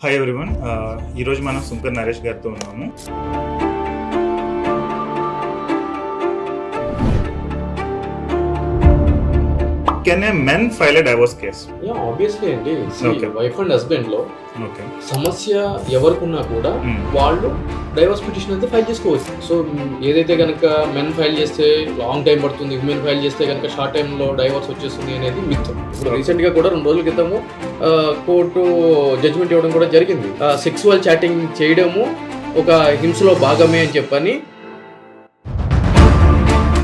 Hi everyone, ఈరోజు మనం సుంకర్ నరేష్ గారితో ఉన్నాము. Can a men file a divorce case? Obviously అండి. వైఫ్ అండ్ హస్బెండ్ లో సమస్య ఎవరికున్నా కూడా వాళ్ళు డైవర్స్ పిటిషన్ అయితే ఫైల్ చేసుకోవచ్చు. సో ఏదైతే కనుక మెన్ ఫైల్ చేస్తే లాంగ్ టైం పడుతుంది, ఉమెన్ ఫైల్ చేస్తే కనుక షార్ట్ టైంలో డైవర్స్ వచ్చేస్తుంది అనేది మిత్. ఇప్పుడు రీసెంట్ గా కూడా 2 రోజుల క్రితము కోర్టు జడ్జిమెంట్ ఇవ్వడం కూడా జరిగింది. సెక్సువల్ చాటింగ్ చేయడము ఒక హింసలో భాగమే అని చెప్పని.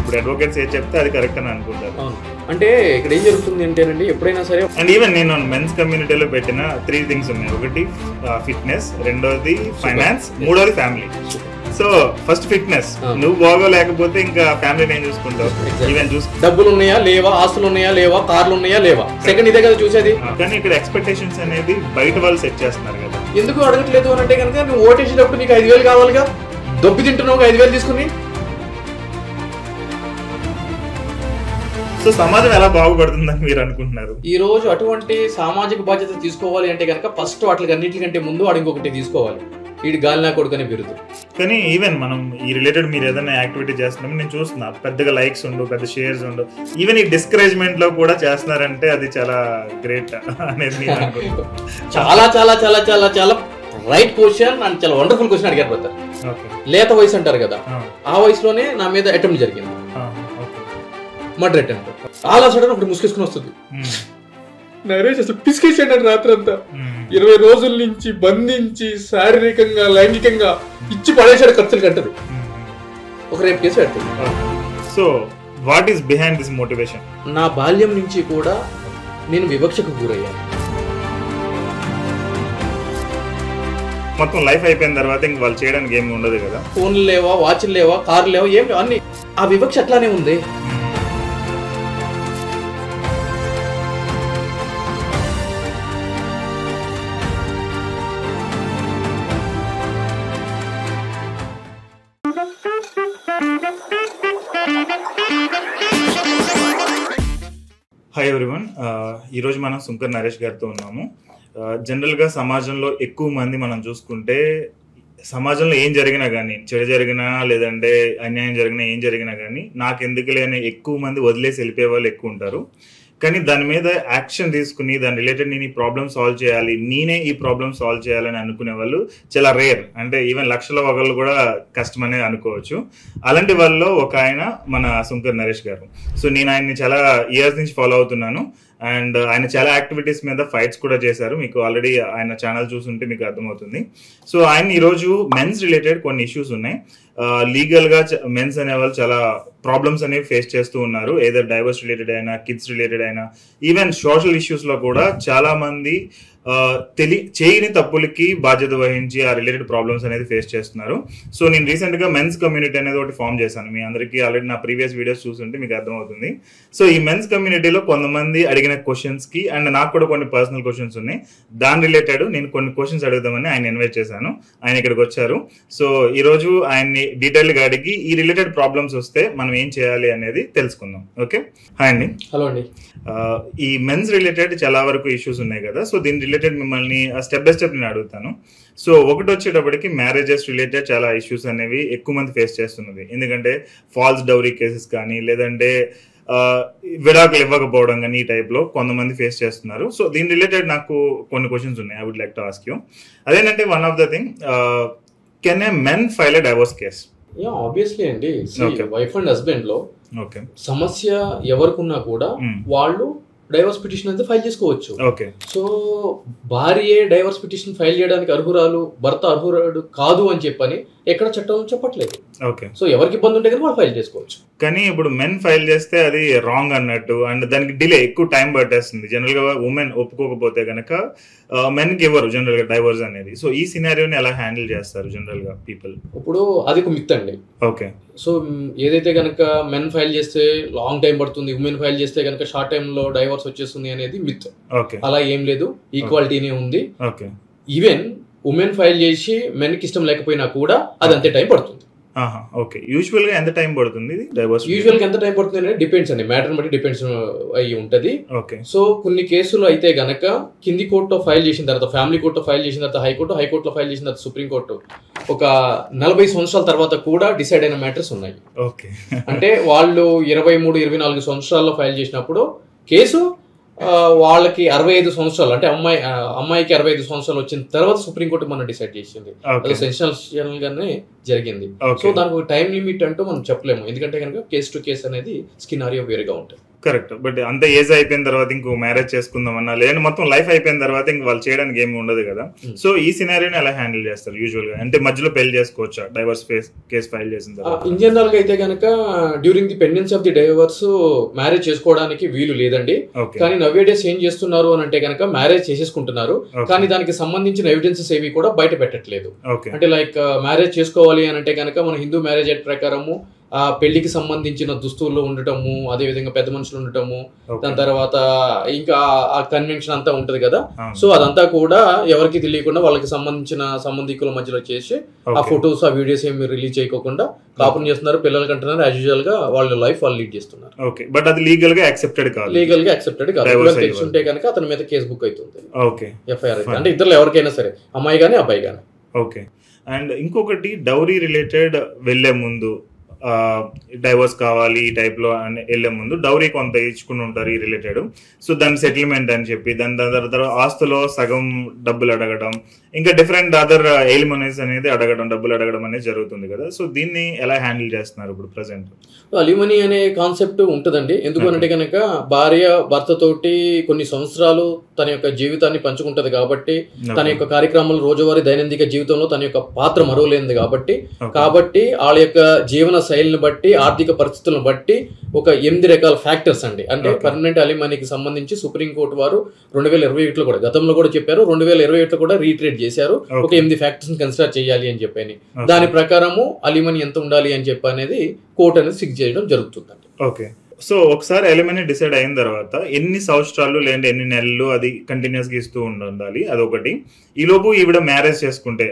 ఇప్పుడు అడ్వకేట్స్ ఏం చెప్తే అది కరెక్ట్ అని అనుకుంటారు. అంటే ఇక్కడ ఏం జరుగుతుంది అంటేనండి, ఎప్పుడైనా సరే అండ్ ఈవెన్ నేను మెన్స్ కమ్యూనిటీలో పెట్టిన 3 థింగ్స్ ఉన్నాయి. ఒకటి ఫిట్నెస్, రెండోది ఫైనాన్స్, మూడోది ఫ్యామిలీ. సో ఫస్ట్ ఫిట్నెస్, నువ్వు బాగోలేకపోతే ఇంకా ఫ్యామిలీని ఏం చూసుకుంటావు? ఈవెన్ డబ్బులు ఉన్నాయా లేవా, ఆస్తులు ఉన్నాయా లేవా, కార్లు ఉన్నాయా లేవా, సెకండ్ ఇదే కదా చూసేది. కానీ ఇక్కడ ఎక్స్పెక్టేషన్స్ అనేది బయట వాళ్ళు సెట్ చేస్తున్నారు కదా. ఎందుకు అడగట్లేదు అని అంటే కనుక, నువ్వు ఓటేసేటప్పుడు నీకు 5,000 కావాలిగా, దొబ్బి తింటున్నావు 5,000 తీసుకుని. సో సమాజం ఎలా బాగుపడుతుందని మీరు అనుకుంటున్నారు? ఈ రోజు అటువంటి సామాజిక బాధ్యత తీసుకోవాలి అంటే కనుక ఫస్ట్ వాటికి అన్నింటికంటే ముందు వాడు ఇంకొకటి తీసుకోవాలి, వీడి గాలినా కొడుకునే బిరుదు. కానీ ఈవెన్ మనం ఈ రిలేటెడ్ మీరు ఏదైనా యాక్టివిటీ చేస్తున్నాం నేను చూస్తున్నా, పెద్దగా లైక్స్ ఉండు, పెద్ద షేర్స్ ఉండు, ఈవెన్ ఈ డిస్కరేజ్మెంట్ లో కూడా చేస్తున్నారంటే అది చాలా గ్రేట్ అనేది నేను అనుకుంటున్నాను. చాలా చాలా చాలా చాలా చాలా రైట్ క్వశ్చన్ అండ్ చాలా వండర్ఫుల్ క్వశ్చన్ అడిగారు బ్రదర్. లేత వయసు అంటారు కదా, ఆ వయసులోనే నా మీద అటెంప్ట్ జరిగింది, మర్డర్ అటెంప్ట్. చాలా సడన్ ఒకటి ముసుకేసుకుని వస్తుంది. నరేష్ అసలు పిసికేసాడు రాత్రి అంతా, 20 రోజుల నుంచి బంధించి శారీరకంగా లైంగికంగా ఇచ్చి పడేసాడు, ఖర్చులు కట్టదు. ఒక రేపు కేసు పెడుతుంది. So what is behind this motivation? నా బాల్యం నుంచి కూడా నేను వివక్షకు గురయ్యాను. మొత్తం లైఫ్ అయిపోయిన తర్వాత ఇంక వాళ్ళు చేయడానికి ఏమి ఉండదు కదా. ఫోన్లు లేవా, వాచ్లు లేవా, కార్లు లేవా, ఏం లేవు, అన్ని ఆ వివక్ష అట్లానే ఉంది. హాయ్ ఎవ్రీవన్, ఈరోజు మనం సుంకర్ నరేష్ గారితో ఉన్నాము. జనరల్గా సమాజంలో ఎక్కువ మంది మనం చూసుకుంటే, సమాజంలో ఏం జరిగినా కానీ, చెడు జరిగినా లేదంటే అన్యాయం జరిగినా, ఏం జరిగినా కానీ నాకెందుకు లేని ఎక్కువ మంది వదిలేసి వెళ్ళిపోయే వాళ్ళు ఎక్కువ ఉంటారు. కానీ దాని మీద యాక్షన్ తీసుకుని దాని రిలేటెడ్ నేను ఈ ప్రాబ్లమ్ సాల్వ్ చేయాలి, నేనే ఈ ప్రాబ్లమ్ సాల్వ్ చేయాలని అనుకునే వాళ్ళు చాలా రేర్. అంటే ఈవెన్ లక్షల ఒకళ్ళు కూడా కష్టమనే అనుకోవచ్చు. అలాంటి వాళ్ళలో ఒక ఆయన మన సుంకర్ నరేష్ గారు. సో నేను ఆయన్ని చాలా ఇయర్స్ నుంచి ఫాలో అవుతున్నాను. అండ్ ఆయన చాలా యాక్టివిటీస్ మీద ఫైట్స్ కూడా చేశారు. మీకు ఆల్రెడీ ఆయన ఛానల్ చూసుంటే మీకు అర్థమవుతుంది. సో ఆయన ఈరోజు మెన్స్ రిలేటెడ్ కొన్ని ఇష్యూస్ ఉన్నాయి. లీగల్గా మెన్స్ అనేవాళ్ళు చాలా ప్రాబ్లమ్స్ అనేవి ఫేస్ చేస్తూ ఉన్నారు. ఏదర్ డైవర్స్ రిలేటెడ్ అయినా, కిడ్స్ రిలేటెడ్ అయినా, ఈవెన్ సోషల్ ఇష్యూస్లో కూడా చాలా మంది చేయని తప్పులకి బాధ్యత వహించి ఆ రిలేటెడ్ ప్రాబ్లమ్స్ అనేది ఫేస్ చేస్తున్నారు. సో నేను రీసెంట్గా మెన్స్ కమ్యూనిటీ అనేది ఒకటి ఫామ్ చేశాను. మీ అందరికీ ఆల్రెడీ నా ప్రీవియస్ వీడియోస్ చూస్తుంటే మీకు అర్థమవుతుంది. సో ఈ మెన్స్ కమ్యూనిటీలో కొంతమంది అడిగిన క్వశ్చన్స్కి అండ్ నాకు కూడా కొన్ని పర్సనల్ క్వశ్చన్స్ ఉన్నాయి. దాని రిలేటెడ్ నేను కొన్ని క్వశ్చన్స్ అడుగుదామని ఆయన ఇన్వైట్ చేశాను. ఆయన ఇక్కడికి వచ్చారు. సో ఈరోజు ఆయన్ని డీటెయిల్గా అడిగి ఈ రిలేటెడ్ ప్రాబ్లమ్స్ వస్తే మనం ఏం చేయాలి అనేది తెలుసుకుందాం. ఓకే, హాయ్ అండి. హలో అండి. ఈ మెన్స్ రిలేటెడ్ చాలా వరకు ఇష్యూస్ ఉన్నాయి కదా. సో దీని రిలేటెడ్ మిమ్మల్ని స్టెప్ బై స్టెప్ నేను అడుగుతాను. సో ఒకటి వచ్చేటప్పటికి మ్యారేజెస్ రిలేటెడ్ చాలా ఇష్యూస్ అనేవి ఎక్కువ మంది ఫేస్ చేస్తున్నది. ఎందుకంటే ఫాల్స్ డౌరీ కేసెస్ కానీ, లేదంటే విడాకులు ఇవ్వకపోవడం కానీ, ఈ టైప్లో కొంతమంది ఫేస్ చేస్తున్నారు. సో దీని రిలేటెడ్ నాకు కొన్ని క్వశ్చన్స్ ఉన్నాయి. I would like to ask you. అదేంటంటే one of the thing, can a men file a divorce case? Obviously అండి. వైఫ్ అండ్ హస్బెండ్ లో ఓకే సమస్య ఎవరికున్నా కూడా వాళ్ళు డైవర్స్ పిటిషన్ అయితే ఫైల్ చేసుకోవచ్చు. ఓకే. సో భార్యే డైవర్స్ పిటిషన్ ఫైల్ చేయడానికి అర్హురాలు, భర్త అర్హురాడు కాదు అని చెప్పని ఎక్కడ చట్టం చెప్పట్లేదు. ఓకే. సో ఎవరికి ఇబ్బంది ఉంటే కానీ వాళ్ళు ఫైల్ చేసుకోవచ్చు. కానీ ఇప్పుడు మెన్ ఫైల్ చేస్తే అది రాంగ్ అన్నట్టు, అండ్ దానికి డిలే ఎక్కువ టైం పట్టేస్తుంది. జనరల్ గా ఉమెన్ ఒప్పుకోకపోతే కనుక మెన్ కి ఇవ్వరు జనరల్ గా డైవర్స్ అనేది. సో ఈ సినారియోని ఎలా హ్యాండిల్ చేస్తారు జనరల్ గా పీపుల్? ఇప్పుడు అది ఒక మిత్ అండి. ఓకే. సో ఏదైతే కనుక మెన్ ఫైల్ చేస్తే లాంగ్ టైం పడుతుంది, ఉమెన్ ఫైల్ చేస్తే కనుక షార్ట్ టైమ్ లో డైవర్స్ వచ్చేస్తుంది అనేది మిత్. ఓకే. అలా ఏం లేదు, ఈక్వాలిటీనే ఉంది. ఓకే. ఈవెన్ ఉమెన్ ఫైల్ చేసి మెన్ కి ఇష్టం లేకపోయినా కూడా అది అంతే టైం పడుతుంది. ఓకే. యూజువల్ గా ఎంత టైం పడుతుంది డైవర్స్? యూజువల్ గా ఎంత టైం పడుతుంది అంటే డిపెండ్స్ అండి, మ్యాటర్ బట్టి డిపెండ్స్ అయ్యి ఉంటది. ఓకే. సో కొన్ని కేసులు అయితే గనక కింది కోర్టులో ఫైల్ చేసిన తర్వాత, ఫ్యామిలీ కోర్టులో ఫైల్ చేసిన తర్వాత హైకోర్టులో ఫైల్ చేసిన తర్వాత సుప్రీంకోర్టు, ఒక 40 సంవత్సరాల తర్వాత కూడా డిసైడ్ అయిన మ్యాటర్స్ ఉన్నాయి. ఓకే. అంటే వాళ్ళు 23-24 సంవత్సరాల్లో ఫైల్ చేసినప్పుడు కేసు వాళ్ళకి 65 సంవత్సరాలు, అంటే అమ్మాయికి 65 సంవత్సరాలు వచ్చిన తర్వాత సుప్రీంకోర్టు మనం డిసైడ్ చేసింది. అది సెన్సేషనల్ గానే జరిగింది. సో దానికి ఒక టైం లిమిట్ అంటూ మనం చెప్పలేము, ఎందుకంటే కనుక కేసు టు కేసు అనేది స్కినారియో వేరుగా ఉంటుంది. కరెక్ట్. బట్ అంత ఏజ్ అయిపోయిన తర్వాత ఇంకో మ్యారేజ్ చేసుకుందామన్నా, లేదంటే మొత్తం లైఫ్ అయిపోయిన తర్వాత ఇంక వాళ్ళు చేయడానికి ఏమి ఉండదు కదా. సో ఈ సినారియోని ఎలా హ్యాండిల్ చేస్తారు యూజువల్ గా? అంటే మధ్యలో పెళ్లి చేసుకోవచ్చా డైవర్స్ కేసు ఫైల్ చేసిన తర్వాత? ఇన్ జనరల్ గా అయితే కనుక during the pendency of the divorce marriage చేసుకోవడానికి వీలు లేదండి. కానీ నవ్వే డేస్ ఏం చేస్తున్నారు అని అంటే కనుక మ్యారేజ్ చేసేసుకుంటున్నారు, కానీ దానికి సంబంధించిన ఎవిడెన్సెస్ ఏవి కూడా బయట పెట్టట్లేదు. అంటే లైక్ మ్యారేజ్ చేసుకోవాలి అని అంటే కనుక మన హిందూ మ్యారేజ్ యాక్ట్ ప్రకారము ఆ పెళ్లికి సంబంధించిన దుస్తుల్లో ఉండటము, అదే విధంగా పెద్ద మనుషులు ఉండటము, దాని తర్వాత ఇంకా ఆ కన్వెన్షన్ అంతా ఉంటది కదా. సో అదంతా కూడా ఎవరికి తెలియకుండా వాళ్ళకి సంబంధించిన సంబంధికుల మధ్యలో చేసి ఆ ఫొటోస్ ఆ వీడియోస్ ఏమి రిలీజ్ చేయకోకుండా కాపురం చేస్తున్నారు, పిల్లలు కంటున్నారు, యాజ్ యూజువల్ గా వాళ్ళ లైఫ్ వాళ్ళు లీడ్ చేస్తున్నారు. ఓకే. బట్ అది లీగల్ గా యాక్సెప్టెడ్ కాదు. లీగల్ గా యాక్సెప్టెడ్ కాదు. తెలుసుంటే కనుక అతని మీద కేసు బుక్ అవుతుంది. ఓకే. ఎఫ్ఐఆర్ అయితే, అంటే ఇద్దరు ఎవరికైనా సరే, అమ్మాయి గానీ అబ్బాయి గానీ. ఓకే. అండ్ ఇంకొకటి, డౌరీ రిలేటెడ్ వెళ్లే ముందు డైవర్స్ కావాలి ఈ టైప్ లో అని వెళ్లే ముందు డౌరీ కొంత ఇచ్చుకుని ఉంటారు ఈ రిలేటెడ్. సో దాని సెటిల్మెంట్ అని చెప్పి దాని తర్వాత ఆస్తులో సగం డబ్బులు అడగడం, ఇంకా డిఫరెంట్ అదర్ ఎలిమనీస్ అనేది డబ్బులు అడగడం అనేది జరుగుతుంది కదా. సో దీన్ని ఎలా హ్యాండిల్ చేస్తున్నారు ఇప్పుడు ప్రెసెంట్? అలిమనీ అనే కాన్సెప్ట్ ఉంటుందండి. ఎందుకంటే కనుక భార్య భర్తతోటి కొన్ని సంవత్సరాలు తన యొక్క జీవితాన్ని పంచుకుంటది కాబట్టి, తన యొక్క కార్యక్రమాలు రోజువారీ దైనందిక జీవితంలో తన యొక్క పాత్ర మరువలేనిది కాబట్టి వాళ్ళ యొక్క జీవన శైలిని బట్టి, ఆర్థిక పరిస్థితులను బట్టి ఒక 8 రకాల ఫ్యాక్టర్స్ అండి. అంటే పర్మనెంట్ అలిమనీకి సంబంధించి సుప్రీంకోర్టు వారు 2021లో కూడా, గతంలో కూడా చెప్పారు, 2021లో కూడా రీట్రేట్ చేశారు. ఒక 8 ఫ్యాక్టర్స్ కన్సిడర్ చేయాలి అని చెప్పని, దాని ప్రకారము అలిమనీ ఎంత ఉండాలి అని చెప్పి అనేది కోర్టు అనేది ఫిక్స్ చేయడం జరుగుతుందండి. ఓకే. సో ఒకసారి ఎలిమనీ డిసైడ్ అయిన తర్వాత ఎన్ని సంవత్సరాలు లేదంటే ఎన్ని నెలలు అది కంటిన్యూస్ గా ఇస్తూ ఉండాలి, అదొకటి. ఈలోపు ఈవిడ మ్యారేజ్ చేసుకుంటే,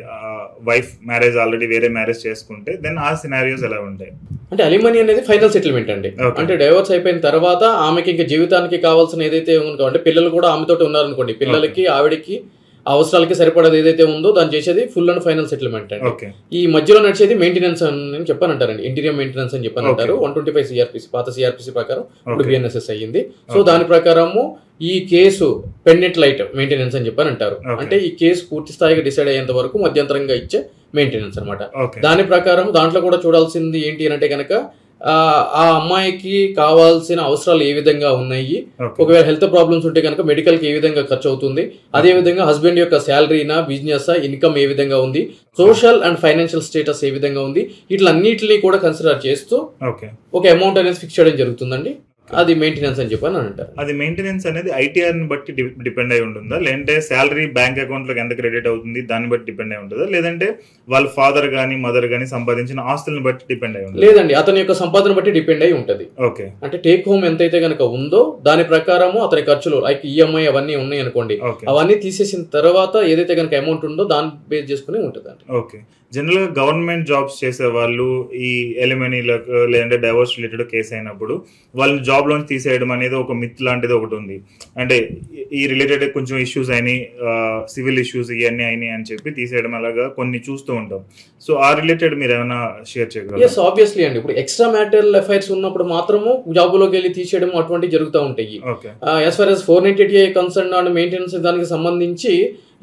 వైఫ్ మ్యారేజ్ ఆల్రెడీ వేరే మ్యారేజ్ చేసుకుంటే, దెన్ ఆ సినారియోస్ ఎలా ఉంటాయి? అంటే అలిమనీ అనేది ఫైనల్ సెటిల్మెంట్ అండి. అంటే డైవర్స్ అయిపోయిన తర్వాత ఆమెకి ఇంకా జీవితానికి కావాల్సిన ఏదైతే ఉందో, అంటే పిల్లలు కూడా ఆమెతో ఉన్నారనుకోండి, పిల్లలకి ఆవిడకి అవసరాలకి సరిపడేది ఏదైతే ఉందో దాన్ని చేసేది ఫుల్ అండ్ ఫైనల్ సెటిల్మెంట్ అండి. ఈ మధ్యలో నడిచేది మెయింటెనెన్స్ అని చెప్పానంటారండి, ఇంటీరియర్ మెయింటెనెన్స్ అని చెప్పానంటారు. 125 సిఆర్పిసి, పాత సిఆర్పిసి ప్రకారం ఇప్పుడు బిఎన్ఎస్ఎస్ అయ్యింది. సో దాని ప్రకారము ఈ కేసు పెండెంట్ లైట్ మెయింటెనెన్స్ అని చెప్పానంటారు. అంటే ఈ కేసు పూర్తి స్థాయిగా డిసైడ్ అయ్యేంత వరకు మధ్యంతరంగా ఇచ్చే మెయింటెనెన్స్ అనమాట. దాని ప్రకారం దాంట్లో కూడా చూడాల్సింది ఏంటి అంటే కనుక ఆ అమ్మాయికి కావాల్సిన అవసరాలు ఏ విధంగా ఉన్నాయి, ఒకవేళ హెల్త్ ప్రాబ్లమ్స్ ఉంటే కనుక మెడికల్ కి ఏ విధంగా ఖర్చు అవుతుంది, అదే విధంగా హస్బెండ్ యొక్క శాలరీనా, బిజినెస్, ఇన్కమ్ ఏ విధంగా ఉంది, సోషల్ అండ్ ఫైనాన్షియల్ స్టేటస్ ఏ విధంగా ఉంది, ఇట్లన్నిటిని కూడా కన్సిడర్ చేస్తూ ఒక అమౌంట్ అనేది ఫిక్స్ చేయడం జరుగుతుందండి. అది మెయింటెనెన్స్ అని చెప్పని అంటారు. అది మెయింటెనెన్స్ అనేది ఐటీఆర్ ని బట్టి డిపెండ్ అయి ఉంటుందా, లేదంటే శాలరీ బ్యాంక్ అకౌంట్ లోకి ఎంత క్రెడిట్ అవుతుంది దాన్ని బట్టి డిపెండ్ అయి ఉంటుందా, లేదంటే వాళ్ళ ఫాదర్ గానీ మదర్ గానీ సంపాదించిన ఆస్తులను బట్టి డిపెండ్ అయి ఉంటుంది? లేదండి, అతని యొక్క సంపాదన బట్టి డిపెండ్ అయి ఉంటది. ఓకే. అంటే టేక్ హోమ్ ఎంతైతే కనుక ఉందో దాని ప్రకారము అతని ఖర్చులు లైక్ ఈఎంఐ అవన్నీ ఉన్నాయి అనుకోండి, అవన్నీ తీసేసిన తర్వాత ఏదైతే కనుక అమౌంట్ ఉందో దాన్ని బేస్ చేసుకుని ఉంటుంది అండి. ఓకే. జనరల్ గా గవర్నమెంట్ జాబ్స్ చేసే వాళ్ళు ఈ ఎలిమనీలకు లేదంటే డైవర్స్ రిలేటెడ్ కేసు అయినప్పుడు వాళ్ళని జాబ్ లోంచి తీసేయడం అనేది ఒక మిత్ లాంటిది ఒకటి ఉంది. అంటే ఈ రిలేటెడ్ కొంచెం ఇష్యూస్ అయినాయి, సివిల్ ఇష్యూస్ ఇవన్నీ అయినాయి అని చెప్పి తీసేయడం అలాగా కొన్ని చూస్తూ ఉంటాం. సో ఆ రిలేటెడ్ మీరు ఏమైనా షేర్ చేయగలరా? ఎస్, ఆబ్వియస్లీ అండి. ఇప్పుడు ఎక్స్ట్రా మ్యాటరల్ అఫైర్స్ ఉన్నప్పుడు మాత్రము జాబులోకి వెళ్ళి తీసేయడం అటువంటివి జరుగుతూ ఉంటాయి. As far as 498A concern and maintenance దానికి సంబంధించి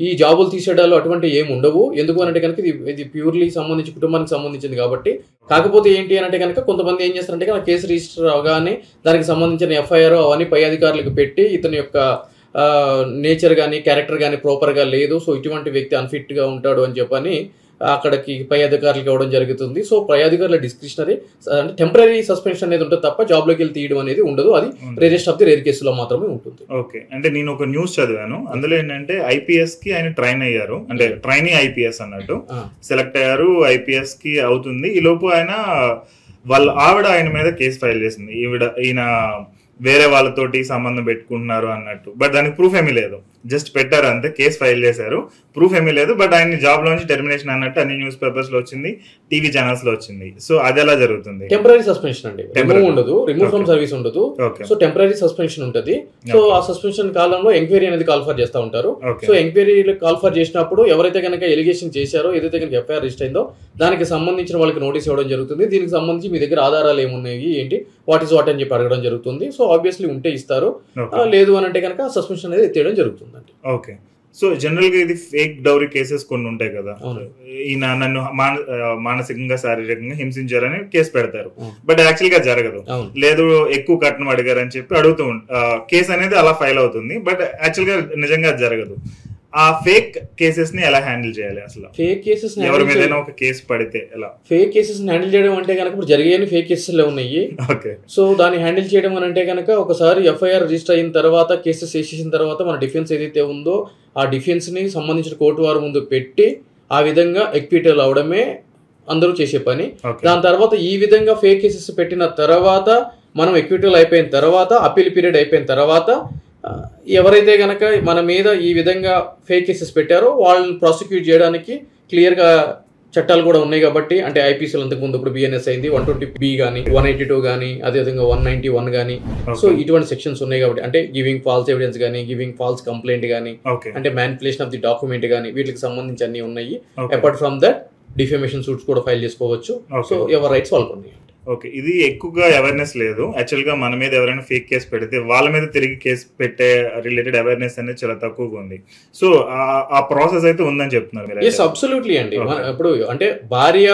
ఈ జాబులు తీసేయడాలు అటువంటి ఏమి ఉండవు. ఎందుకు అంటే కనుక ఇది ప్యూర్లీ సంబంధించి కుటుంబానికి సంబంధించింది కాబట్టి. కాకపోతే ఏంటి అంటే కనుక కొంతమంది ఏం చేస్తారంటే కనుక కేసు రిజిస్టర్ అవగానే దానికి సంబంధించిన ఎఫ్ఐఆర్ అవన్నీ పై అధికారులకు పెట్టి ఇతని యొక్క నేచర్ కానీ క్యారెక్టర్ కానీ ప్రాపర్గా లేదు, సో ఇటువంటి వ్యక్తి అన్ఫిట్గా ఉంటాడు అని చెప్పని అక్కడికి పై అధికారులకు ఇవ్వడం జరుగుతుంది. సో పై అధికారుల డిస్క్రిషనరీ అంటే టెంపరీ సస్పెన్షన్ అనేది ఉంటుంది తప్ప జాబ్ లోకి వెళ్ళి తీయడం అనేది ఉండదు. అది రేరెస్ట్ ఆఫ్ ది రేర్ కేసులో మాత్రమే ఉంటుంది. ఓకే. అంటే నేను ఒక న్యూస్ చదివాను, అందులో ఏంటంటే ఐపీఎస్ కి ఆయన ట్రైన్ అయ్యారు, అంటే ట్రైనీ ఐపీఎస్ అన్నట్టు సెలెక్ట్ అయ్యారు, ఐపీఎస్ కి అవుతుంది. ఈ లోపు వాళ్ళ ఆవిడ ఆయన మీద కేసు ఫైల్ చేసింది, ఈయన వేరే వాళ్ళతోటి సంబంధం పెట్టుకుంటున్నారు అన్నట్టు. బట్ దానికి ప్రూఫ్ ఏమీ లేదు, జస్ట్ పెట్టారు అంతే, కేసు ఫైల్ చేశారు. ప్రూఫ్ ఏమీ లేదు, బట్ ఆయన జాబ్ లోంచి టెర్మినేషన్ అన్నట్టు అన్ని న్యూస్ పేపర్స్ లో వచ్చింది, టీవీ ఛానల్స్ లో వచ్చింది. సో అది ఎలా జరుగుతుంది? టెంపరీ సస్పెన్షన్ అండి, రిమూవ్ ఉండదు, రిమూవ్ ఫ్రమ్ సర్వీస్ ఉండదు. సో టెంపరీ సస్పెన్షన్ ఉంటుంది. సో ఆ సస్పెన్షన్ కాలంలో ఎంక్వైరీ అనేది కాల్ ఫర్ చేస్తూ ఉంటారు. సో ఎంక్వైరీ కాల్ ఫర్ చేసినప్పుడు ఎవరైతే కనుక ఎలిగేషన్ చేశారో, ఏదైతే కనుక ఎఫ్ఐఆర్ రిజిస్టర్ అయిందో దానికి సంబంధించిన వాళ్ళకి నోటీస్ ఇవ్వడం జరుగుతుంది. దీనికి సంబంధించి మీ దగ్గర ఆధారాలు ఏమున్నాయి, ఏంటి, వాట్ ఈస్ వాట్ అని చెప్పి అడగడం జరుగుతుంది. సో ఆబ్వియస్లీ ఉంటే ఇస్తారు, లేదు అని అంటే కనుక సస్పెన్షన్ అనేది ఎత్తేయడం జరుగుతుందండి. ఓకే. సో జనరల్ గా ఇది ఫేక్ డౌరీ కేసెస్ కొన్ని ఉంటాయి కదా, ఈయన నన్ను మానసికంగా శారీరకంగా హింసించారని కేసు పెడతారు, బట్ యాక్చువల్ గా జరగదు. లేదు ఎక్కువ కట్నం అడిగారని చెప్పి అడుగుతూ కేసు అనేది అలా ఫైల్ అవుతుంది, బట్ యాక్చువల్ గా నిజంగా జరగదు. ఆ ఫేక్ కేసెస్ ని ఎలా హ్యాండిల్ చేయాలి అసలు? ఫేక్ కేసెస్ ఎవరి మీద ఒక కేసు పడితే ఎలా ఫేక్ కేసెస్ హ్యాండిల్ చేయడం అంటే కనుక ఇప్పుడు జరిగే ఫేక్ కేసెస్ ఉన్నాయి. సో దాన్ని హ్యాండిల్ చేయడం అని అంటే కనుక ఒకసారి ఎఫ్ఐఆర్ రిజిస్టర్ అయిన తర్వాత, కేసెస్ వేసేసిన తర్వాత మన డిఫెన్స్ ఏదైతే ఉందో ఆ డిఫెన్స్ ని సంబంధించిన కోర్టు వారి ముందు పెట్టి ఆ విధంగా ఎక్విటల్ అవడమే అందరూ చేసే పని. దాని తర్వాత ఈ విధంగా ఫేక్ కేసెస్ పెట్టిన తర్వాత మనం ఎక్విటల్ అయిపోయిన తర్వాత, అప్పీల్ పీరియడ్ అయిపోయిన తర్వాత ఎవరైతే గనక మన మీద ఈ విధంగా ఫేక్ కేసెస్ పెట్టారో వాళ్ళని ప్రాసిక్యూట్ చేయడానికి క్లియర్గా చట్టాలు కూడా ఉన్నాయి కాబట్టి, అంటే ఐపీసీలు అంతకుముందు ఇప్పుడు బిఎన్ఎస్ అయింది, 120B కానీ 182 కానీ అదేవిధంగా 191 కానీ. సో ఇటువంటి సెక్షన్స్ ఉన్నాయి కాబట్టి, అంటే గివింగ్ ఫాల్స్ ఎవిడెన్స్ కానీ, గివింగ్ ఫాల్స్ కంప్లైంట్ కానీ, అంటే మ్యానిపులేషన్ ఆఫ్ ది డాక్యుమెంట్ కానీ, వీటికి సంబంధించి అన్ని ఉన్నాయి. Apart from that defamation suits కూడా ఫైల్ చేసుకోవచ్చు. సో ఎవరి రైట్స్ వాళ్ళకు ఉన్నాయి. ఓకే. ఇది ఎక్కువగా అవేర్నెస్ లేదు. యాక్చువల్ గా మన మీద ఎవరైనా ఫేక్ కేసు పెడితే వాళ్ళ మీద తిరిగి కేసు పెట్టే రిలేటెడ్ అవేర్నెస్ అనేది చాలా తక్కువగా ఉంది. సో ఆ ప్రాసెస్ అయితే ఉందని చెప్తున్నారు మీరు? ఎస్, అబ్సల్యూట్లీ అండి. ఇప్పుడు అంటే భార్య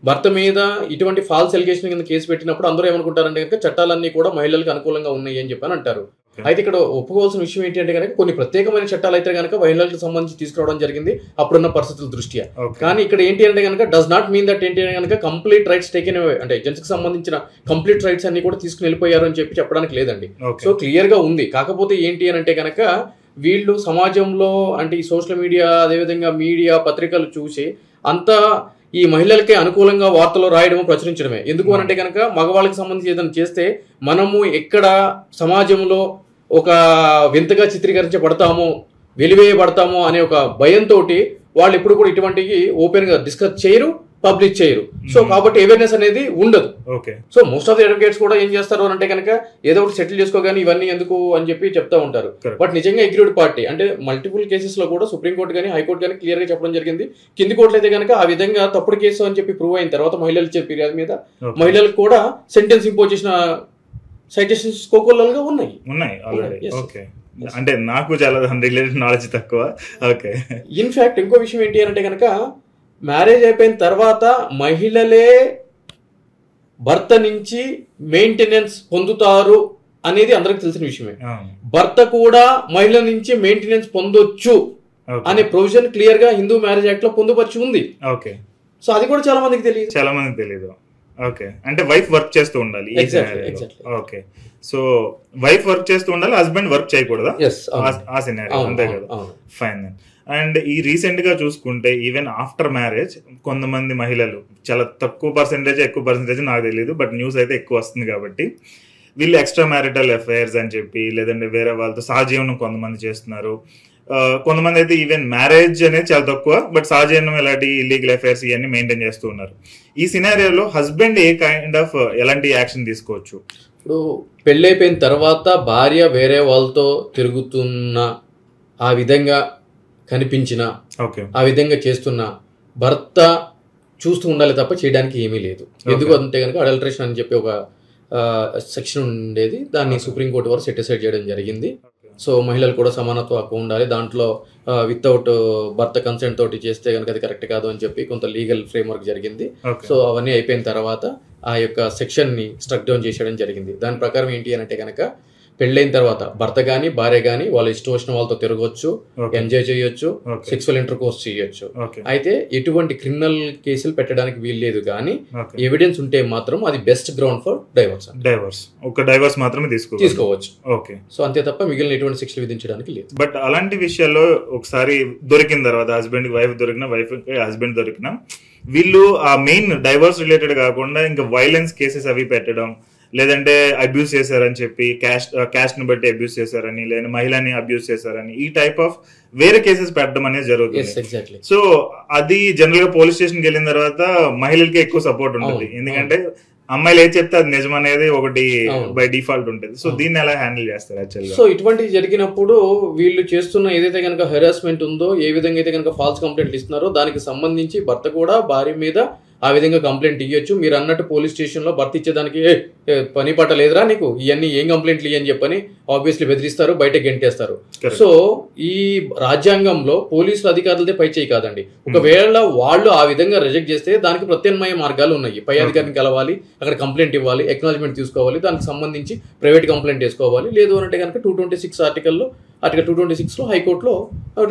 భర్త మీద ఇటువంటి ఫాల్స్ ఎలిగేషన్ కింద కేసు పెట్టినప్పుడు అందరూ ఏమనుకుంటారంటే కనుక చట్టాలన్నీ కూడా మహిళలకు అనుకూలంగా ఉన్నాయి అని చెప్పని అంటారు. అయితే ఇక్కడ ఒప్పుకోవాల్సిన విషయం ఏంటి అంటే కనుక కొన్ని ప్రత్యేకమైన చట్టాలు అయితే కనుక మహిళలకు సంబంధించి తీసుకురావడం జరిగింది అప్పుడున్న పరిస్థితుల దృష్ట్యా. కానీ ఇక్కడ ఏంటి అంటే కనుక డస్ నాట్ మీన్ దట్ ఏంటి అంటే కనుక కంప్లీట్ రైట్స్ టేకెన్ అవే, అంటే జెంట్స్ కి సంబంధించిన కంప్లీట్ రైట్స్ అన్ని కూడా తీసుకుని వెళ్ళిపోయారు అని చెప్పి చెప్పడానికి లేదండి. సో క్లియర్ గా ఉంది. కాకపోతే ఏంటి అని అంటే కనుక వీళ్ళు సమాజంలో అంటే ఈ సోషల్ మీడియా, అదేవిధంగా మీడియా, పత్రికలు చూసి అంతా ఈ మహిళలకే అనుకూలంగా వార్తలు రాయడము, ప్రచురించడమే. ఎందుకు అనంటే కనుక మగవాళ్ళకి సంబంధించి ఏదైనా చేస్తే మనము ఎక్కడ సమాజంలో ఒక వింతగా చిత్రీకరించబడతామో, వెలివేయబడతామో అనే ఒక భయంతో వాళ్ళు ఎప్పుడు కూడా ఇటువంటివి ఓపెన్ గా డిస్కస్ చేయరు, పబ్లిష్ చేయరు. సో కాబట్టి అవేర్నెస్ అనేది ఉండదు. So most of the advocates కూడా ఏం చేస్తారు అంటే కనుక ఏదో ఒకటి సెటిల్ చేసుకోగానే ఇవన్నీ ఎందుకు అని చెప్పి చెప్తా ఉంటారు. బట్ నిజంగా అగ్రీడ్ పార్టీ అంటే మల్టిపుల్ కేసెస్ లో కూడా సుప్రీంకోర్టు కానీ హైకోర్టు కానీ క్లియర్ గా చెప్పడం జరిగింది. కింది కోర్టులు అయితే కనుక ఆ విధంగా తప్పుడు కేసు అని చెప్పి ప్రూవ్ అయిన తర్వాత మహిళలు ఇచ్చే ఫిర్యాదు మీద మహిళలకు కూడా సెంటెన్స్ ఇంపోజ్ చేసిన సైటేషన్స్ కోకోలలుగా ఉన్నాయి. అంటే నాకు చాలా రిలేటెడ్ నాలెడ్జ్ తక్కువ. ఓకే. ఇన్ఫాక్ట్ ఇంకో విషయం ఏంటి అంటే కనుక మ్యారేజ్ అయిపోయిన తర్వాత మహిళలే భర్త నుంచి మెయింటెనెన్స్ పొందుతారు అనేది అందరికి తెలిసిన విషయమే. భర్త కూడా మహిళ నుంచి మెయింటెనెన్స్ పొందొచ్చు అనే ప్రొవిజన్ క్లియర్ గా హిందూ మ్యారేజ్ యాక్ట్ లో పొందుపరిచి ఉంది. ఓకే. సో అది కూడా చాలా మందికి తెలియదు. ఓకే. అంటే వైఫ్ వర్క్ చేస్తూ ఉండాలి. ఓకే. సో వైఫ్ వర్క్ చేస్తూ ఉండాలి, హస్బెండ్ వర్క్ చేయకూడదా? ఆ సినారియో అంతే కదా. ఫైన్. అండ్ ఈ రీసెంట్ గా చూసుకుంటే ఈవెన్ ఆఫ్టర్ మ్యారేజ్ కొంతమంది మహిళలు, చాలా తక్కువ పర్సెంటేజ్ నాకు తెలియదు, బట్ న్యూస్ అయితే ఎక్కువ వస్తుంది కాబట్టి, వీళ్ళు ఎక్స్ట్రా మ్యారిటల్ అఫైర్స్ అని చెప్పి లేదంటే వేరే వాళ్ళతో సహజీవనం కొంతమంది చేస్తున్నారు. కొంతమంది అయితే ఈవెన్ మ్యారేజ్ అనేది చాలా తక్కువ, బట్ సహజీవనం ఇలాంటి ఇల్లీగల్ అఫైర్స్ ఇవన్నీ మెయింటైన్ చేస్తూ ఉన్నారు. ఈ సినారియోలో హస్బెండ్ ఏ కైండ్ ఆఫ్ ఎలాంటి యాక్షన్ తీసుకోవచ్చు? ఇప్పుడు పెళ్ళైపోయిన తర్వాత భార్య వేరే వాళ్ళతో తిరుగుతున్న ఆ విధంగా కనిపించిన, ఆ విధంగా చేస్తున్న భర్త చూస్తూ ఉండాలి తప్ప చేయడానికి ఏమీ లేదు. ఎందుకు అంటే కనుక అడల్టరేషన్ అని చెప్పి ఒక సెక్షన్ ఉండేది, దాన్ని సుప్రీంకోర్టు వారు సెటిసైడ్ చేయడం జరిగింది. సో మహిళలు కూడా సమానత్వ హక్కు ఉండాలి, దాంట్లో వితౌట్ భర్త కన్సెంట్ తోటి చేస్తే కనుక అది కరెక్ట్ కాదు అని చెప్పి కొంత లీగల్ ఫ్రేమ్వర్క్ జరిగింది. సో అవన్నీ అయిపోయిన తర్వాత ఆ యొక్క సెక్షన్ ని స్ట్రక్ డౌన్ చేసేయడం జరిగింది. దాని ప్రకారం ఏంటి అంటే కనుక పెళ్ళైన తర్వాత భర్త గాని భార్య గాని వాళ్ళు ఇష్టం వచ్చిన వాళ్ళతో తిరగొచ్చు, ఎంజాయ్ చేయొచ్చు, సెక్సువల్ ఇంటర్ కోర్స్ చేయొచ్చు. అయితే ఎటువంటి క్రిమినల్ కేసులు పెట్టడానికి వీల్లేదు, కానీ ఎవిడెన్స్ ఉంటే మాత్రం అది బెస్ట్ గ్రౌండ్ ఫర్ డైవర్స్ మాత్రమే తీసుకోవచ్చు. ఓకే. సో అంతే తప్ప మిగిలిన ఎటువంటి శిక్షలు విధించడానికి లేదు. బట్ అలాంటి విషయాల్లో ఒకసారి దొరికిన తర్వాత హస్బెండ్ వైఫ్ దొరికిన, వైఫ్ హస్బెండ్ దొరికిన, వీళ్ళు ఆ మెయిన్ డైవర్స్ రిలేటెడ్ కాకుండా ఇంకా వైలెన్స్ కేసెస్ అవి పెట్టడం, లేదంటే అబ్యూస్ చేశారని చెప్పి క్యాస్ట్ ని బట్టి అబ్యూస్ చేశారని, లేదా మహిళని అబ్యూస్ చేశారని, ఈ టైప్ ఆఫ్ వేరే కేసెస్ పెట్టడం అనేది జరుగుతుంది. ఎగ్జాక్ట్లీ. సో అది జనరల్ గా పోలీస్ స్టేషన్ కి వెళ్ళిన తర్వాత మహిళలకి ఎక్కువ సపోర్ట్ ఉంటుంది, ఎందుకంటే అమ్మాయిలు ఏది చెప్తే అది నిజం అనేది ఒకటి బై డిఫాల్ట్ ఉంటుంది. సో దీన్ని ఎలా హ్యాండిల్ చేస్తారు యాక్చువల్గా? సో ఇటువంటివి జరిగినప్పుడు వీళ్ళు చేస్తున్న ఏదైతే కనుక హెరాస్మెంట్ ఉందో, ఏ విధంగా అయితే కనుక ఫాల్స్ కంప్లైంట్లు ఇస్తున్నారో దానికి సంబంధించి భర్త కూడా భార్య మీద ఆ విధంగా కంప్లైంట్ ఇవ్వచ్చు. మీరు అన్నట్టు పోలీస్ స్టేషన్లో భర్త ఇచ్చేదానికి పని పట్ట లేదురా నీకు, ఇవన్నీ ఏం కంప్లైంట్లు ఇవ్వని చెప్పని ఆబ్వియస్లీ బెదిరిస్తారు, బయట గెంటేస్తారు. సో ఈ రాజ్యాంగంలో పోలీసులు అధికారులదే పై చేయి కాదండి. ఒకవేళ వాళ్ళు ఆ విధంగా రిజెక్ట్ చేస్తే దానికి ప్రత్యామ్నాయ మార్గాలు ఉన్నాయి. పై అధికారిని కలవాలి, అక్కడ కంప్లైంట్ ఇవ్వాలి, ఎక్నాలజ్మెంట్ తీసుకోవాలి, దానికి సంబంధించి ప్రైవేట్ కంప్లైంట్ వేసుకోవాలి. లేదు అంటే కనుక 226 ఆర్టికల్ 226లో హైకోర్టులో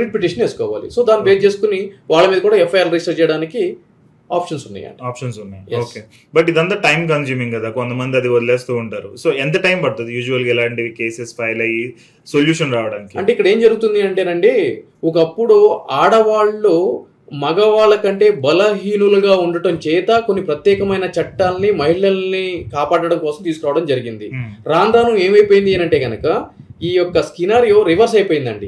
రిట్ పిటిషన్ వేసుకోవాలి. సో దాన్ని బేస్ చేసుకుని వాళ్ళ మీద కూడా ఎఫ్ఐఆర్ రిజిస్టర్ చేయడానికి ఆప్షన్స్ ఉన్నాయి. ఓకే, బట్ ఇదంతా టైం కన్జ్యూమింగ్ కదా, కొంతమంది అది వదిలేస్తూ ఉంటారు. సో ఎంత టైం పడుతుంది యూజువల్ గా ఇలాంటివి కేసెస్ ఫైల్ అయ్యి సొల్యూషన్ రావడానికి? అంటే ఇక్కడ ఏం జరుగుతుంది అంటేనండి, ఒకప్పుడు ఆడవాళ్ళు మగవాళ్ళ కంటే బలహీనులుగా ఉండటం చేత కొన్ని ప్రత్యేకమైన చట్టాలని మహిళల్ని కాపాడడం కోసం తీసుకురావడం జరిగింది. రాను రాను ఏమైపోయింది అంటే కనుక ఈ యొక్క స్కినారియో రివర్స్ అయిపోయిందండి.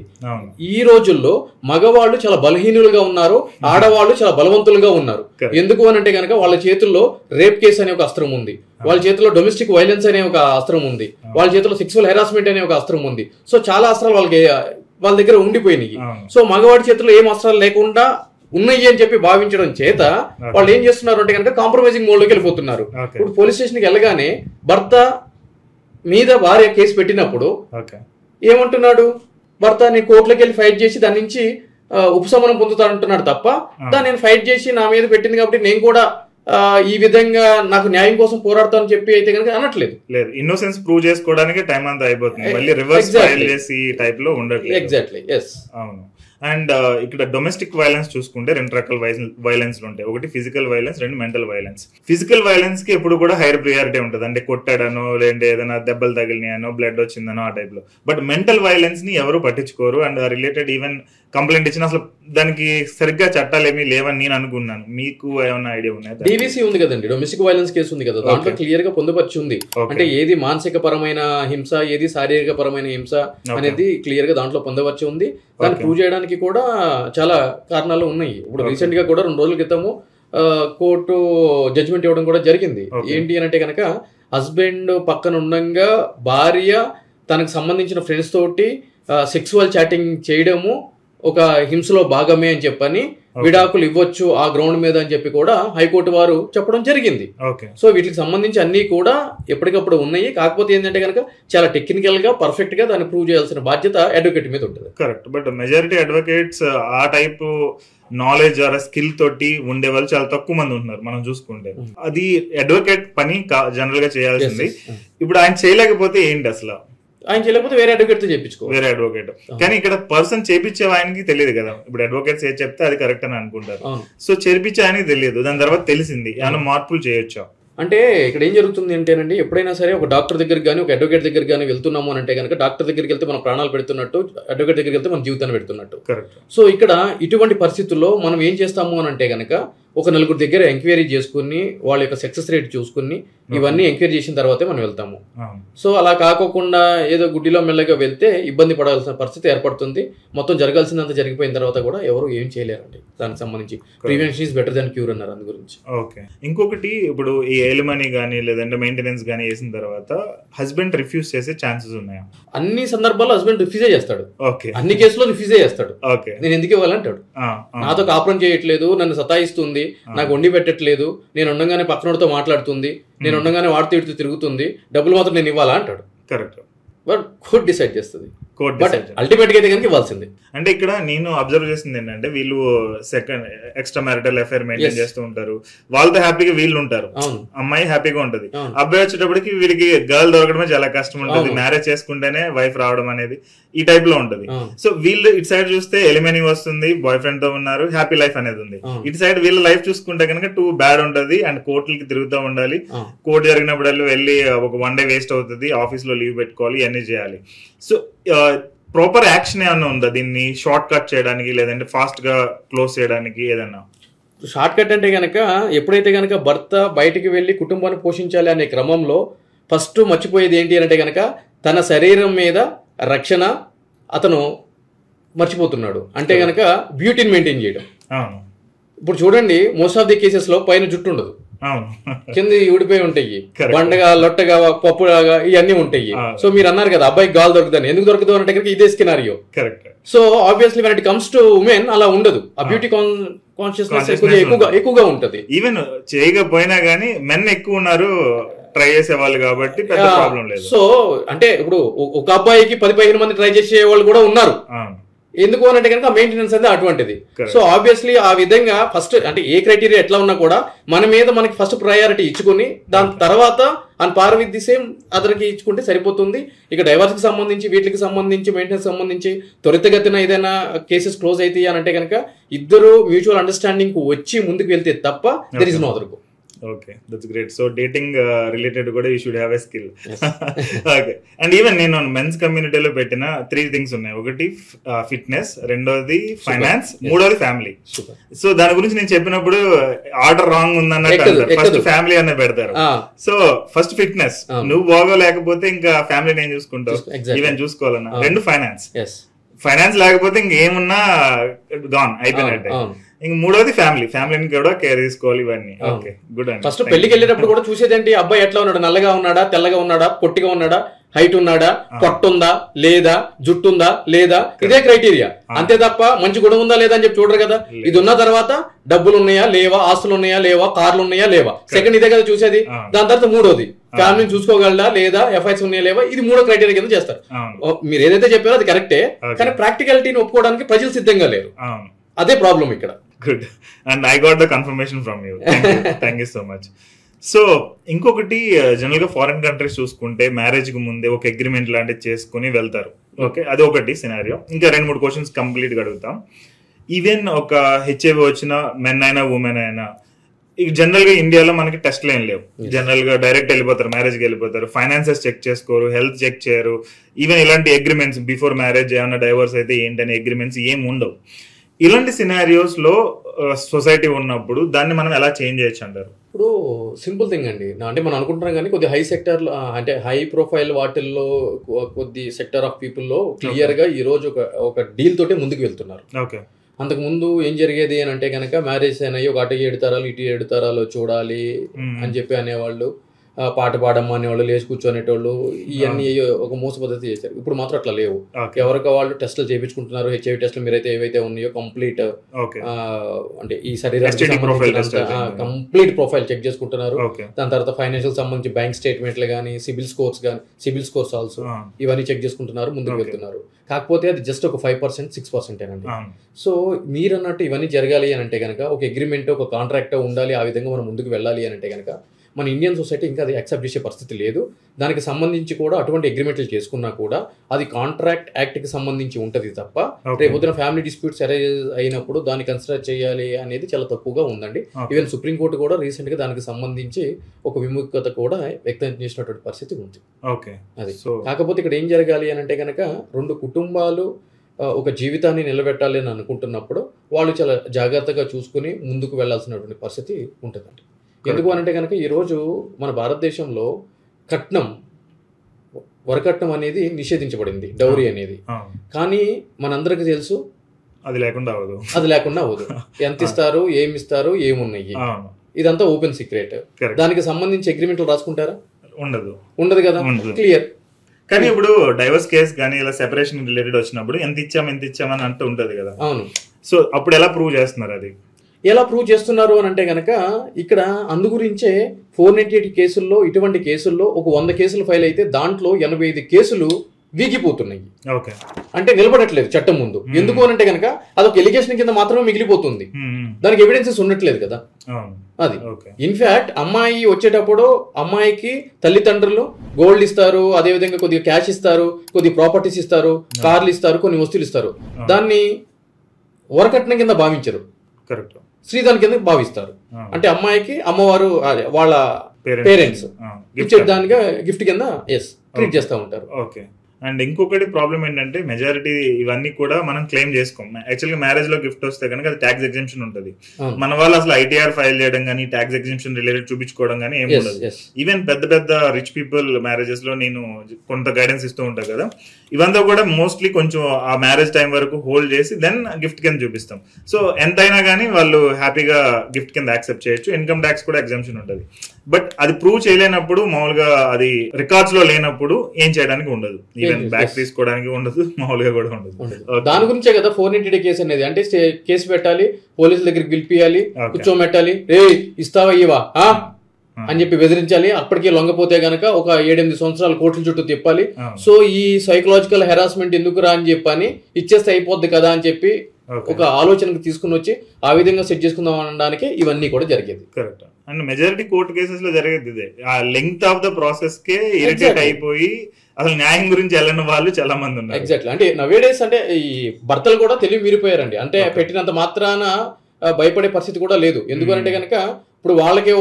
ఈ రోజుల్లో మగవాళ్ళు చాలా బలహీనులుగా ఉన్నారు, ఆడవాళ్ళు చాలా బలవంతులుగా ఉన్నారు. ఎందుకు అని అంటే కనుక వాళ్ళ చేతుల్లో రేప్ కేసు అనే ఒక అస్త్రం ఉంది, వాళ్ళ చేతిలో డొమెస్టిక్ వైలెన్స్ అనే ఒక అస్త్రం ఉంది, వాళ్ళ చేతిలో సెక్సువల్ హెరాస్మెంట్ అనే ఒక అస్త్రం ఉంది. సో చాలా అస్త్రాలు వాళ్ళ దగ్గర ఉండిపోయినాయి. సో మగవాడి చేతిలో ఏం అస్త్రాలు లేకుండా ఉన్నాయి అని చెప్పి భావించడం చేత వాళ్ళు ఏం చేస్తున్నారు అంటే కనుక కాంప్రమైజింగ్ మోడ్ లోకి వెళ్ళిపోతున్నారు. ఇప్పుడు పోలీస్ స్టేషన్కి వెళ్ళగానే భర్త మీద భార్య కేసు పెట్టినప్పుడు ఏమంటున్నాడు, భర్త నేను కోర్టులోకి వెళ్ళి ఫైట్ చేసి దాని నుంచి ఉపశమనం పొందుతానంటున్నాడు తప్ప, దాన్ని నేను ఫైట్ చేసి నా మీద పెట్టింది కాబట్టి నేను కూడా ఈ విధంగా నాకు న్యాయం కోసం పోరాడతానని చెప్పి అయితే కనుక అనట్లేదు. లేదు, ఇన్నోసెన్స్ ప్రూవ్ చేసుకోవడానికి టైం అంతా అయిపోతుంది, మళ్ళీ రివర్స్ ఫైల్ చేసి టైప్ లో ఉండట్లేదు. ఎగ్జాక్ట్లీ, ఎస్, అవును. అండ్ ఇక్కడ డొమెస్టిక్ వైలెన్స్ చూసుకుంటే 2 రకాల వైలెన్స్ ఉంటాయి. ఒకటి physical violence, 2 mental violence. Physical violence కి ఎప్పుడు కూడా హైయర్ ప్రియారిటీ ఉంటుంది, అంటే కొట్టాడనో లేదంటే ఏదైనా దెబ్బలు తగిలినాయనో బ్లడ్ వచ్చిందనో ఆ టైప్ లో. బట్ మెంటల్ వైలెన్స్ ని ఎవరు పట్టించుకోరు, అండ్ రిలేటెడ్ ఈవెన్ కంప్లైంట్ ఇచ్చిన అసలు దానికి సరిగ్గా చట్టాలు ఏమీ లేవని నేను అనుకున్నాను. మీకు ఏమైనా ఐడియా ఉన్నాయా? డీవీసీ ఉంది కదండి, డొమెస్టిక్ వైలెన్స్ కేసు ఉంది కదా, దాంట్లో క్లియర్ గా పొందుపరిచి ఉంది. అంటే ఏది మానసిక పరమైన హింస, ఏది శారీరక పరమైన హింస అనేది క్లియర్ గా దాంట్లో పొందవచ్చి ఉంది. దాన్ని ప్రూవ్ చేయడానికి కూడా చాలా కారణాలు ఉన్నాయి. ఇప్పుడు రీసెంట్ గా కూడా 2 రోజుల క్రితము కోర్టు జడ్జిమెంట్ ఇవ్వడం కూడా జరిగింది. ఏంటి అని అంటే కనుక హస్బెండ్ పక్కన ఉండగా భార్య తనకు సంబంధించిన ఫ్రెండ్స్ తోటి సెక్సువల్ చాటింగ్ చేయడము ఒక హింసలో భాగమే అని చెప్పని విడాకులు ఇవ్వచ్చు ఆ గ్రౌండ్ మీద అని చెప్పి కూడా హైకోర్టు వారు చెప్పడం జరిగింది. సో వీటికి సంబంధించి అన్ని కూడా ఎప్పటికప్పుడు ఉన్నాయి. కాకపోతే ఏంటంటే కనుక చాలా టెక్నికల్ గా పర్ఫెక్ట్ గా దాన్ని ప్రూవ్ చేయాల్సిన బాధ్యత అడ్వకేట్ మీద ఉంటుంది. కరెక్ట్, బట్ మెజారిటీ అడ్వకేట్స్ ఆ టైప్ నాలెడ్జ్ ఆర్ స్కిల్ తోటి ఉండే వాళ్ళు చాలా తక్కువ మంది ఉంటున్నారు మనం చూసుకుంటే. అది అడ్వకేట్ పని జనరల్ గా చేయాల్సింది. ఇప్పుడు ఆయన చేయలేకపోతే ఏంటి అసలు? ఆయన చేయలేకపోతే వేరే అడ్వకేట్ తో చేయించుకో, వేరే అడ్వకేట్. కానీ ఇక్కడ పర్సన్ చేపించే ఆయనకి తెలియదు కదా, ఇప్పుడు అడ్వకేట్స్ ఏది చెప్తే అది కరెక్ట్ అని అనుకుంటారు. సో చేర్పించే ఆయనకి తెలియదు, దాని తర్వాత తెలిసింది, ఏమైనా మార్పులు చేయొచ్చా? అంటే ఇక్కడ ఏం జరుగుతుంది అంటేనండి, ఎప్పుడైనా సరే ఒక డాక్టర్ దగ్గరికి కానీ ఒక అడ్వకేట్ దగ్గరికి కానీ వెళ్తున్నాము అని అంటే కనుక డాక్టర్ దగ్గరికి వెళ్తే మన ప్రాణాలు పెడుతున్నట్టు, అడ్వకేట్ దగ్గరికి వెళ్తే మన జీవితాన్ని పెడుతున్నట్టు. సో ఇక్కడ ఇటువంటి పరిస్థితుల్లో మనం ఏం చేస్తాము అని అంటే కనుక ఒక 4 దగ్గర ఎంక్వైరీ చేసుకుని వాళ్ళ యొక్క సక్సెస్ రేట్ చూసుకుని ఇవన్నీ ఎంక్వైరీ చేసిన తర్వాతే మనం వెళ్తాము. సో అలా కాకోకుండా ఏదో గుడ్డిలో మెల్లగా వెళ్తే ఇబ్బంది పడాల్సిన పరిస్థితి ఏర్పడుతుంది. మొత్తం జరగాల్సిందంతా జరిగిపోయిన తర్వాత కూడా ఎవరు ఏం చేయలేరండి. దానికి సంబంధించి prevention is better than cure అన్నారు అందు గురించి. ఓకే, ఇంకొకటి ఇప్పుడు ఈ ఎలిమనీ కానీ లేదంటే మెయింటెనెన్స్ కానీ వేసిన తర్వాత హస్బెండ్ రిఫ్యూజ్ చేసే ఛాన్సెస్ ఉన్నాయా? అన్ని సందర్భాల్లో హస్బెండ్ రిఫ్యూజే చేస్తాడు. ఓకే, అన్ని కేసులో రిఫ్యూజే చేస్తాడు. ఓకే, నేను ఎందుకు ఇవ్వాలంటాడు, నాతో కాపురం చేయట్లేదు, నన్ను సతాయిస్తుంది, నాకు వండి పెట్టట్లేదు, నేను ఉండగానే పక్కనోడితో మాట్లాడుతుంది, నేను ఉండగానే వాడితో ఇడితో తిరుగుతుంది, డబ్బులు మాత్రం నేను ఇవ్వాలా అంటాడు. కరెక్ట్, బట్ కోర్ట్ డిసైడ్ చేస్తుంది. అల్టిమేట్ గా అయితే కనుక ఇవ్వాల్సింది. అంటే ఇక్కడ నేను అబ్జర్వ్ చేసింది ఏంటంటే వీళ్ళు second extra marital affair maintain చేస్తూ ఉంటారు, వాళ్ళతో హ్యాపీగా వీళ్ళు ఉంటారు, అమ్మాయి హ్యాపీగా ఉంటది. అబ్బాయి వచ్చేటప్పటికి వీడికి గర్ల్ దొరకడమే చాలా కష్టం ఉంటుంది, మ్యారేజ్ చేసుకుంటేనే వైఫ్ రావడం అనేది ఈ టైప్ లో ఉంటది. సో వీళ్ళు ఇటు సైడ్ చూస్తే ఎలిమనీ వస్తుంది, బాయ్ ఫ్రెండ్ తో ఉన్నారు, హ్యాపీ లైఫ్ అనేది ఉంది. ఇటు సైడ్ వీళ్ళ లైఫ్ చూసుకుంటే కనుక 2 బ్యాడ్ ఉంటది, అండ్ కోర్టులకి తిరుగుతూ ఉండాలి, కోర్టు జరిగినప్పుడు వెళ్ళి ఒక 1 డే వేస్ట్ అవుతుంది, ఆఫీస్ లో లీవ్ పెట్టుకోవాలి, ఇవన్నీ చేయాలి. సో ప్రాపర్ యాక్షన్ ఏమన్నా ఉందా దీన్ని షార్ట్ కట్ చేయడానికి లేదంటే ఫాస్ట్ గా క్లోజ్ చేయడానికి? ఏదన్నా షార్ట్ కట్ అంటే కనుక ఎప్పుడైతే కనుక భర్త బయటికి వెళ్ళి కుటుంబాన్ని పోషించాలి అనే క్రమంలో ఫస్ట్ మర్చిపోయేది ఏంటి అంటే కనుక తన శరీరం మీద రక్షణ అతను మర్చిపోతున్నాడు. అంటే గనక బ్యూటీని మెయింటైన్ చేయడం. అవును. ఇప్పుడు చూడండి, మోస్ట్ ఆఫ్ ది కేసెస్ లో పైన జుట్టు ఉండదు, అవును, కింద ఊడిపోయి ఉంటాయి, బండగా లొట్టగా పప్పులాగా ఇవన్నీ ఉంటాయి. సో మీరు అన్నారు కదా అబ్బాయికి గాలి దొరుకుతుంది, ఎందుకు దొరకదు అంటే కనుక ఇదే స్కినారియో. Correct. So obviously when it comes to women అలా ఉండదు, ఆ బ్యూటీ కాన్షియస్నెస్ ఎక్కువగా ఉంటది. ఈవెన్ చేయకపోయినా గానీ మెన్ ఎక్కువ ఉన్నారు ట్రై చేసే వాళ్ళు కాబట్టి పెద్ద ప్రాబ్లం లేదు. సో అంటే ఇప్పుడు ఒక అబ్బాయికి 10-15 మంది ట్రై చేసే వాళ్ళు కూడా ఉన్నారు. ఎందుకు అని అంటే కనుక మెయింటెనెన్స్ అనేది అటువంటిది. సో ఆబ్వియస్లీ ఆ విధంగా ఫస్ట్ అంటే ఏ క్రైటీరియా ఎట్లా ఉన్నా కూడా మన మీద మనకి ఫస్ట్ ప్రయారిటీ ఇచ్చుకుని దాని తర్వాత and par with the same అదర్కి ఇచ్చుకుంటే సరిపోతుంది. ఇక డైవర్స్ కి సంబంధించి వీటికి సంబంధించి మెయింటెనెన్స్ సంబంధించి త్వరితగతిన ఏదైనా కేసెస్ క్లోజ్ అయితే అని అంటే కనుక ఇద్దరు మ్యూచువల్ అండర్స్టాండింగ్ వచ్చి ముందుకు వెళ్తే తప్ప there is no other go. Okay, that's great. So dating related కూడా you should have a skill. Okay. And even నేను మెన్స్ కమ్యూనిటీలో పెట్టిన 3 థింగ్స్ ఉన్నాయి. ఒకటి ఫిట్నెస్, రెండోది ఫైనాన్స్, మూడోది ఫ్యామిలీ. సో దాని గురించి నేను చెప్పినప్పుడు ఆర్డర్ రాంగ్ ఉందన్నట్టు ఫస్ట్ ఫ్యామిలీ అనే పెడతారు. సో ఫస్ట్ ఫిట్నెస్, నువ్వు బాగోలేకపోతే ఇంకా ఫ్యామిలీని ఏం చూసుకుంటావు, ఈవెన్ చూసుకోవాలన్నా. రెండు ఫైనాన్స్ లేకపోతే ఇంకేమున్నా గాన్ అయిపోయినట్టే. ఇంక మూడోది ఫ్యామిలీని కూడా కేర్ తీసుకోవాలి. ఇవన్నీ ఓకే, గుడ్. అండి ఫస్ట్ పెళ్లికి వెళ్ళేటప్పుడు కూడా చూసేదేంటి, అబ్బాయి ఎట్లా ఉన్నాడు, నల్లగా ఉన్నాడా, తెల్లగా ఉన్నాడా, పొట్టిగా ఉన్నాడా, హైట్ ఉన్నాడా, పొట్టుందా లేదా, జుట్టు ఉందా లేదా, ఇదే క్రైటీరియా. అంతే తప్ప మంచి గుణం ఉందా లేదా అని చెప్పి చూడరు కదా. ఇది ఉన్న తర్వాత డబ్బులు ఉన్నాయా లేవా, ఆస్తులు ఉన్నాయా లేవా, కార్లు ఉన్నాయా లేవా, సెకండ్ ఇదే కదా చూసేది. దాని తర్వాత మూడోది ఫ్యామిలీని చూసుకోగలడా లేదా, ఎఫ్ఐస్ ఉన్నాయా లేవా, ఇది మూడో క్రైటీరియా కింద చేస్తారు. మీరు ఏదైతే చెప్పారో అది కరెక్టే, కానీ ప్రాక్టికాలిటీని ఒప్పుకోవడానికి ప్రజలు సిద్ధంగా లేరు. అదే ప్రాబ్లం ఇక్కడ. Good. And I got the confirmation from you. Thank you so much. So ఇంకొకటి, జనరల్ గా ఫారిన్ కంట్రీస్ చూసుకుంటే మ్యారేజ్ కి ముందే ఒక అగ్రిమెంట్ లాంటిది చేసుకుని వెళ్తారు. ఓకే, అది ఒకటి సినారియో. ఇంకా 2-3 క్వశ్చన్స్ కంప్లీట్ గా అడుగుతాం. ఈవెన్ ఒక హెచ్ఐవి వచ్చిన మెన్ అయినా ఉమెన్ అయినా, ఇక జనరల్ గా ఇండియాలో మనకి టెస్ట్లు ఏం లేవు. జనరల్ గా డైరెక్ట్ వెళ్ళిపోతారు, మ్యారేజ్ కి వెళ్ళిపోతారు, ఫైనాన్సెస్ చెక్ చేసుకోరు, హెల్త్ చెక్ చేయరు. ఈవెన్ ఇలాంటి అగ్రిమెంట్స్ బిఫోర్ మ్యారేజ్ ఏమన్నా డైవర్స్ అయితే ఏంటనే అగ్రిమెంట్స్ ఏం ఉండవు. ఇలాంటి సినారియోస్ లో సొసైటీ ఉన్నప్పుడు దాన్ని మనం ఎలా చేంజ్ చేయొచ్చు అంటారు? ఇప్పుడు సింపుల్ థింగ్ అండి, అంటే మనం అనుకుంటున్నాం కానీ కొద్ది హై సెక్టర్ అంటే హై ప్రొఫైల్ వాటిల్లో కొద్ది సెక్టర్ ఆఫ్ పీపుల్లో క్లియర్ గా ఈ రోజు ఒక డీల్ తోటే ముందుకు వెళ్తున్నారు. ఓకే. అంతకు ముందు ఏం జరిగేది అని అంటే కనుక మ్యారేజ్ అయినాయి, ఒక అటు 7 తరాలు ఇటు 7 తరాలు చూడాలి అని చెప్పి అనేవాళ్ళు, పాట పాడమ్మా అనేవాళ్ళు, లేచి కూర్చొనేటోళ్ళు, ఇవన్నీ ఒక మోస పద్ధతి చేశారు. ఇప్పుడు మాత్రం అట్లా లేవు. ఎవరికి వాళ్ళు టెస్టులు చేయించుకుంటున్నారు. హెచ్ఐవి టెస్టులు మీరైతే ఏవైతే ఉన్నాయో కంప్లీట్ అంటే ఈ శరీరానికి కంప్లీట్ ప్రొఫైల్ చెక్ చేసుకుంటున్నారు. దాని తర్వాత ఫైనాన్షియల్ సంబంధించి బ్యాంక్ స్టేట్మెంట్లు కానీ, సిబిల్ స్కోర్స్ ఆల్సో ఇవన్నీ చెక్ చేసుకుంటున్నారు, ముందుకు వెళ్తున్నారు. కాకపోతే అది జస్ట్ ఒక 5%, 6% అండి. సో మీరు అన్నట్టు ఇవన్నీ జరగాలి అని అంటే కనుక ఒక అగ్రిమెంట్, ఒక కాంట్రాక్ట్ ఉండాలి. ఆ విధంగా మనం ముందుకు వెళ్ళాలి అని అంటే కనుక మన ఇండియన్ సొసైటీ ఇంకా అది యాక్సెప్ట్ చేసే పరిస్థితి లేదు. దానికి సంబంధించి కూడా అటువంటి అగ్రిమెంట్లు చేసుకున్నా కూడా అది కాంట్రాక్ట్ యాక్ట్కి సంబంధించి ఉంటుంది తప్ప రేపు పొద్దున ఫ్యామిలీ డిస్ప్యూట్స్ అరైజ్ అయినప్పుడు దాన్ని కన్సిడర్ చేయాలి అనేది చాలా తక్కువగా ఉందండి. ఈవెన్ సుప్రీంకోర్టు కూడా రీసెంట్గా దానికి సంబంధించి ఒక విముఖత కూడా వ్యక్తం చేసినటువంటి పరిస్థితి ఉంది. అది కాకపోతే ఇక్కడ ఏం జరగాలి అని అంటే కనుక 2 కుటుంబాలు ఒక జీవితాన్ని నిలబెట్టాలి అని అనుకుంటున్నప్పుడు వాళ్ళు చాలా జాగ్రత్తగా చూసుకుని ముందుకు వెళ్లాల్సినటువంటి పరిస్థితి ఉంటుందండి. ఎందుకు అనంటే కనుక ఈరోజు మన భారతదేశంలో వరకట్నం అనేది నిషేధించబడింది, డౌరీ అనేది. కానీ మనందరికి తెలుసు అది లేకుండా అవ్వదు. ఎంత ఇస్తారు, ఏమి ఇస్తారు, ఏమున్నాయి, ఇదంతా ఓపెన్ సీక్రెట్. దానికి సంబంధించి అగ్రిమెంట్లు రాసుకుంటారా? ఉండదు కదా, క్లియర్. కానీ ఇప్పుడు డైవర్స్ కేసు కానీ ఇలా సెపరేషన్ రిలేటెడ్ వచ్చినప్పుడు ఎంత ఇచ్చామని అంటూ ఉంటది కదా. అవును. సో అప్పుడు ఎలా ప్రూవ్ చేస్తున్నారు? అది ఎలా ప్రూవ్ చేస్తున్నారు అని అంటే కనుక ఇక్కడ అందు గురించే 498 కేసుల్లో, ఇటువంటి కేసుల్లో ఒక 100 కేసులు ఫైల్ అయితే దాంట్లో 85 కేసులు వీగిపోతున్నాయి. అంటే నిలబడట్లేదు చట్టం ముందు. ఎందుకు అని అంటే కనుక అదొక ఎలిగేషన్ కింద మాత్రమే మిగిలిపోతుంది, దానికి ఎవిడెన్సెస్ ఉండట్లేదు కదా. అది ఇన్ఫాక్ట్ అమ్మాయి వచ్చేటప్పుడు అమ్మాయికి తల్లిదండ్రులు గోల్డ్ ఇస్తారు, అదేవిధంగా కొద్దిగా క్యాష్ ఇస్తారు, కొద్దిగా ప్రాపర్టీస్ ఇస్తారు, కార్లు ఇస్తారు, కొన్ని వస్తువులు ఇస్తారు. దాన్ని వరకట్నం కింద భావించరు, శ్రీధన్ కింద భావిస్తారు. అంటే అమ్మాయికి అమ్మవారు వాళ్ళ పేరెంట్స్ ఇచ్చే దానిగా గిఫ్ట్ కింద ట్రీట్ చేస్తూ ఉంటారు. ఓకే. అండ్ ఇంకొకటి ప్రాబ్లం ఏంటంటే మెజారిటీ ఇవన్నీ కూడా మనం క్లెయిమ్ చేసుకోం. యాక్చువల్గా మ్యారేజ్ లో గిఫ్ట్ వస్తే కనుక అది ట్యాక్స్ ఎగ్జంప్షన్ ఉంటుంది. మన వాళ్ళు అసలు ఐటీఆర్ ఫైల్ చేయడం కానీ ట్యాక్స్ ఎగ్జంప్షన్ రిలేటెడ్ చూపించుకోవడం కానీ ఏమి ఉండదు. ఈవెన్ పెద్ద పెద్ద రిచ్ పీపుల్ మ్యారేజెస్ లో నేను కొంత గైడెన్స్ ఇస్తూ ఉంటాను కదా, ఇవంతా కూడా మోస్ట్లీ కొంచెం ఆ మ్యారేజ్ టైం వరకు హోల్డ్ చేసి దెన్ గిఫ్ట్ కింద చూపిస్తాం. సో ఎంతైనా కానీ వాళ్ళు హ్యాపీగా గిఫ్ట్ కింద యాక్సెప్ట్ చేయొచ్చు. ఇన్కమ్ ట్యాక్స్ కూడా ఎగ్జంప్షన్ ఉంటుంది. బట్ అది ప్రూవ్ చేయలేనప్పుడు, మామూలుగా అది రికార్డ్స్ లో లేనప్పుడు ఏం చేయడానికి ఉండదు. ఈవెన్ బ్యాక్ తీసుకోవడానికి ఉండదు, మామూలుగా కూడా ఉండదు. దాని గురించే కదా 480 కేసు అనేది. అంటే కేసు పెట్టాలి, పోలీసుల దగ్గరికి పిలిపియాలి, కూర్చోమెట్టాలి, రే ఇస్తావా ఇవా అని చెప్పి బెదిరించాలి. అప్పటికే లొంగపోతే గనక ఒక 7-8 సంవత్సరాలు కోర్టుల చుట్టూ తిప్పాలి. సో ఈ సైకలాజికల్ హెరాస్మెంట్ ఎందుకురా అని చెప్పని ఇచ్చేస్తే అయిపోద్ది కదా అని చెప్పి ఒక ఆలోచనకు తీసుకుని వచ్చి ఆ విధంగా సెట్ చేసుకుందాం అనడానికి ఇవన్నీ కూడా జరిగేది. Correct. And majority court cases లో జరిగేది ఇదే. ఆ length of the process K irritate అయిపోయి అసలు న్యాయం గురించి వెళ్ళని వాళ్ళు చాలా మంది ఉన్నారు. ఎగ్జాక్ట్లీ. అంటే నవేడేస్ అంటే ఈ భర్తలు కూడా తెలివి మీరిపోయారండి. అంటే పెట్టినంత మాత్రాన భయపడే పరిస్థితి కూడా లేదు. ఎందుకంటే కనుక ఇప్పుడు వాళ్ళకి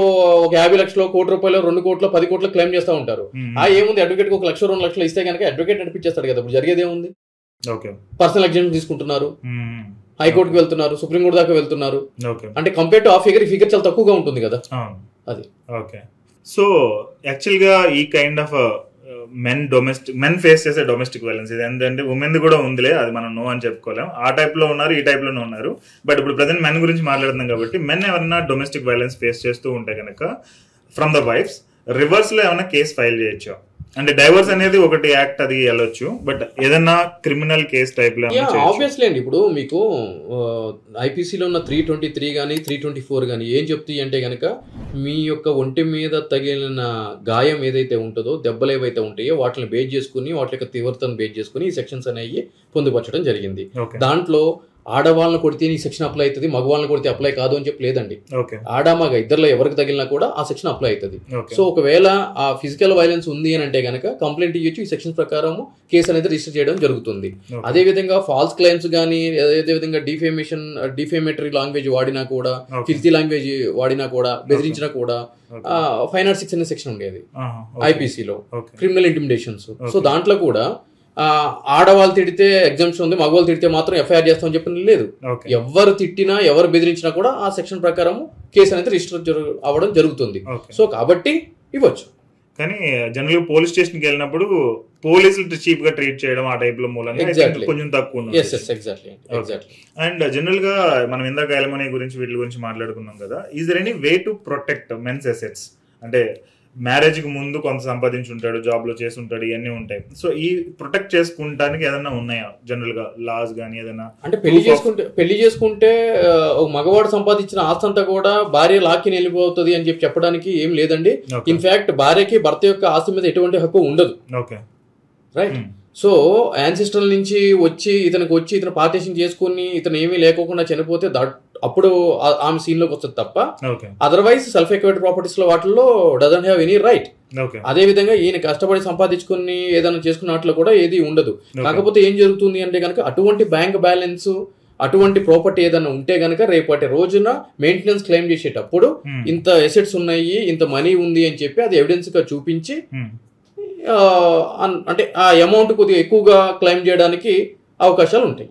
ఒక 50 లక్షలు, ₹1 కోటి, 2 కోట్లు, 10 కోట్లు క్లెయిమ్ చేస్తూ ఉంటారు. ఏముంది, అడ్వకేట్ కి 1 లక్ష, 2 లక్షలు ఇస్తే కనుక అడ్వకేట్ నడిపించేస్తాడు కదా. ఇప్పుడు జరిగేది ఏముంది, పర్సనల్ ఎగ్జామ్షన్ తీసుకుంటున్నారు, హైకోర్టుకి వెళ్తున్నారు, సుప్రీంకోర్టు దాకా వెళ్తున్నారు. అంటే కంపేర్ టు ఆ ఫిగర్, ఈ ఫిగర్ చాలా తక్కువగా ఉంటుంది కదా. అది ఓకే. సో యాక్చువల్ గా ఈ కైండ్ ఆఫ్ మెన్ ఫేస్ చేసే డొమెస్టిక్ వైలెన్స్ ఇది ఏంటంటే ఉమెన్ కూడా ఉందిలే, అది మనం నో అని చెప్పుకోలేం. ఆ టైప్ లో ఉన్నారు, ఈ టైప్ లోనే ఉన్నారు. బట్ ఇప్పుడు ప్రజెంట్ మెన్ గురించి మాట్లాడుతున్నాం కాబట్టి, మెన్ ఎవరైనా డొమెస్టిక్ వైలెన్స్ ఫేస్ చేస్తూ ఉంటే కనుక ఫ్రమ్ ద వైఫ్స్ రివర్స్ లో ఏమైనా కేసు ఫైల్ చేయొచ్చు. అంటే డైవర్స్ అనేది ఒకటి యాక్ట్, అది వెళ్ళొచ్చు. బట్ ఏదన్నా క్రిమినల్ కేస్ టైప్ లో ఆబ్వియస్లీ అండి. ఇప్పుడు మీకు ఐపీసీలో ఉన్న 323 కానీ 324 కానీ ఏం చెప్తాయి అంటే కనుక మీ యొక్క ఒంటి మీద తగిలిన గాయం ఏదైతే ఉంటుందో, దెబ్బలు ఏవైతే ఉంటాయో వాటిని బేస్ చేసుకుని, వాటి యొక్క తీవ్రతను బేస్ చేసుకుని ఈ సెక్షన్స్ అనేవి పొందుపరచడం జరిగింది. దాంట్లో ఆడవాళ్ళని కొడితే ఈ సెక్షన్ అప్లై అవుతుంది, మగవాళ్ళని కొడితే అప్లై కాదు అని చెప్పి లేదండి. ఆడమగ ఇద్దరులో ఎవరికి తగిలినా కూడా ఆ సెక్షన్ అప్లై అవుతుంది. సో ఒకవేళ ఆ ఫిజికల్ వైలెన్స్ ఉంది అని అంటే కనుక కంప్లైంట్ ఇవ్వచ్చు. ఈ సెక్షన్ ప్రకారం కేసు అనేది రిజిస్టర్ చేయడం జరుగుతుంది. అదే విధంగా ఫాల్స్ క్లెయిమ్స్ కానీ, అదే విధంగా డిఫేమేటరీ లాంగ్వేజ్ వాడినా కూడా, ఫిల్తీ లాంగ్వేజ్ వాడినా కూడా, బెదిరించినా కూడా 506 అనే సెక్షన్ ఉండేది ఐపీసీలో, క్రిమినల్ ఇంటిమిడేషన్స్. సో దాంట్లో కూడా ఆడవాళ్ళు తిడితే ఎగ్జామ్షన్ ఉంది, మగవాళ్ళు తిడితే మాత్రం ఎఫ్ఐఆర్ చేస్తామని చెప్పి లేదు. ఎవరు తిట్టినా, ఎవరు బెదిరించినా కూడా ఆ సెక్షన్ ప్రకారం కేసు అనేది రిజిస్టర్ అవ్వడం జరుగుతుంది. సో కాబట్టి ఇవ్వచ్చు. కానీ జనరల్ పోలీస్ స్టేషన్ కి వెళ్ళినప్పుడు పోలీసులు చీప్ గా ట్రీట్ చేయడం ఆ టైప్ లో మూలంగా కొంచెం తక్కువ. అండ్ జనరల్ గా మనం ఇందాక ఎలమనీ గురించి, వీటి గురించి మాట్లాడుకున్నాం కదా. Is there any way to protect men's assets? అంటే మ్యారేజ్ కి ముందు కొంత సంపాదించుంటాడు, జాబ్ లో చేసి ఉంటాడు, ఇవన్నీ ఉంటాయి. సో ఈ ప్రొటెక్ట్ చేసుకుంటానికి ఏదైనా ఉన్నాయా జనరల్ గా లాస్ గానీ ఏదైనా? అంటే పెళ్లి చేసుకుంటే మగవాడు సంపాదించిన ఆస్తి అంతా కూడా భార్య లాక్కి వెళ్ళిపోతుంది అని చెప్పి చెప్పడానికి ఏం లేదండి. ఇన్ఫాక్ట్ భార్యకి భర్త యొక్క ఆస్తి మీద ఎటువంటి హక్కు ఉండదు. రైట్. సో యాన్సిస్టర్ల నుంచి వచ్చి ఇతను పార్టీషన్ చేసుకుని ఇతను ఏమీ లేకోకుండా చనిపోతే అప్పుడు ఆమె సీన్ లోకి వస్తుంది తప్ప, అదర్వైజ్ సెల్ఫ్ ఎక్వైర్డ్ ప్రాపర్టీస్ లో వాటిల్లో డజంట్ హ్యావ్ ఎనీ రైట్. అదే విధంగా ఈయన కష్టపడి సంపాదించుకుని ఏదైనా చేసుకున్న వాటిలో కూడా ఏది ఉండదు. కాకపోతే ఏం జరుగుతుంది అంటే కనుక అటువంటి బ్యాంక్ బ్యాలెన్స్, అటువంటి ప్రాపర్టీ ఏదైనా ఉంటే గనక రేపటి రోజున మెయింటెనెన్స్ క్లెయిమ్ చేసేటప్పుడు ఇంత ఎసెట్స్ ఉన్నాయి, ఇంత మనీ ఉంది అని చెప్పి అది ఎవిడెన్స్ గా చూపించి అంటే ఆ అమౌంట్ కొద్దిగా ఎక్కువగా క్లెయిమ్ చేయడానికి అవకాశాలు ఉంటాయి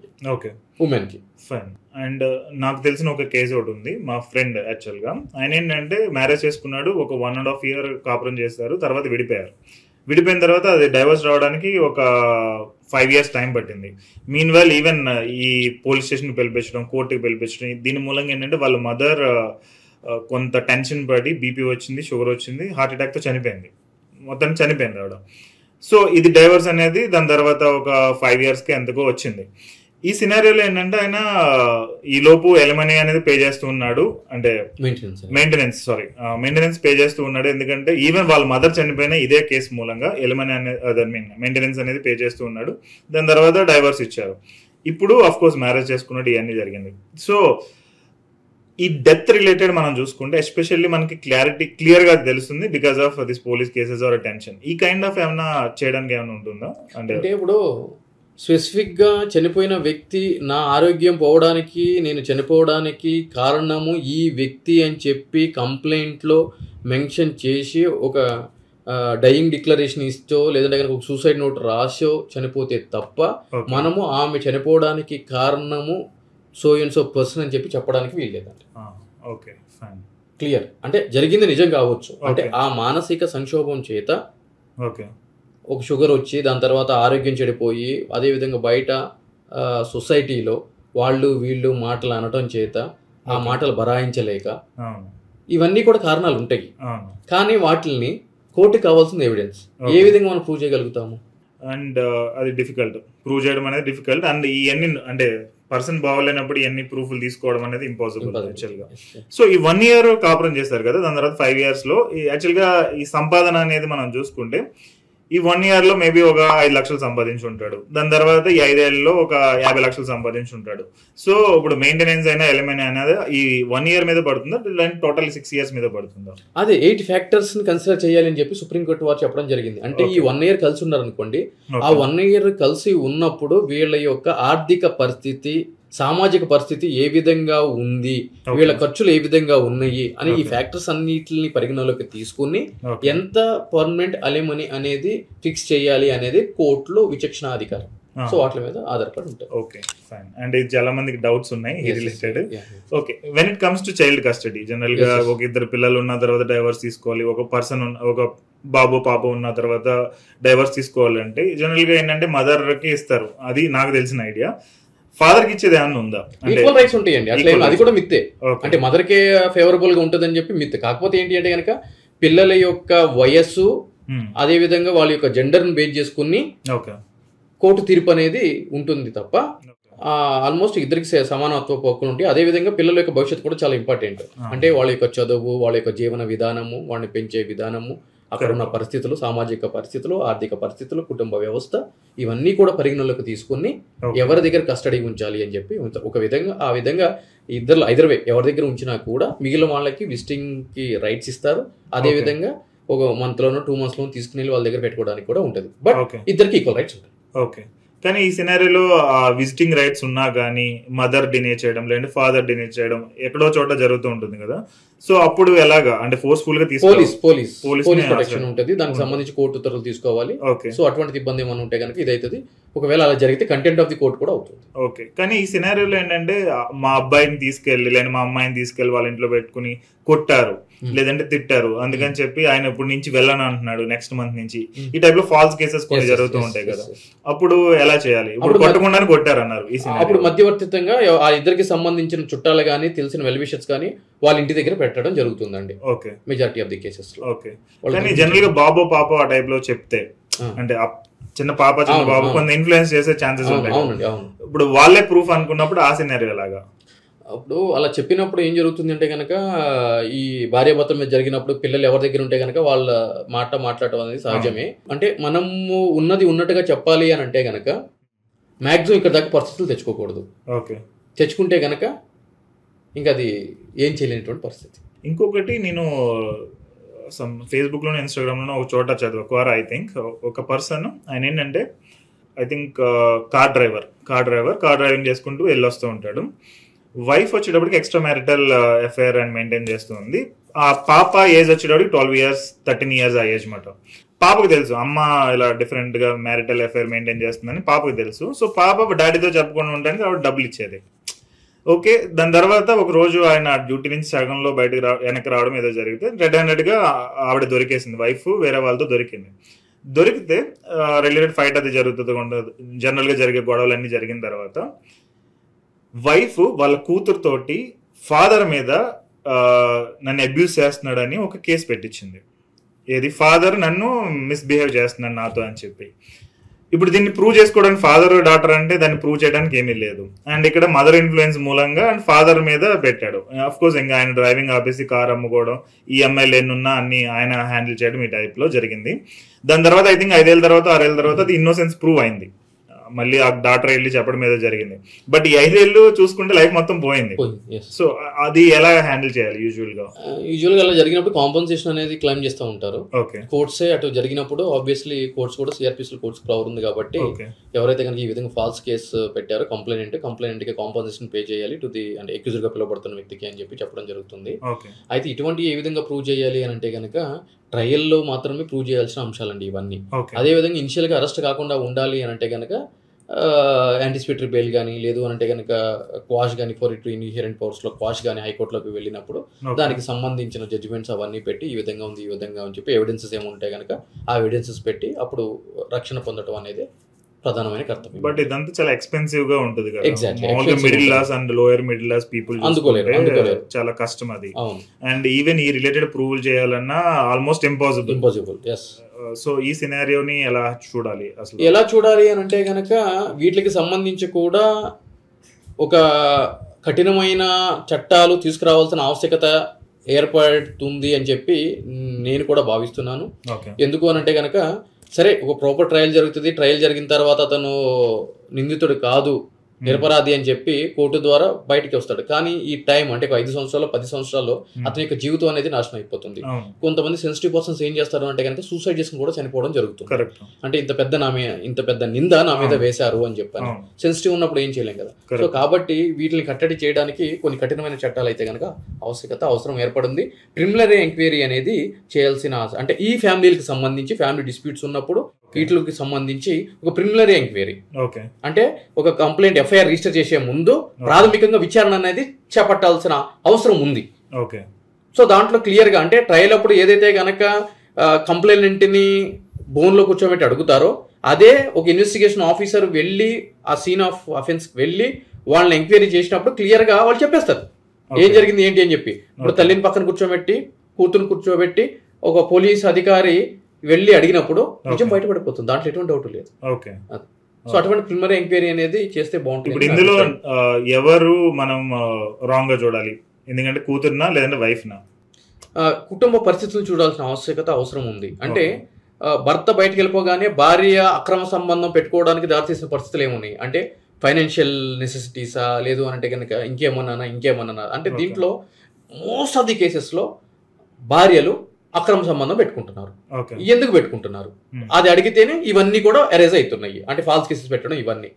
ఉమెన్ కి. ఫైన్. అండ్ నాకు తెలిసిన ఒక కేసు ఒకటి ఉంది. మా ఫ్రెండ్ యాక్చువల్ గా ఆయన ఏంటంటే మ్యారేజ్ చేసుకున్నాడు, ఒక 1.5 year కాపురం చేస్తారు, తర్వాత విడిపోయారు. విడిపోయిన తర్వాత అది డైవర్స్ రావడానికి ఒక 5 years టైం పట్టింది. మీన్ వైల్ ఈవెన్ ఈ పోలీస్ స్టేషన్కి పిలిపించడం, కోర్టుకి పిలిపించడం, దీని మూలంగా ఏంటంటే వాళ్ళ మదర్ కొంత టెన్షన్ పడి బీపీ వచ్చింది, షుగర్ వచ్చింది, హార్ట్ అటాక్తో చనిపోయింది. మొత్తం చనిపోయింది ఆవిడ. సో ఇది డైవర్స్ అనేది దాని తర్వాత ఒక 5 yearsకి ఎంతకో వచ్చింది. ఈ సినారియోలో ఏంటంటే ఆయన ఈ లోపు ఎలమనీ అనేది పే చేస్తూ ఉన్నాడు, అంటే మెయింటెనెన్స్ పే చేస్తూ ఉన్నాడు. ఎందుకంటే ఈవెన్ వాళ్ళ మదర్ చనిపోయిన ఇదే కేసు మూలంగా ఎలమనీ అనేది మెయింటెనెన్స్ అనేది పే చేస్తూ ఉన్నాడు. దాని తర్వాత డైవర్స్ ఇచ్చారు. ఇప్పుడు అఫ్ కోర్స్ మ్యారేజ్ చేసుకున్నాడు, ఇవన్నీ జరిగింది. సో ఈ డెత్ రిలేటెడ్ మనం చూసుకుంటే ఎస్పెషల్లీ మనకి క్లియర్ గా తెలుస్తుంది because of this police cases or tension. ఈ కైండ్ ఆఫ్ ఏమైనా చేయడానికి ఏమైనా ఉంటుందా? అంటే ఇప్పుడు స్పెసిఫిక్ గా చనిపోయిన వ్యక్తి నా ఆరోగ్యం పోవడానికి, నేను చనిపోవడానికి కారణము ఈ వ్యక్తి అని చెప్పి కంప్లైంట్ లో మెన్షన్ చేసి ఒక డయింగ్ డిక్లరేషన్ ఇచ్చో లేదంటే కనుక ఒక సూసైడ్ నోట్ రాసో చనిపోతే తప్ప మనము ఆమె చనిపోవడానికి కారణము సో అండ్ సో పర్సన్ అని చెప్పి చెప్పడానికి వీల్లేదండి. క్లియర్. అంటే జరిగింది నిజం కావచ్చు, అంటే ఆ మానసిక సంక్షోభం చేత ఒక షుగర్ వచ్చి దాని తర్వాత ఆరోగ్యం చెడిపోయి అదేవిధంగా బయట సొసైటీలో వాళ్ళు వీళ్ళు మాటలు అనటం చేత ఆ మాటలు బరాయించలేక ఇవన్నీ కూడా కారణాలు ఉంటాయి. కానీ వాటిని కోర్టుకి కావాల్సిన ఎవిడెన్స్ ఏ విధంగా మనం ప్రూవ్ చేయగలుగుతాము? అండ్ అది డిఫికల్ట్, ప్రూవ్ చేయడం అనేది డిఫికల్ట్. అండ్ ఇవన్నీ అంటే పర్సన్ బాగోలేనప్పుడు ఇవన్నీ ప్రూఫ్లు తీసుకోవడం అనేది ఇంపాసిబుల్ యాక్చువల్గా. సో ఈ 1 year కాపురం చేస్తారు కదా, దాని తర్వాత 5 years యాక్చువల్గా ఈ సంపాదన అనేది మనం చూసుకుంటే ఈ 1 year మేబీ ఒక 5 లక్షలు సంపాదించి ఉంటాడు, దాని తర్వాత ఈ 5 ఏళ్లలో ఒక 50 లక్షలు సంపాదించి ఉంటాడు. సో ఇప్పుడు మెయింటెనెన్స్ అయినా ఎలిమెంట్ అనేది ఈ 1 year మీద పడుతుందా, టోటల్ 6 years మీద పడుతుందా? అదే 8 ఫ్యాక్టర్స్ ని కన్సిడర్ చేయాలి అని చెప్పి సుప్రీంకోర్టు వారు చెప్పడం జరిగింది. అంటే ఈ 1 year కలిసి ఉన్నారు అనుకోండి, ఆ 1 year కలిసి ఉన్నప్పుడు వీళ్ళ యొక్క ఆర్థిక పరిస్థితి, సామాజిక పరిస్థితి ఏ విధంగా ఉంది, వీళ్ళ ఖర్చులు ఏ విధంగా ఉన్నాయి అని ఈ ఫ్యాక్టర్స్ అన్నిటిని పరిగణలోకి తీసుకుని ఎంత పర్మనెంట్ అలిమనీ అనేది ఫిక్స్ చేయాలి అనేది కోర్టులో విచక్షణ అధికారం. సో వాటి మీద ఆధారపడి ఉంటుంది. Okay fine. అండ్ చాలా మందికి డౌట్స్ ఉన్నాయి related. Okay, when it comes to child custody, general గా ఒక 2 పిల్లలు ఉన్న తర్వాత డైవర్స్ తీసుకోవాలి, ఒక పర్సన్ ఒక బాబు పాప ఉన్న తర్వాత డైవర్స్ తీసుకోవాలంటే జనరల్ గా ఏంటంటే మదర్ కి ఇస్తారు, అది నాకు తెలిసిన ఐడియా. ఫాదర్ కి ఇచ్చేది ఏమన్నా ఉందా? ఈక్వల్ రైట్స్ ఉంటాయండి, అట్లా అది కూడా మిత్తే. అంటే మదర్ కే ఫేవరబుల్ గా ఉంటుంది అని చెప్పి మిత్. కాకపోతే ఏంటి అంటే కనుక పిల్లల యొక్క వయస్సు అదే విధంగా వాళ్ళ యొక్క జెండర్ ని బేస్ చేసుకుని కోర్టు తీర్పు అనేది ఉంటుంది తప్ప ఆల్మోస్ట్ ఇద్దరికి సమానత్వ హక్కులు ఉంటాయి. అదే విధంగా పిల్లల యొక్క భవిష్యత్తు కూడా చాలా ఇంపార్టెంట్. అంటే వాళ్ళ యొక్క చదువు, వాళ్ళ యొక్క జీవన విధానము, వాళ్ళని పెంచే విధానము, అక్కడ ఉన్న పరిస్థితులు, సామాజిక పరిస్థితులు, ఆర్థిక పరిస్థితులు, కుటుంబ వ్యవస్థ, ఇవన్నీ కూడా పరిగణలోకి తీసుకుని ఎవరి దగ్గర కస్టడీ ఉంచాలి అని చెప్పి ఒక విధంగా ఆ విధంగా ఐదర్ వే ఎవరి దగ్గర ఉంచినా కూడా మిగిలిన వాళ్ళకి విజిటింగ్ కి రైట్స్ ఇస్తారు. అదే విధంగా ఒక మంత్ లోనో 2 months లోనో తీసుకుని వాళ్ళ దగ్గర పెట్టుకోవడానికి కూడా ఉంటుంది. బట్ ఇద్దరికి ఈక్వల్ రైట్స్ ఉంటాయి. ఓకే, కానీ ఈ సినారియోలో విజిటింగ్ రైట్స్ ఉన్నా కానీ మదర్ డినే చేయడం లేదంటే ఫాదర్ డినే చేయడం ఎక్కడో చోట జరుగుతూ ఉంటుంది కదా. సో అప్పుడు ఎలాగా, అంటే ఫోర్స్ఫుల్ గా పోలీస్ ప్రొటెక్షన్ ఉంటుంది, దానికి సంబంధించి కోర్టు ఉత్తర్వులు తీసుకోవాలి. సో అటువంటి ఇబ్బంది ఏమైనా ఉంటే కనుక ఇది అవుతుంది. ఒకవేళ అలా జరిగితే కంటెంట్ ఆఫ్ ది కోర్ట్ కూడా అవుతుంది. ఓకే, కానీ ఈ సినారియోలో ఏంటంటే మా అబ్బాయిని తీసుకెళ్లి లేదా మా అమ్మాయిని తీసుకెళ్లి వాళ్ళ ఇంట్లో పెట్టుకుని కొట్టారు లేదంటే తిట్టారు, అందుకని చెప్పి ఆయన ఇప్పుడు నుంచి వెళ్ళను అంటున్నాడు నెక్స్ట్ మంత్ నుంచి, ఈ టైప్ లో ఫాల్స్ కేసెస్ కొన్ని జరుగుతూ ఉంటాయి కదా. అప్పుడు ఎలా చేయాలి? ఇప్పుడు కొట్టకుండానే కొట్టారు అన్నారు, అప్పుడు మధ్యవర్తిత్వంగా ఆ ఇద్దరికి సంబంధించిన చుట్టాలు కానీ తెలిసిన వెల్ విషర్స్ కానీ వాళ్ళ ఇంటి దగ్గర పెట్టడం జరుగుతుందండి. Okay, majority of the cases లో. ఓకే, కానీ జనరల్ గా బాబో పాపో ఆ టైప్ లో చెప్తే, అంటే చిన్న పాప చిన్న బాబు కొంత ఇన్ఫ్లుయెన్స్ చేసే ఛాన్సెస్ ఉంటాయి. ఇప్పుడు వాళ్ళే ప్రూఫ్ అనుకున్నప్పుడు ఆ సినారియో లాగా అప్పుడు అలా చెప్పినప్పుడు ఏం జరుగుతుంది అంటే కనుక ఈ భార్యాభర్తల మీద జరిగినప్పుడు పిల్లలు ఎవరి దగ్గర ఉంటే కనుక వాళ్ళ మాట్లాడటం అనేది సహజమే. అంటే మనము ఉన్నది ఉన్నట్టుగా చెప్పాలి అని అంటే కనుక మ్యాక్సిమం ఇక్కడ దాకా పరిస్థితులు తెచ్చుకోకూడదు. ఓకే, తెచ్చుకుంటే కనుక ఇంకా అది ఏం చేయలేనటువంటి పరిస్థితి. ఇంకొకటి నేను ఫేస్బుక్లోనే ఇన్స్టాగ్రామ్లోనే ఒక చోట చదివా, ఐ థింక్ ఒక పర్సన్ ఆయన ఏంటంటే ఐ థింక్ కార్ డ్రైవింగ్ చేసుకుంటూ వెళ్ళొస్తూ ఉంటాడు. వైఫ్ వచ్చేటప్పటికి extra marital affair and maintain చేస్తుంది. ఆ పాప ఏజ్ వచ్చేటప్పటికి 12 years 13 years ఆ ఏజ్ మాట. పాపకు తెలుసు అమ్మ ఇలా డిఫరెంట్ గా మ్యారిటల్ అఫైర్ మెయింటైన్ చేస్తుందని పాపకు తెలుసు. సో పాప డాడీతో చెప్పుకొని ఉండడానికి ఆవిడ డబ్బులు ఇచ్చేది. ఓకే, దాని తర్వాత ఒక రోజు ఆయన డ్యూటీ నుంచి సగంలో వెనక్కి రావడం ఏదో జరిగితే రెడ్ హ్యాండెడ్ గా ఆవిడ దొరికేసింది, వైఫ్ వేరే వాళ్ళతో దొరికింది. దొరికితే రిలేటెడ్ ఫైట్ అది జరుగుతుంది, జనరల్ గా జరిగే గొడవలు అన్ని జరిగిన తర్వాత వైఫ్ వాళ్ళ కూతురుతోటి ఫాదర్ మీద నన్ను అబ్యూస్ చేస్తున్నాడని ఒక కేసు పెట్టించింది. ఏది, ఫాదర్ నన్ను మిస్బిహేవ్ చేస్తున్నాడు నాతో అని చెప్పి. ఇప్పుడు దీన్ని ప్రూవ్ చేసుకోవడానికి ఫాదర్ డాటర్ అంటే దాన్ని ప్రూవ్ చేయడానికి ఏమీ లేదు. అండ్ ఇక్కడ మదర్ ఇన్ఫ్లుయెన్స్ మూలంగా అండ్ ఫాదర్ మీద పెట్టాడు. అఫ్ కోర్స్ ఇంకా ఆయన డ్రైవింగ్ ఆపేసి కార్ అమ్ముకోవడం, ఈఎంఐలు ఎన్నున్నా అన్ని ఆయన హ్యాండిల్ చేయడం ఈ టైప్ లో జరిగింది. దాని తర్వాత ఐ థింక్ 5 ఏళ్ళ తర్వాత 6 ఏళ్ళ తర్వాత అది ఇన్నోసెన్స్ ప్రూవ్ అయింది. మళ్ళీ ఆ డాక్టర్ వెళ్ళి చెప్పడం ఏదో జరిగింది. బట్ ఈ 5 ఏళ్ళు చూసుకుంటే లైఫ్ మొత్తం పోయింది. సో అది ఎలా హ్యాండిల్ చేయాలి యూజువల్ గా అలా జరిగినప్పుడు కాంపన్సేషన్ అనేది క్లెయిమ్ చేస్తూ ఉంటారు. కోర్ట్సే అటు జరిగినప్పుడు ఆబ్వియస్లీ కోర్ట్స్ కూడా సిఆర్పిసి కోర్ట్స్ పవర్ ఉంది కాబట్టి ఎవరైతే కనుక ఈ విధంగా ఫాల్స్ కేసు పెట్టారో కంప్లైంట్ కి కాంపన్సేషన్ పే చేయాలి టు ది అంటే అక్యూజర్ గా పిలువబడుతున్న వ్యక్తికి అని చెప్పడం జరుగుతుంది. అయితే ఇటువంటి ఏ విధంగా ప్రూవ్ చేయాలి అని అంటే కనుక ట్రయల్లో మాత్రమే ప్రూవ్ చేయాల్సిన అంశాలండి ఇవన్నీ. అదే విధంగా ఇనిషియల్ గా అరెస్ట్ కాకుండా ఉండాలి అని అంటే కనుక యాంటిసిపేటరీ బెయిల్ కానీ లేదు అని అంటే కనుక క్వాష్ కానీ 482 ఇన్హెరెంట్ పవర్స్ లో క్వాష్ కానీ హైకోర్టులోకి వెళ్ళినప్పుడు దానికి సంబంధించిన జడ్జిమెంట్స్ అవన్నీ పెట్టి ఈ విధంగా ఉంది ఈ విధంగా అని చెప్పి ఎవిడెన్సెస్ ఏముంటాయి కనుక ఆ ఎవిడెన్సెస్ పెట్టి అప్పుడు రక్షణ పొందడం అనేది ప్రధానమైన కర్తవ్యం. బట్ ఇదంతా చాలా ఎక్స్పెన్సివ్ గా ఉంటుంది కదా. మామూలుగా middle class and lower middle class people అందుకోలేరు, చాలా కష్టం అది. అండ్ ఈవెన్ ఈ రిలేటెడ్ ప్రూవల్ చేయాలన్నా ఆల్మోస్ట్ ఇంపాసిబుల్. సో ఈ సినారియోని ఎలా చూడాలి అసలు? ఎలా చూడాలి అని అంటే కనుక వీటికి సంబంధించి కూడా ఒక కఠినమైన చట్టాలు తీసుకురావాల్సిన ఆవశ్యకత ఏర్పడుతుంది అని చెప్పి నేను కూడా భావిస్తున్నాను. ఎందుకు అని అంటే కనుక సరే ఒక ప్రాపర్ ట్రయల్ జరుగుతుంది, ట్రయల్ జరిగిన తర్వాత అతను నిందితుడు కాదు నిరపరాధి అని చెప్పి కోర్టు ద్వారా బయటికి వస్తాడు. కానీ ఈ టైం అంటే 5 సంవత్సరాలు 10 సంవత్సరాల్లో అతని యొక్క జీవితం అనేది నాశనం అయిపోతుంది. కొంతమంది సెన్సిటివ్ పర్సన్స్ ఏం చేస్తారు అంటే కనుక సూసైడ్ చేసుకుని కూడా చనిపోవడం జరుగుతుంది. అంటే ఇంత పెద్ద నింద నా మీద వేశారు అని చెప్పాను. సెన్సిటివ్ ఉన్నప్పుడు ఏం చేయలేం కదా. సో కాబట్టి వీటిని కట్టడి చేయడానికి కొన్ని కఠినమైన చట్టాలు అయితే కనుక అవసరం ఏర్పడింది. ప్రిలిమినరీ ఎంక్వైరీ అనేది చేయాల్సిన అంటే ఈ ఫ్యామిలీకి సంబంధించి ఫ్యామిలీ డిస్ప్యూట్స్ ఉన్నప్పుడు వీటికి సంబంధించి ఒక ప్రిలిమినరీ ఎంక్వైరీ అంటే ఒక కంప్లైంట్ ఎఫ్ఐఆర్ రిజిస్టర్ చేసే ముందు ప్రాథమికంగా విచారణ అనేది చేపట్టాల్సిన అవసరం ఉంది. సో దాంట్లో క్లియర్ గా అంటే ట్రయల్ అప్పుడు ఏదైతే గనక కంప్లైంట్ ని బోన్ లో కూర్చోబెట్టి అడుగుతారో అదే ఒక ఇన్వెస్టిగేషన్ ఆఫీసర్ వెళ్ళి ఆ సీన్ ఆఫ్ అఫెన్స్ వెళ్ళి వాళ్ళని ఎంక్వైరీ చేసినప్పుడు క్లియర్ గా వాళ్ళు చెప్పేస్తారు ఏం జరిగింది ఏంటి అని చెప్పి. ఇప్పుడు తల్లిని పక్కన కూర్చోబెట్టి కూతురుని కూర్చోబెట్టి ఒక పోలీస్ అధికారి వెళ్ళి అడిగినప్పుడు నిజం బయటపడిపోతుంది, దాంట్లో ఎటువంటి డౌట్ లేదు. సో అటువంటి ప్రిలిమినరీ ఎంక్వైరీ అనేది చేస్తే బాగుంటుంది. ఇప్పుడు ఇందులో ఎవరు మనం రాంగ్ గా చూడాలి, ఎందుకంటే కూతురునా లేదంటే వైఫ్ నా? కుటుంబ పరిస్థితులను చూడాల్సిన అవసరం ఉంది. అంటే భర్త బయటకు వెళ్ళిపోగానే భార్య అక్రమ సంబంధం పెట్టుకోవడానికి దారితీసిన పరిస్థితులు ఏమున్నాయి అంటే ఫైనాన్షియల్ నెసెసిటీసా లేదు అంటే కనుక ఇంకేమన్నా అంటే దీంట్లో మోస్ట్ ఆఫ్ ది కేసెస్ లో భార్యలు అక్రమ సంబంధం పెట్టుకుంటున్నారు. ఎందుకు పెట్టుకుంటున్నారు అది అడిగితేనే ఇవన్నీ కూడా అరైజ్ అవుతున్నాయి. అంటే ఫాల్స్ కేసెస్ పెట్టడం ఇవన్నీ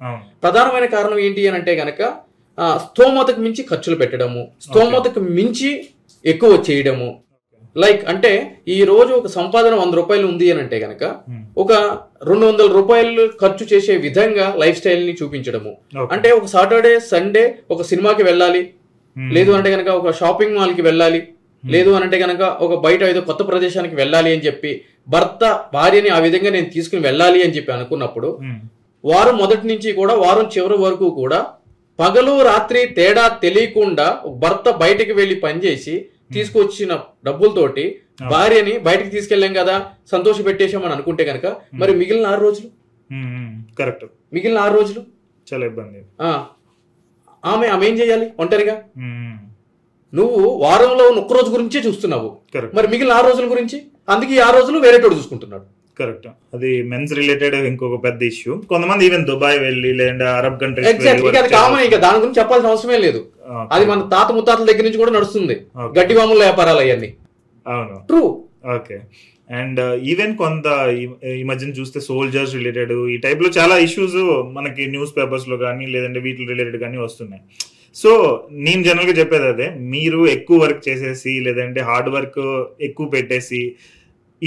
ప్రధానమైన కారణం ఏంటి అని అంటే గనక స్తోమతకు మించి ఖర్చులు పెట్టడము, స్తోమతకు మించి ఎక్కువ చేయడము. లైక్ అంటే ఈ రోజు ఒక సంపాదన 100 రూపాయలు ఉంది అని అంటే గనక ఒక 200 రూపాయలు ఖర్చు చేసే విధంగా లైఫ్ స్టైల్ ని చూపించడము. అంటే ఒక సాటర్డే సండే ఒక సినిమాకి వెళ్ళాలి, లేదు అంటే గనక ఒక షాపింగ్ మాల్ కి వెళ్ళాలి, లేదు అని అంటే కనుక ఒక బయట ఏదో కొత్త ప్రదేశానికి వెళ్ళాలి అని చెప్పి భర్త భార్యని ఆ విధంగా నేను తీసుకుని వెళ్ళాలి అని చెప్పి అనుకున్నప్పుడు వారం మొదటి నుంచి కూడా వారం చివరి వరకు కూడా పగలు రాత్రి తేడా తెలియకుండా భర్త బయటికి వెళ్ళి పనిచేసి తీసుకొచ్చిన డబ్బులతోటి భార్యని బయటకు తీసుకెళ్ళాం కదా సంతోష పెట్టేశామని అనుకుంటే కనుక మరి మిగిలిన 6 రోజులు కరెక్ట్ మిగిలిన 6 రోజులు చాలా ఇబ్బంది. ఆమె ఏం చేయాలి ఒంటరిగా? నువ్వు వారంలో 1 రోజు గురించే చూస్తున్నావు, మరి మిగిలిన 6 రోజుల గురించి అందుకే 6 రోజులు వేరేటోడు చూసుకుంటున్నాడు. కరెక్ట్. అది మెన్స్ రిలేటెడ్ ఇంకొక పెద్ద ఇష్యూ. కొంతమంది ఈవెన్ దుబాయ్ వెళ్ళి లేదంటే అరబ్ కంట్రీస్ అది కామన్, ఇంకా దాని గురించి చెప్పాల్సిన అవసరమే లేదు. అది మన తాత ముత్తాతల దగ్గర నుంచి కూడా నడుస్తుంది, గడ్డి వాముల వ్యాపారాలు అవన్నీ. అవును, ట్రూ. ఓకే. అండ్ ఈవెన్ కొంత ఈ మధ్యన చూస్తే సోల్జర్స్ రిలేటెడ్ ఈ టైప్ లో చాలా ఇష్యూస్ మనకి న్యూస్ పేపర్స్ లో కానీ లేదంటే వీటి రిలేటెడ్ కానీ వస్తున్నాయి. సో నేను జనరల్ గా చెప్పేది అదే, మీరు ఎక్కువ వర్క్ చేసేసి లేదంటే హార్డ్ వర్క్ ఎక్కువ పెట్టేసి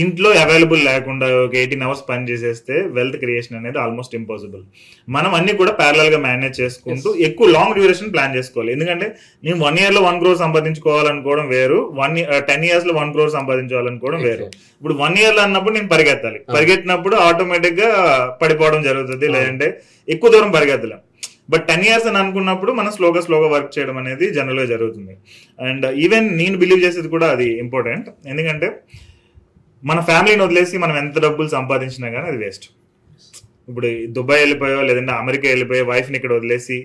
ఇంట్లో అవైలబుల్ లేకుండా ఒక 18 hours పని చేసేస్తే వెల్త్ క్రియేషన్ అనేది ఆల్మోస్ట్ ఇంపాసిబుల్. మనం అన్ని కూడా ప్యారలల్ గా మేనేజ్ చేసుకుంటూ ఎక్కువ లాంగ్ డ్యూరేషన్ ప్లాన్ చేసుకోవాలి. ఎందుకంటే నేను 1 year లో 1 crore సంపాదించుకోవాలనుకోవడం వేరు, 10 years లో 1 crore సంపాదించాలనుకోవడం వేరు. ఇప్పుడు 1 year లో అన్నప్పుడు నేను పరిగెత్తాలి, పరిగెత్తినప్పుడు ఆటోమేటిక్ గా పడిపోవడం జరుగుతుంది, లేదంటే ఎక్కువ దూరం పరిగెత్తలేం. బట్ 10 years అని అనుకున్నప్పుడు మనం స్లోగా వర్క్ చేయడం అనేది జనరల్ గా జరుగుతుంది. అండ్ ఈవెన్ నేను బిలీవ్ చేసేది కూడా అది ఇంపార్టెంట్. ఎందుకంటే మన ఫ్యామిలీని వదిలేసి మనం ఎంత డబ్బులు సంపాదించినా కానీ అది వేస్ట్. ఇప్పుడు దుబాయ్ వెళ్ళిపోయో లేదంటే అమెరికా వెళ్ళిపోయో వైఫ్ని ఇక్కడ వదిలేసి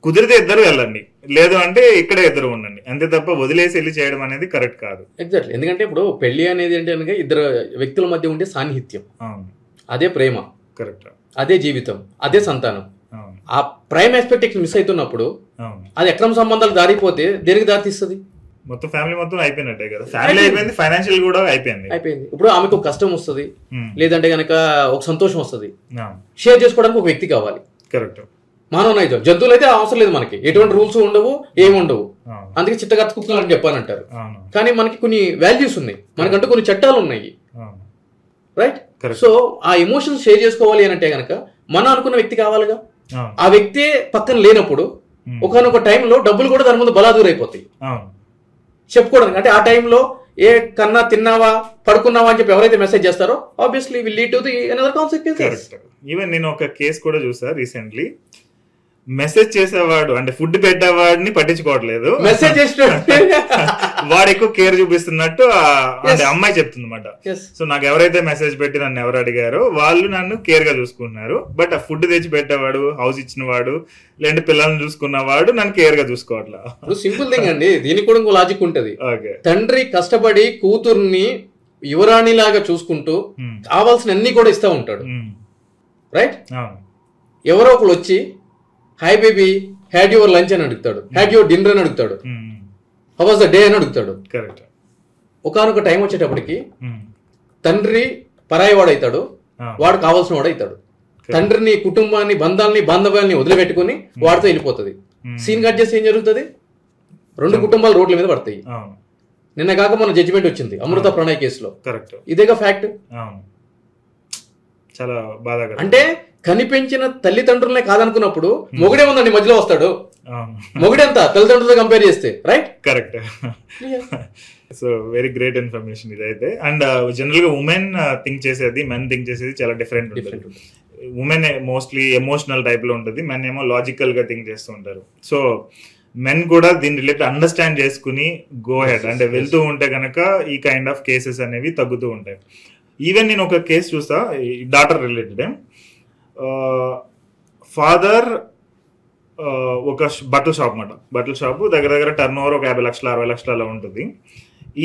కుదిరితే ఇద్దరు వెళ్ళండి, లేదు అంటే ఇక్కడే ఇద్దరు ఉండండి, అంతే తప్ప వదిలేసి వెళ్ళి చేయడం అనేది కరెక్ట్ కాదు. ఎగ్జాక్ట్లీ. ఎందుకంటే ఇప్పుడు పెళ్లి అనేది అంటే ఇద్దరు వ్యక్తుల మధ్య ఉండే సాన్నిహిత్యం, అదే ప్రేమ. కరెక్ట్. అదే జీవితం, అదే సంతానం. ఆ ప్రైమ్ ఎక్స్పెక్టేషన్ మిస్ అవుతున్నప్పుడు అది అక్రమ సంబంధాలు దారిపోతే దేనికి దారితీస్తుంది? మొత్తం ఫ్యామిలీ మొత్తం అయిపోయినట్టే కదా. ఫ్యామిలీ అయిపోయింది, ఫైనాన్షియల్ కూడా అయిపోయింది. ఇప్పుడు ఆమెకు ఒక కష్టం వస్తుంది, లేదంటే గనక ఒక సంతోషం వస్తుంది, షేర్ చేసుకోవడానికి ఒక వ్యక్తి కావాలి. కరెక్ట్. మానవ నైజం. జంతువులు అయితే అవసరం లేదు, మనకి ఎటువంటి రూల్స్ ఉండవు, ఏమి ఉండవు. అందుకే చిత్తగత్త కుక్కలు అని చెప్పాలంటారు. కానీ మనకి కొన్ని వాల్యూస్ ఉన్నాయి, మనకంటూ కొన్ని చట్టాలు ఉన్నాయి, రైట్? సో ఆ ఎమోషన్స్ షేర్ చేసుకోవాలి అని అంటే గనక మనం అనుకున్న వ్యక్తి కావాలిగా. ఆ వ్యక్తి పక్కన లేనప్పుడు ఒకనొక టైంలో డబ్బులు కూడా దాని ముందు బలాదూరు అయిపోతాయి చెప్పుకోవడానికి. అంటే ఆ టైంలో ఏ కన్నా తిన్నావా పడుకున్నావా అని చెప్పి ఎవరైతే మెసేజ్ చేస్తారో obviously will lead to the another consequences. Even నేను ఒక కేసు కూడా చూసా రీసెంట్లీ. మెసేజ్ చేసేవాడు అంటే ఫుడ్ పెట్టేవాడిని పట్టించుకోవట్లేదు, మెసేజ్ వాడు ఎక్కువ కేర్ చూపిస్తున్నట్టు అంటే అమ్మాయి చెప్తుంది అనమాట. సో నాకు ఎవరైతే మెసేజ్ పెట్టి నన్ను ఎవరు అడిగారో వాళ్ళు నన్ను కేర్ గా చూసుకుంటున్నారు, బట్ ఆ ఫుడ్ తెచ్చి పెట్టేవాడు, హౌస్ ఇచ్చిన వాడు, లేదంటే పిల్లల్ని చూసుకున్నవాడు నన్ను కేర్ గా చూసుకోవట్లా. సింపుల్ థింగ్ అండి, దీనికి కూడా ఇంకో లాజిక్ ఉంటది. తండ్రి కష్టపడి కూతుర్ని యువరాణి లాగా చూసుకుంటూ కావాల్సిన అన్ని కూడా ఇస్తా ఉంటాడు, రైట్? ఎవరో ఒకరు వచ్చి hi baby had your lunch అని అడుగుతాడు, హ్యాడ్ యువర్ డిన్నర్ అని అడుగుతాడు, హౌ వాజ్ ద డే అని అడుగుతాడు. ఒకనొక టైం వచ్చేటప్పటికి తండ్రి పరాయి వాడు అవుతాడు, వాడు కావాల్సిన వాడు అవుతాడు. తండ్రిని, కుటుంబాన్ని, బంధాలని, బాంధవ్యాన్ని వదిలిపెట్టుకుని వాడితో వెళ్ళిపోతుంది. సీన్ కట్ చేస్తే ఏం జరుగుతుంది? 2 కుటుంబాలు రోడ్ల మీద పడతాయి. నిన్న కాక మన జడ్జిమెంట్ వచ్చింది అమృత ప్రణయ్ కేసులో. ఇదేగా ఫ్యాక్ట్. చాలా బాధ. అంటే కనిపించిన తల్లిదండ్రులనే కాదనుకున్నప్పుడు మొగుడే ఉందండి మధ్యలో వస్తాడు. మొగుడెంత తల్లిదండ్రులతో కంపేర్ చేస్తే, right? Correct. So very great information ఇదైతే. అండ్ జనరల్ గా ఉమెన్ థింక్ చేసేది, మెన్ థింక్ చేసేది చాలా డిఫరెంట్ ఉంటుంది. ఉమెన్ మోస్ట్లీ ఎమోషనల్ టైప్ లో ఉంటుంది, మెన్ ఏమో లాజికల్ గా థింక్ చేస్తూ ఉంటారు. సో మెన్ కూడా దీని రిలేటెడ్ అండర్స్టాండ్ చేసుకుని గో హెడ్ అంటే వెళ్తూ ఉంటే కనుక ఈ కైండ్ ఆఫ్ కేసెస్ అనేవి తగ్గుతూ ఉంటాయి. ఈవెన్ నేను ఒక కేసు చూస్తా, డాటర్ రిలేటెడ్. ఫాదర్ ఒక బట్టల షాప్ అన్నమాట, బట్టల షాపు దగ్గర దగ్గర టర్న్ ఓవర్ ఒక 50 లక్షలు 60 లక్షలు అలా ఉంటుంది.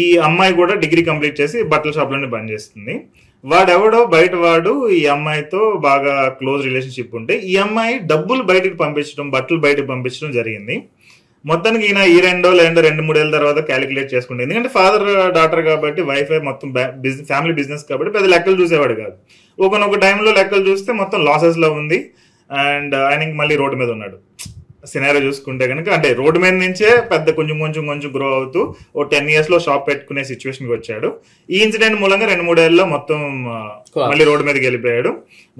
ఈ అమ్మాయి కూడా డిగ్రీ కంప్లీట్ చేసి బట్టల షాప్లోనే పనిచేస్తుంది. వాడెవడో బయట వాడు ఈ అమ్మాయితో బాగా క్లోజ్ రిలేషన్షిప్ ఉంటే ఈ అమ్మాయి డబ్బులు బయటకు పంపించడం, బట్టలు బయటకు పంపించడం జరిగింది. మొత్తానికి ఈయన ఈ 2-3 ఏళ్ళ తర్వాత క్యాలిక్యులేట్ చేసుకుంటే, ఎందుకంటే ఫాదర్ డాటర్ కాబట్టి వైఫై మొత్తం ఫ్యామిలీ బిజినెస్ కాబట్టి పెద్ద లెక్కలు చూసేవాడు కాదు. ఒకనొక టైంలో లెక్కలు చూస్తే మొత్తం లాసెస్ లో ఉంది అండ్ ఆయనకి మళ్ళీ రోడ్డు మీద ఉన్నాడు. సినారియో చూసుకుంటే కనుక అంటే రోడ్డు మీద నుంచే పెద్ద కొంచెం గ్రో అవుతూ ఓ 10 years లో షాప్ పెట్టుకునే సిచ్యువేషన్కి వచ్చాడు. ఈ ఇన్సిడెంట్ మూలంగా 2-3 ఏళ్ళలో మొత్తం మళ్ళీ రోడ్డు మీదకి వెళ్ళిపోయాడు,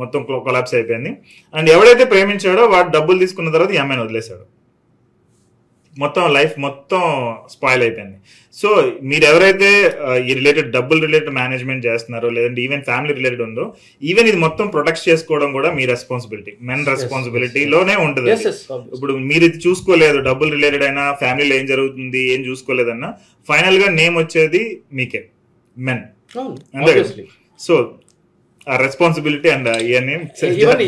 మొత్తం కొలాప్స్ అయిపోయింది. అండ్ ఎవడైతే ప్రేమించాడో వాడు డబ్బులు తీసుకున్న తర్వాత ఈ అమ్మాయిని వదిలేశాడు. మొత్తం లైఫ్ మొత్తం స్పాయిల్ అయిపోయింది. సో మీరు ఎవరైతే ఈ రిలేటెడ్ డబ్బుల్ రిలేటెడ్ మేనేజ్మెంట్ చేస్తున్నారో, లేదంటే ఈవెన్ ఫ్యామిలీ రిలేటెడ్ ఉందో, ఈవెన్ ఇది మొత్తం ప్రొటెక్ట్ చేసుకోవడం కూడా మీ రెస్పాన్సిబిలిటీ, మెన్ రెస్పాన్సిబిలిటీలోనే ఉంటుంది. ఇప్పుడు మీరు ఇది చూసుకోలేదు, డబ్బుల్ రిలేటెడ్ అయినా ఫ్యామిలీలో ఏం జరుగుతుంది ఏం చూసుకోలేదన్నా ఫైనల్ గా నేమ్ వచ్చేది మీకే, మెన్. సో ఆ రెస్పాన్సిబిలిటీ అండ్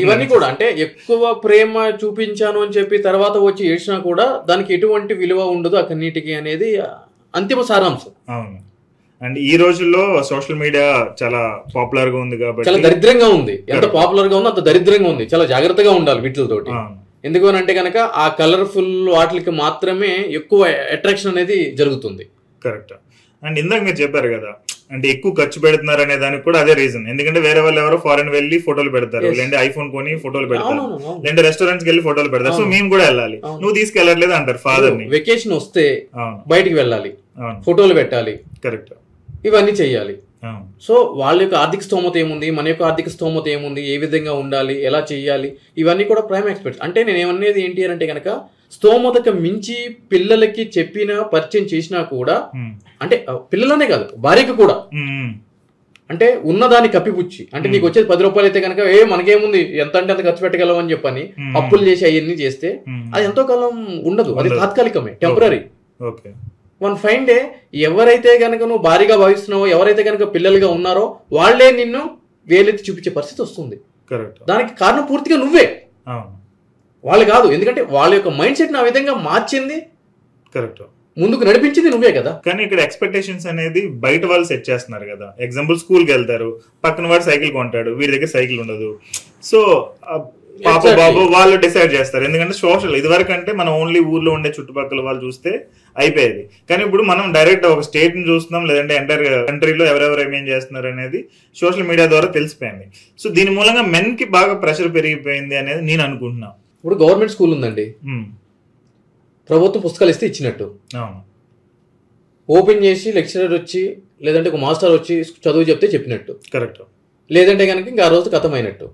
ఇవన్నీ కూడా అంటే ఎక్కువ ప్రేమ చూపించాను అని చెప్పి తర్వాత వచ్చి ఏడ్చినా కూడా దానికి ఎటువంటి విలువ ఉండదు ఆ కన్నీటికి అనేది అంతిమ సారాంశం. అవును. అండ్ ఈ రోజుల్లో సోషల్ మీడియా చాలా పాపులర్ గా ఉంది కాబట్టి, చాలా దరిద్రంగా ఉంది. ఎంత పాపులర్ గా ఉందో అంత దరిద్రంగా ఉంది. చాలా జాగ్రత్తగా ఉండాలి వీటితోటి. ఎందుకు అని అంటే కనుక ఆ కలర్ఫుల్ వాటికి మాత్రమే ఎక్కువ అట్రాక్షన్ అనేది జరుగుతుంది. కరెక్ట్. అండ్ ఇందాక మీరు చెప్పారు కదా, అంటే ఎక్కువ ఖర్చు పెడుతున్నారు అనే దానికి కూడా అదే రీజన్. ఎందుకంటే వేరే వాళ్ళు ఎవరో ఫారెన్ వెళ్ళి ఫోటోలు పెడతారు, లేదంటే ఐఫోన్ కొని ఫోటోలు పెడతారు, లేదంటే రెస్టారెంట్స్ వెళ్ళి ఫోటోలు పెడతారు. సో మేము కూడా వెళ్ళాలి, నువ్వు తీసుకెళ్ళట్లేదు అంటారు ఫాదర్ ని. వెకేషన్ వస్తే బయటికి వెళ్ళాలి, ఫోటోలు పెట్టాలి, కరెక్ట్, ఇవన్నీ చెయ్యాలి. సో వాళ్ళ యొక్క ఆర్థిక స్తోమత ఏముంది, మన యొక్క ఆర్థిక స్తోమత ఏముంది, ఏ విధంగా ఉండాలి, ఎలా చెయ్యాలి, ఇవన్నీ కూడా ప్రైమ్ ఎక్స్పర్ట్స్. అంటే నేను ఏమనేది ఏంటి అంటే కనుక స్తోమతకు మించి పిల్లలకి చెప్పినా పరిచయం చేసినా కూడా, అంటే పిల్లలనే కాదు భార్యకు కూడా, అంటే ఉన్నదాన్ని కప్పిపుచ్చి, అంటే నీకు వచ్చేది 10 రూపాయలు అయితే కనుక మనకేముంది ఎంత అంటే అంత ఖర్చు పెట్టగలం అని చెప్పని అప్పులు చేసి అవన్నీ చేస్తే అది ఎంతో కాలం ఉండదు, అది తాత్కాలికమే, టెంపరీ. వన్ ఫైన్ డే ఎవరైతే కనుక నువ్వు భారీగా భావిస్తున్నావో, ఎవరైతే కనుక పిల్లలుగా ఉన్నారో వాళ్లే నిన్ను వేలెత్తి చూపించే పరిస్థితి వస్తుంది. దానికి కారణం పూర్తిగా నువ్వే, వాళ్ళు కాదు. ఎందుకంటే వాళ్ళ యొక్క మైండ్ సెట్ ఆ విధంగా మార్చింది, కరెక్ట్, ముందుకు నడిపించింది నువ్వే కదా. కానీ ఇక్కడ ఎక్స్పెక్టేషన్స్ అనేది బయట వాళ్ళు సెట్ చేస్తున్నారు కదా. ఎగ్జాంపుల్ స్కూల్కి వెళ్తారు, పక్కన వాడు సైకిల్ కొంటాడు, వీడి దగ్గర సైకిల్ ఉండదు. సో పాప బాబు వాళ్ళు డిసైడ్ చేస్తారు. ఎందుకంటే సోషల్ ఇదివరకు అంటే మనం ఓన్లీ ఊర్లో ఉండే చుట్టుపక్కల వాళ్ళు చూస్తే అయిపోయేది. కానీ ఇప్పుడు మనం డైరెక్ట్ ఒక స్టేట్ ని చూస్తున్నాం, లేదంటే ఎంటైర్ కంట్రీలో ఎవరెవరు ఏమేం చేస్తున్నారు అనేది సోషల్ మీడియా ద్వారా తెలిసిపోయింది. సో దీని మూలంగా మెన్ కి బాగా ప్రెషర్ పెరిగిపోయింది అనేది నేను అనుకుంటున్నా. ఇప్పుడు గవర్నమెంట్ స్కూల్ ఉందండి, ప్రభుత్వం పుస్తకాలు ఇస్తే ఇచ్చినట్టు, ఓపెన్ చేసి లెక్చరర్ వచ్చి లేదంటే ఒక మాస్టర్ వచ్చి చదువు చెప్తే చెప్పినట్టు, కరెక్ట్. లేదంటే కనుక ఇంకా ఆ రోజు కథమైనట్టు.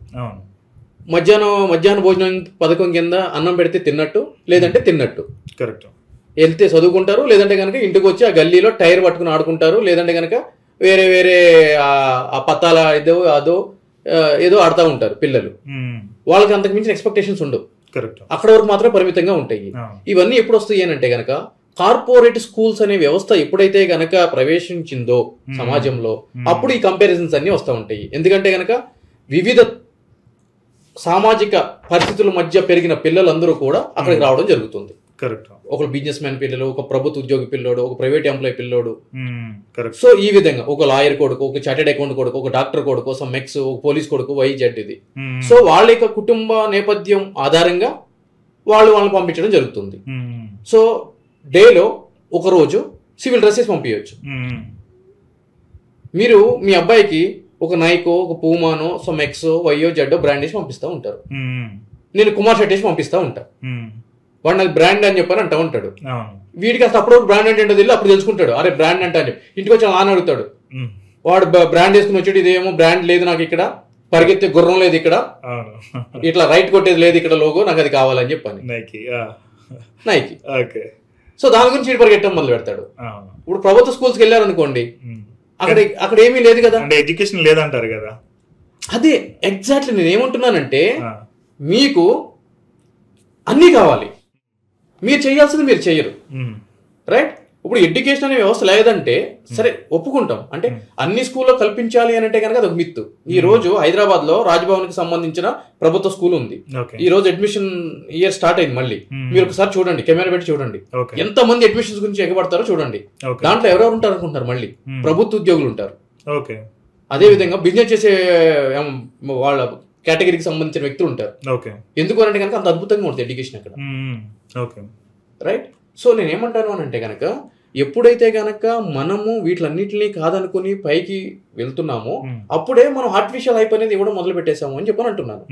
మధ్యాహ్న భోజనం పథకం కింద అన్నం పెడితే తిన్నట్టు, లేదంటే తిన్నట్టు. కరెక్ట్. వెళ్తే చదువుకుంటారు, లేదంటే కనుక ఇంటికి వచ్చి ఆ గల్లీలో టైర్ పట్టుకుని ఆడుకుంటారు, లేదంటే కనుక వేరే వేరే ఆ పత్తాల అదో ఏదో ఆడుతూ ఉంటారు పిల్లలు. వాళ్ళకి అంతకు మించిన ఎక్స్పెక్టేషన్స్ ఉండవు, అక్కడ వరకు మాత్రమే పరిమితంగా ఉంటాయి. ఇవన్నీ ఎప్పుడు వస్తాయి అని అంటే కనుక కార్పొరేట్ స్కూల్స్ అనే వ్యవస్థ ఎప్పుడైతే గనక ప్రవేశించిందో సమాజంలో అప్పుడు ఈ కంపారిజన్స్ అన్ని వస్తూ ఉంటాయి. ఎందుకంటే గనక వివిధ సామాజిక పరిస్థితుల మధ్య పెరిగిన పిల్లలందరూ కూడా అక్కడికి రావడం జరుగుతుంది. ఒక బిజినెస్ మ్యాన్ పిల్లలు, ఒక ప్రభుత్వ ఉద్యోగి పిల్లోడు, ఒక ప్రైవేట్ ఎంప్లాయీ పిల్లోడు. సో ఈ విధంగా ఒక లాయర్ కొడుకు, ఒక చార్టెడ్ అకౌంట్ కొడుకు, ఒక డాక్టర్ కొడుకు, సమ్ ఎక్స్, ఒక పోలీస్ కొడుకు, YZ ఇది. సో వాళ్ళ యొక్క కుటుంబ నేపథ్యం ఆధారంగా వాళ్ళని పంపించడం జరుగుతుంది. సో డేలో ఒక రోజు సివిల్ డ్రెస్సెస్ పంపించవచ్చు. మీరు మీ అబ్బాయికి ఒక నైకో, ఒక పూమానో, సమ్ ఎక్సో, YZ బ్రాండ్ వేసి పంపిస్తూ ఉంటారు. నేను కుమార్ షర్ట్ వేసి పంపిస్తూ ఉంటా. వాడు నాకు బ్రాండ్ అని చెప్పని అంటూ ఉంటాడు. వీడికి అసలు అప్పుడు బ్రాండ్ అంటే ఏంటో తెలియదు, అప్పుడు తెలుసుకుంటాడు. అరే బ్రాండ్ అంటే అని ఇంటికి వచ్చి ఆన్ అడుగుతాడు. వాడు బ్రాండ్ వేసుకుని వచ్చాడు, ఇదేమో బ్రాండ్ లేదు నాకు, ఇక్కడ పరిగెత్తే గుర్రం లేదు, ఇక్కడ ఇట్లా రైట్ కొట్టేది లేదు, ఇక్కడ లోగో నాకు అది కావాలని చెప్పని నైకి. సో దాని గురించి వీడు పరిగెట్టడం మొదలు పెడతాడు. ఇప్పుడు ప్రభుత్వ స్కూల్స్కి వెళ్ళారు అనుకోండి, అక్కడ ఏమీ లేదు కదా, అంటే ఎడ్యుకేషన్ లేదంటారు కదా. అదే ఎగ్జాక్ట్లీ నేను ఏమంటున్నానంటే మీకు అన్నీ కావాలి, మీరు చేయాల్సింది మీరు చెయ్యరు, రైట్? ఇప్పుడు ఎడ్యుకేషన్ అనే వ్యవస్థ లేదంటే సరే ఒప్పుకుంటాం, అంటే అన్ని స్కూల్లో కల్పించాలి అని అంటే కనుక అది ఒక మిత్తు. ఈ రోజు హైదరాబాద్ లో రాజ్భవన్ కి సంబంధించిన ప్రభుత్వ స్కూల్ ఉంది. ఈ రోజు అడ్మిషన్ ఇయర్ స్టార్ట్ అయింది మళ్ళీ. మీరు ఒకసారి చూడండి, కెమెరా పెట్టి చూడండి, ఎంత మంది అడ్మిషన్స్ గురించి ఎగబడతారో చూడండి. దాంట్లో ఎవరెవరు ఉంటారు అనుకుంటారు, మళ్ళీ ప్రభుత్వ ఉద్యోగులు ఉంటారు, అదే విధంగా బిజినెస్ చేసే వాళ్ళ కేటగిరీకి సంబంధించిన వ్యక్తులు ఉంటారు. ఎందుకు అంటే కనుక అంత అద్భుతంగా ఉంటుంది ఎడ్యుకేషన్ అక్కడ, రైట్? సో నేను ఏమంటాను అని అంటే కనుక ఎప్పుడైతే కనుక మనము వీటిలన్నింటినీ కాదనుకుని పైకి వెళ్తున్నామో అప్పుడే మనం ఆర్టిఫిషియల్ హైప్ అనేది ఇవ్వడం మొదలు పెట్టేశాము అని చెప్పని అంటున్నాను.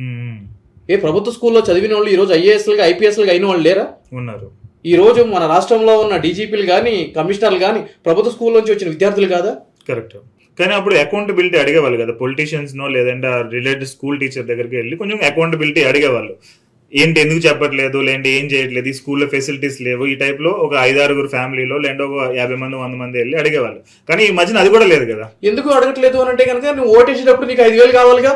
ఏ ప్రభుత్వ స్కూల్లో చదివిన వాళ్ళు ఈ రోజు IAS-లుగా IPS-లుగా అయిన వాళ్ళు లేరా? ఉన్నారు. ఈ రోజు మన రాష్ట్రంలో ఉన్న DGPలు కానీ కమిషనర్లు కానీ ప్రభుత్వ స్కూల్ నుంచి వచ్చిన విద్యార్థులు కాదా? కరెక్ట్. కానీ అప్పుడు అకౌంటబిలిటీ అడిగేవాళ్ళు కదా, పొలిటీషియన్స్ నో లేదంటే రిలేటెడ్ స్కూల్ టీచర్ దగ్గరికి వెళ్ళి కొంచెం అకౌంటబిలిటీ అడిగేవాళ్ళు. ఏంటి ఎందుకు చెప్పట్లేదు, లేదంటే ఏం చేయట్లేదు, ఈ స్కూల్లో ఫెసిలిటీస్ లేవు, ఈ టైప్ లో ఒక 5-6 ఫ్యామిలీలో లేదంటే ఒక 50 మంది 100 మంది వెళ్ళి అడిగేవాళ్ళు. కానీ ఈ మధ్యన అది కూడా లేదు కదా. ఎందుకు అడగట్లేదు అని అంటే కనుక నువ్వు ఓటేసేటప్పుడు నీకు 5,000 కావాలిగా,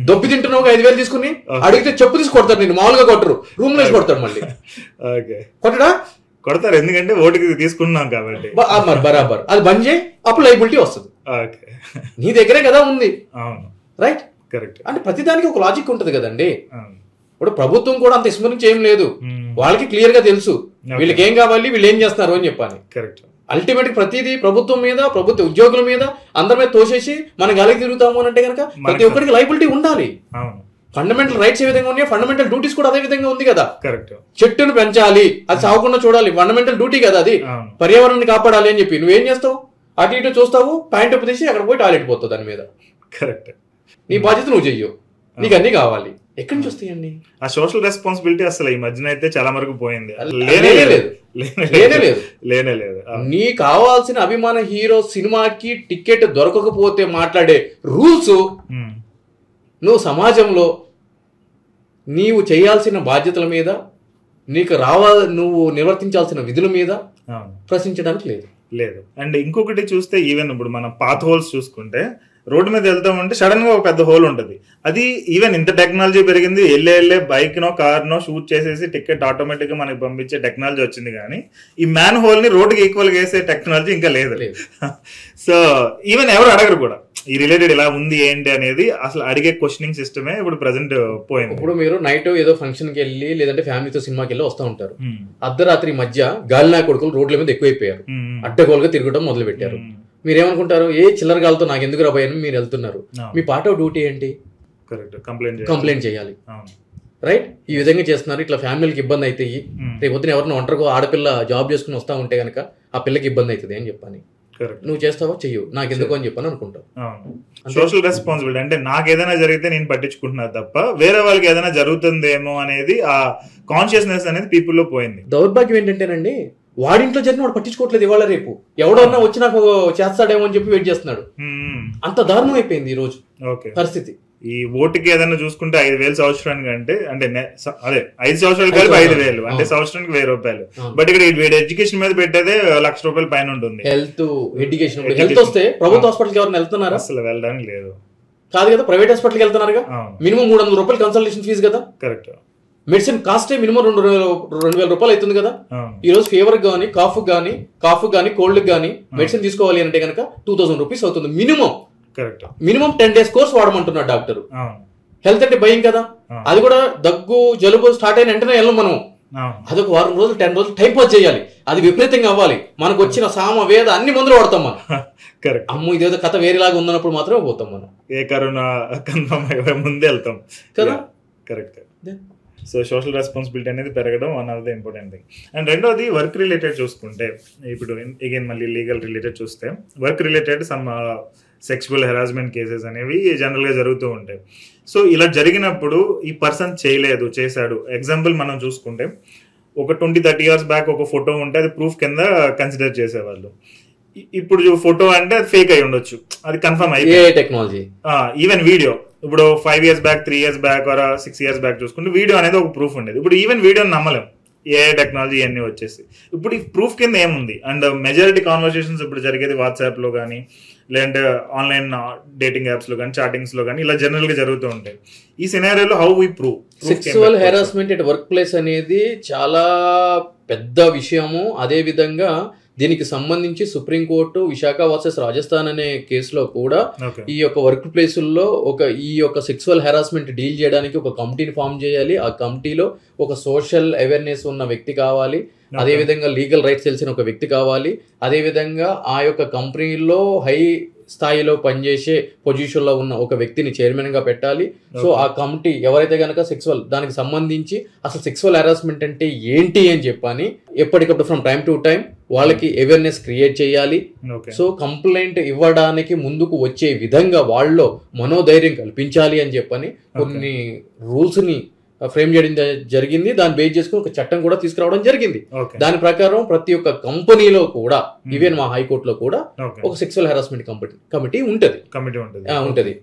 దొబ్బి తింటున్నావు 5,000 తీసుకుని, అడిగితే చెప్పు తీసి కొడతారు, నేను మామూలుగా కొట్టరు, రూమ్ లో కొడతారు మళ్ళీ. కొట్టడా? కొడతారు, ఎందుకంటే ఓటుకి తీసుకున్నాం కాబట్టి. బరాబర్ అది బంద్ చేయి, అప్పుడు లైబిలిటీ వస్తుంది. నీ దగ్గరే కదా ఉంది, రైట్? కరెక్ట్. అంటే ప్రతిదానికి ఒక లాజిక్ ఉంటుంది కదండి. ఇప్పుడు ప్రభుత్వం కూడా అంత విస్మరించి ఏం లేదు, వాళ్ళకి క్లియర్ గా తెలుసు వీళ్ళకి ఏం కావాలి, వీళ్ళు ఏం చేస్తున్నారు అని చెప్పాలి. అల్టిమేట్ ప్రతిదీ ప్రభుత్వం మీద, ప్రభుత్వ ఉద్యోగుల మీద, అందరి మీద తోసేసి మనం గాలికి తిరుగుతాము అని అంటే కనుక ప్రతి ఒక్కరికి లైబిలిటీ ఉండాలి. ఫండమెంటల్ రైట్స్ ఏ విధంగా ఉన్నాయి, ఫండమెంటల్ డ్యూటీస్ కూడా అదే విధంగా ఉంది కదా. చెట్టును పెంచాలి, అది సాగకుండా చూడాలి, ఫండమెంటల్ డ్యూటీ కదా అది. పర్యావరణాన్ని కాపాడాలి అని చెప్పి నువ్వేం చేస్తావు, అటు ఇటు చూస్తావు, ప్యాంట్ అప్పు తీసి అక్కడ పోయి టాయిలెట్ పోతావు దాని మీద. కరెక్ట్. నీ బాధ్యత నువ్వు చెయ్యవు, నీకు అన్ని కావాలి. ఎక్కడి నుంచి వస్తాయండి ఆ సోషల్ రెస్పాన్సిబిలిటీ? అసలు ఈ మధ్యన అయితే చాలా వరకు పోయింది, లేనే లేదు. నీ కావాల్సిన అభిమాన హీరో సినిమాకి టికెట్ దొరకకపోతే మాట్లాడే రూల్స్ నువ్వు సమాజంలో నీవు చేయాల్సిన బాధ్యతల మీద, నీకు నువ్వు నిర్వర్తించాల్సిన విధుల మీద ప్రశ్నించడానికి లేదు. అండ్ ఇంకొకటి చూస్తే ఈవెన్ ఇప్పుడు మనం పాత్ హోల్స్ చూసుకుంటే రోడ్డు మీద వెళ్తామంటే సడన్ గా ఒక పెద్ద హోల్ ఉంటుంది. అది ఈవెన్ ఇంత టెక్నాలజీ పెరిగింది, వెళ్ళే bike no car no shoot చేసేసి టికెట్ ఆటోమేటిక్ గా మనకి పంపించే టెక్నాలజీ వచ్చింది, కానీ ఈ మ్యాన్ హోల్ ని రోడ్డుకి ఈక్వల్ గా వేసే టెక్నాలజీ ఇంకా లేదు. సో ఈవెన్ ఎవరు అడగరు కూడా ఈ రిలేటెడ్ ఇలా ఉంది ఏంటి అనేది, అసలు అడిగే క్వశ్చనింగ్ సిస్టమే ఇప్పుడు ప్రెసెంట్ పోయింది. ఇప్పుడు మీరు నైట్ ఏదో ఫంక్షన్ కి వెళ్ళి లేదంటే ఫ్యామిలీతో సినిమాకి వెళ్ళి వస్తూ ఉంటారు, అర్ధరాత్రి మధ్య గాలినా కొడుకులు రోడ్ల మీద ఎక్కువైపోయారు, అడ్డగోలుగా తిరగడం మొదలు పెట్టారు. మీరేమనుకుంటారు, ఏ చిల్లర గాలతో నాకు ఎందుకు రాబోయాను మీరు వెళ్తున్నారు, మీ పార్ట్ ఆఫ్ డ్యూటీ ఏంటి? కరెక్ట్, కంప్లైంట్ చేయాలి. రైట్, ఈ విధంగా చేస్తున్నారు, ఇట్లా ఫ్యామిలీకి ఇబ్బంది అవుతాయి, రేపు పొద్దున ఎవరిని ఒంటరిగా ఆడపిల్ల జాబ్ చేసుకుని వస్తా ఉంటే కనుక ఆ పిల్లకి ఇబ్బంది అవుతుంది అని చెప్పని, నువ్వు చేస్తావా చెయ్యు, నాకు ఎందుకు అని చెప్పని అనుకుంటావు. సోషల్ రెస్పాన్సిబిలిటీ అంటే నాకు ఏదైనా జరిగితే నేను పట్టించుకుంటున్నా తప్ప వేరే వాళ్ళకి ఏదైనా జరుగుతుందేమో అనేది ఆ కాన్షియస్నెస్ అనేది పీపుల్ లో పోయింది. దౌర్భాగ్యం ఏంటంటేనండి, వాడింట్లో జరిగిన వాడు పట్టించుకోవట్లేదు, ఇవాళ రేపు ఎవడన్నా వచ్చి నాకు చేస్తాడేమో అని చెప్పి వెయిట్ చేస్తున్నాడు. అంత దారుణం అయిపోయింది ఈ రోజు పరిస్థితి. ఈ ఓటుకి ఏదైనా చూసుకుంటే 5,000 సంవత్సరానికి అంటే అదే 5 సంవత్సరాలు కలిపి 5,000 అంటే సంవత్సరానికి 1,000 రూపాయలు. బట్ ఇక్కడ వీడి ఎడ్యుకేషన్ మీద పెట్టేదే ₹1,00,000 పైన ఉంటుంది. హెల్త్ ఎడ్యుకేషన్ హెల్త్ వస్తే ప్రభుత్వ హాస్పిటల్కి ఎవరైనా వెళ్తున్నారా? అసలు వెళ్ళడానికి లేదు కాదు కదా, ప్రైవేట్ హాస్పిటల్కి వెళ్తున్నారుగా. మినిమం ₹300 కన్సల్టేషన్ ఫీజు కదా. కరెక్ట్. మెడిసిన్ కాస్టే మినిమం ₹2,000 అవుతుంది కదా. ఈ రోజు ఫీవర్ గానీ కాఫ్ గానీ కోల్డ్ గానీ మెడిసిన్ తీసుకోవాలి అంటే కనుక ₹2,000 అవుతుంది minimum. Correct. Minimum 10 days course వాడమంటున్నాడు డాక్టర్. హెల్త్ అంటే భయం కదా, అది కూడా దగ్గు జలుబు స్టార్ట్ అయిన వెంటనే వెళ్ళం మనం, అదొక 1 రోజులు 10 రోజులు టైం పాస్ చేయాలి, అది విపరీతంగా అవ్వాలి. మనకు వచ్చిన సామ వేద అన్ని మందులు వాడతాం మనం. కరెక్ట్. అమ్మ ఇదేదో కథ వేరేలాగా ఉందన్నప్పుడు మాత్రమే పోతాం మనం. ఏ కరోనా కన్ఫర్మ్ అయిపోయి ముందే వెళ్తాం కదా. కరెక్ట్. సో సోషల్ రెస్పాన్సిబిలిటీ అనేది పెరగడం one of the important thing. And రెండోది వర్క్ రిలేటెడ్ చూసుకుంటే, ఇప్పుడు అగైన్ మళ్ళీ లీగల్ రిలేటెడ్ చూస్తే work related some sexual harassment cases అనేవి జనరల్గా జరుగుతూ ఉంటాయి. సో ఇలా జరిగినప్పుడు ఈ పర్సన్ చేయలేదు, చేశాడు. ఎగ్జాంపుల్ మనం చూసుకుంటే ఒక 20-30 years బ్యాక్ ఒక ఫోటో ఉంటే అది ప్రూఫ్ కింద కన్సిడర్ చేసేవాళ్ళు. ఇప్పుడు ఫోటో అంటే అది ఫేక్ అయి ఉండొచ్చు, అది కన్ఫర్మ్ అయిపోయింది టెక్నాలజీ. ఈవెన్ వీడియో ఇప్పుడు 5 years back 3 years back or 6 years back చూసుకుంటే వీడియో అనేది ఒక ప్రూఫ్ ఉండేది. ఇప్పుడు ఈవెన్ వీడియోని నమ్మలేం, ఏ టెక్నాలజీ అన్నీ వచ్చేసి. ఇప్పుడు ఈ ప్రూఫ్ కింద ఏముంది? అండ్ మెజారిటీ కాన్వర్సేషన్స్ ఇప్పుడు జరిగేది వాట్సాప్ లో కానీ లేదంటే ఆన్లైన్ డేటింగ్ యాప్స్ లో కానీ చాటింగ్స్ లో కానీ ఇలా జనరల్ గా జరుగుతూ ఉంటాయి. ఈ సినారియోలో how we prove sexual harassment at work place అనేది చాలా పెద్ద విషయము. అదే విధంగా దీనికి సంబంధించి సుప్రీంకోర్టు విశాఖ వర్సెస్ రాజస్థాన్ అనే కేసులో కూడా ఈ యొక్క వర్క్ ప్లేసుల్లో ఈ యొక్క సెక్సువల్ హెరాస్మెంట్ డీల్ చేయడానికి ఒక కమిటీని ఫామ్ చేయాలి. ఆ కమిటీలో ఒక సోషల్ అవేర్నెస్ ఉన్న వ్యక్తి కావాలి, అదేవిధంగా లీగల్ రైట్స్ తెలిసిన ఒక వ్యక్తి కావాలి, అదేవిధంగా ఆ యొక్క కంపెనీలో హై స్థాయిలో పనిచేసే పొజిషన్ లో ఉన్న ఒక వ్యక్తిని చైర్మన్ గా పెట్టాలి. సో ఆ కమిటీ ఎవరైతే గనక దానికి సంబంధించి అసలు సెక్సువల్ హెరాస్మెంట్ అంటే ఏంటి అని చెప్పని ఎప్పటికప్పుడు ఫ్రమ్ టైం టు టైం వాళ్ళకి అవేర్నెస్ క్రియేట్ చేయాలి. సో కంప్లైంట్ ఇవ్వడానికి ముందుకు వచ్చే విధంగా వాళ్ళలో మనోధైర్యం కల్పించాలి అని చెప్పని కొన్ని రూల్స్ ని ఫ్రేమ్ చేయడం జరిగింది. దాన్ని బేస్ చేసుకుని ఒక చట్టం కూడా తీసుకురావడం జరిగింది. దాని ప్రకారం ప్రతి ఒక్క కంపెనీలో కూడా ఈవెన్ మా హైకోర్టులో కూడా ఒక సెక్సువల్ హెరాస్మెంట్ కమిటీ ఉంటది.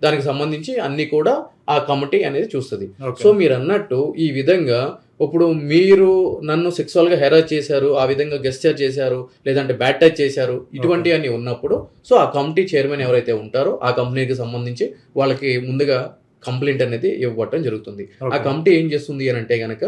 దానికి సంబంధించి అన్ని కూడా ఆ కమిటీ అనేది చూస్తుంది. సో మీరు అన్నట్టు ఈ విధంగా ఇప్పుడు మీరు నన్ను సెక్సువల్ గా హెరాస్ చేశారు, ఆ విధంగా గెస్చర్ చేశారు, లేదంటే బ్యాడ్ టచ్ చేశారు, ఇటువంటి అన్ని ఉన్నప్పుడు సో ఆ కమిటీ చైర్మన్ ఎవరైతే ఉంటారో ఆ కంపెనీకి సంబంధించి వాళ్ళకి ముందుగా కంప్లైంట్ అనేది ఇవ్వటం జరుగుతుంది. ఆ కమిటీ ఏం చేస్తుంది అని అంటే గనక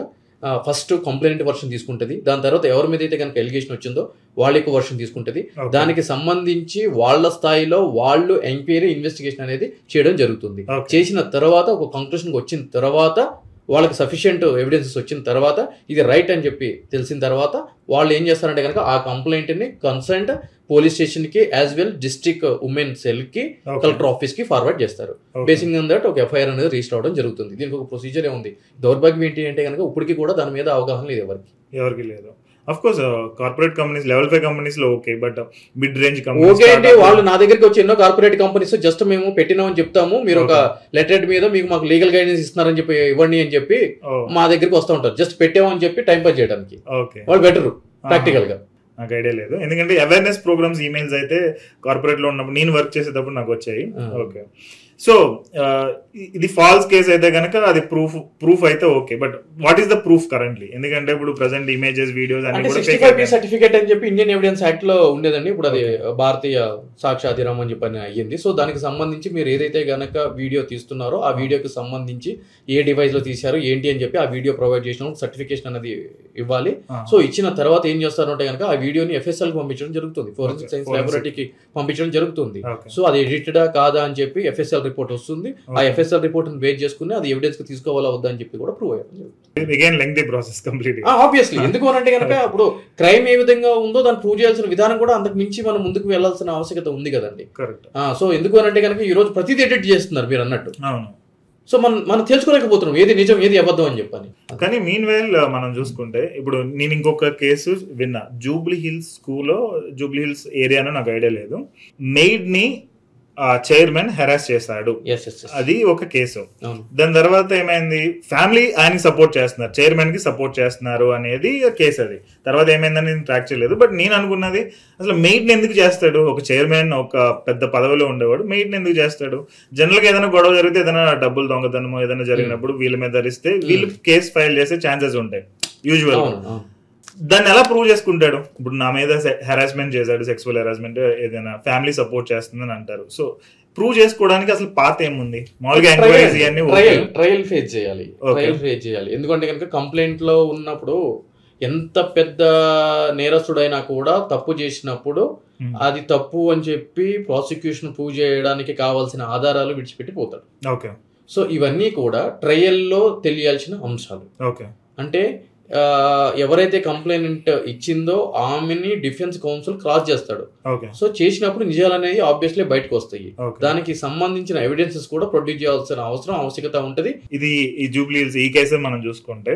ఫస్ట్ కంప్లైంట్ వర్షన్ తీసుకుంటది. దాని తర్వాత ఎవరి మీద అయితే కనుక ఎలిగేషన్ వచ్చిందో వాళ్ళకి వర్షన్ తీసుకుంటది. దానికి సంబంధించి వాళ్ళ స్థాయిలో వాళ్ళు ఎంక్వైరీ ఇన్వెస్టిగేషన్ అనేది చేయడం జరుగుతుంది. చేసిన తర్వాత ఒక కంక్లూషన్కి వచ్చిన తర్వాత వాళ్ళకి సఫిషియంట్ ఎవిడెన్సెస్ వచ్చిన తర్వాత ఇది రైట్ అని చెప్పి తెలిసిన తర్వాత వాళ్ళు ఏం చేస్తారంటే కనుక ఆ కంప్లైంట్ ని కన్సర్న్ పోలీస్ స్టేషన్ కి as well district women cell కి కలెక్టర్ ఆఫీస్ కి ఫార్వర్డ్ చేస్తారు. బేసింగ్ ఆన్ దట్ ఒక ఎఫ్ఐఆర్ అనేది రిజిస్టర్ అవడం జరుగుతుంది. దీనికి ఒక ప్రొసీజర్ ఉంది. దౌర్భాగ్యం ఏంటి అంటే కనుక ఇప్పటికీ కూడా దాని మీద అవగాహన లేదు ఎవరికి లేదు. Of course corporate companies level 5 companies లో okay, but mid range okay అంటే వాళ్ళు నా దగ్గరికి వచ్చి ఎన్నో కార్పొరేట్ కంపెనీస్ జస్ట్ మేము పెట్టినామని చెప్తాము, మీరు ఒక లెటర్ మీద మాకు లీగల్ గైడెన్స్ ఇస్తున్నారని చెప్పి ఇవ్వండి అని చెప్పి మా దగ్గరికి వస్తూ ఉంటారు. జస్ట్ పెట్టామని చెప్పి టైం పాస్ చేయడానికి వాళ్ళు బెటర్ ప్రాక్టికల్ గా. నాకు ఐడియా లేదు, ఎందుకంటే అవేర్నెస్ ప్రోగ్రామ్స్ ఈమెయిల్స్ అయితే కార్పొరేట్ లో ఉన్నప్పుడు నేను వర్క్ చేసేటప్పుడు నాకు వచ్చాయి. ఓకే, సో ఇది ఫాల్స్ కేసు అయితే కనుక అది ప్రూఫ్ అయితే okay, but what is the proof currently? ఎందుకంటే ఇప్పుడు ప్రెసెంట్ ఇమేజెస్ వీడియోస్ అన్ని కూడా 65P సర్టిఫికేట్ అని చెప్పి ఇండియన్ ఎవిడెన్స్ యాక్ట్ లో ఉండేదండి. ఇప్పుడు అది భారతీయ సాక్ష్యాధిరామం అని చెప్పి అయ్యింది. సో దానికి సంబంధించి మీరు ఏదైతే గనక వీడియో తీస్తున్నారో ఆ వీడియోకి సంబంధించి ఏ డివైస్ లో తీశారో ఏంటి అని చెప్పి ఆ వీడియో ప్రొవైడ్ చేసిన సర్టిఫికేషన్ అనేది ఇవ్వాలి. సో ఇచ్చిన తర్వాత ఏం చేస్తారంటే కనుక ఆ వీడియోని FSL కి పంపించడం జరుగుతుంది, ఫోరెన్సిక్ సైన్స్ ల్యాబొరేటరీకి పంపించడం జరుగుతుంది. సో అది ఎడిటెడా కాదా అని చెప్పి FSL రిపోర్ట్ వస్తుంది. ఆ FSL రిపోర్ట్ బేస్ చేసుకుని అది ఎవిడెన్స్ కి తీసుకోవాలా వద్దా అని చెప్పి కూడా ప్రూవ్ అయ్యడం జరుగుతుంది. ఆబ్వియస్లీ ఎందుకు అంటే కనుక ఇప్పుడు క్రైమ్ ఏ విధంగా ఉందో దాన్ని ప్రూవ్ చేయాల్సిన విధానం కూడా అంతకు మించి మనం ముందుకు వెళ్లాల్సిన ఆవశ్యకత ఉంది కదండి. సో ఎందుకు అంటే కనుక ఈ రోజు ప్రతిదీ ఎడిట్ చేస్తున్నారు మీరు అన్నట్టు. సో మనం తెలుసుకోలేకపోతున్నాం ఏది నిజం ఏది అబద్ధం అని చెప్పని. కానీ మీన్ వైల్ మనం చూసుకుంటే ఇప్పుడు నేను ఇంకొక కేసు విన్నా, జూబ్లీ హిల్స్ స్కూల్లో, జూబ్లీ హిల్స్ ఏరియాలో నాకు ఐడియా లేదు, మెయిడ్ ని చైర్మన్ హెరాస్ చేశాడు, అది ఒక కేసు. దాని తర్వాత ఏమైంది, ఫ్యామిలీ ఆయనకి సపోర్ట్ చేస్తున్నారు, చైర్మన్ కి సపోర్ట్ చేస్తున్నారు అనేది కేసు. అది తర్వాత ఏమైందని నేను ట్రాక్ చేయలేదు. బట్ నేను అనుకున్నది అసలు మెయిడ్ ని ఎందుకు చేస్తాడు, ఒక చైర్మన్ ఒక పెద్ద పదవిలో ఉండేవాడు మెయిడ్ ని ఎందుకు చేస్తాడు? జనరల్ గా ఏదైనా గొడవ జరిగితే, ఏదైనా డబ్బులు దొంగతనమో ఏదైనా జరిగినప్పుడు వీళ్ళ మీద ధరిస్తే వీళ్ళు కేసు ఫైల్ చేసే ఛాన్సెస్ ఉంటాయి యూజువల్. దాన్ని ఎలా ప్రూవ్ చేసుకుంటాడు? ఇప్పుడు నా మీద హెరాస్మెంట్ చేశాడు, సెక్సువల్ హెరాస్మెంట్, ఏదైనా ఫ్యామిలీ సపోర్ట్ చేస్తుందని అంటారు. సో ప్రూవ్ చేసుకోవడానికి అసలు పాత ఏముంది? మామూలుగా ఎంక్వైరీస్ ఇవన్నీ ట్రయల్ ఫేస్ చేయాలి, ట్రయల్ ఫేస్ చేయాలి. ఎందుకంటే కనుక కంప్లైంట్ లో ఉన్నప్పుడు ఎంత పెద్ద నేరస్తుడైనా కూడా తప్పు చేసినప్పుడు అది తప్పు అని చెప్పి ప్రాసిక్యూషన్ ప్రూవ్ చేయడానికి కావాల్సిన ఆధారాలు విడిచిపెట్టి పోతాడు. ఓకే. సో ఇవన్నీ కూడా ట్రయల్లో తెలియాల్సిన అంశాలు. ఓకే. అంటే ఎవరైతే కంప్లైంట్ ఇచ్చిందో ఆమెని డిఫెన్స్ కౌన్సిల్ క్రాస్ చేస్తాడు. సో చేసినప్పుడు నిజాలు అనేవి ఆబ్వియస్లీ బయటకు వస్తాయి. దానికి సంబంధించిన ఎవిడెన్సెస్ కూడా ప్రొడ్యూస్ చేయాల్సిన ఆవశ్యకత ఉంటది. ఇది ఈ జూబ్లీ హిల్స్ ఈ కేసు మనం చూసుకుంటే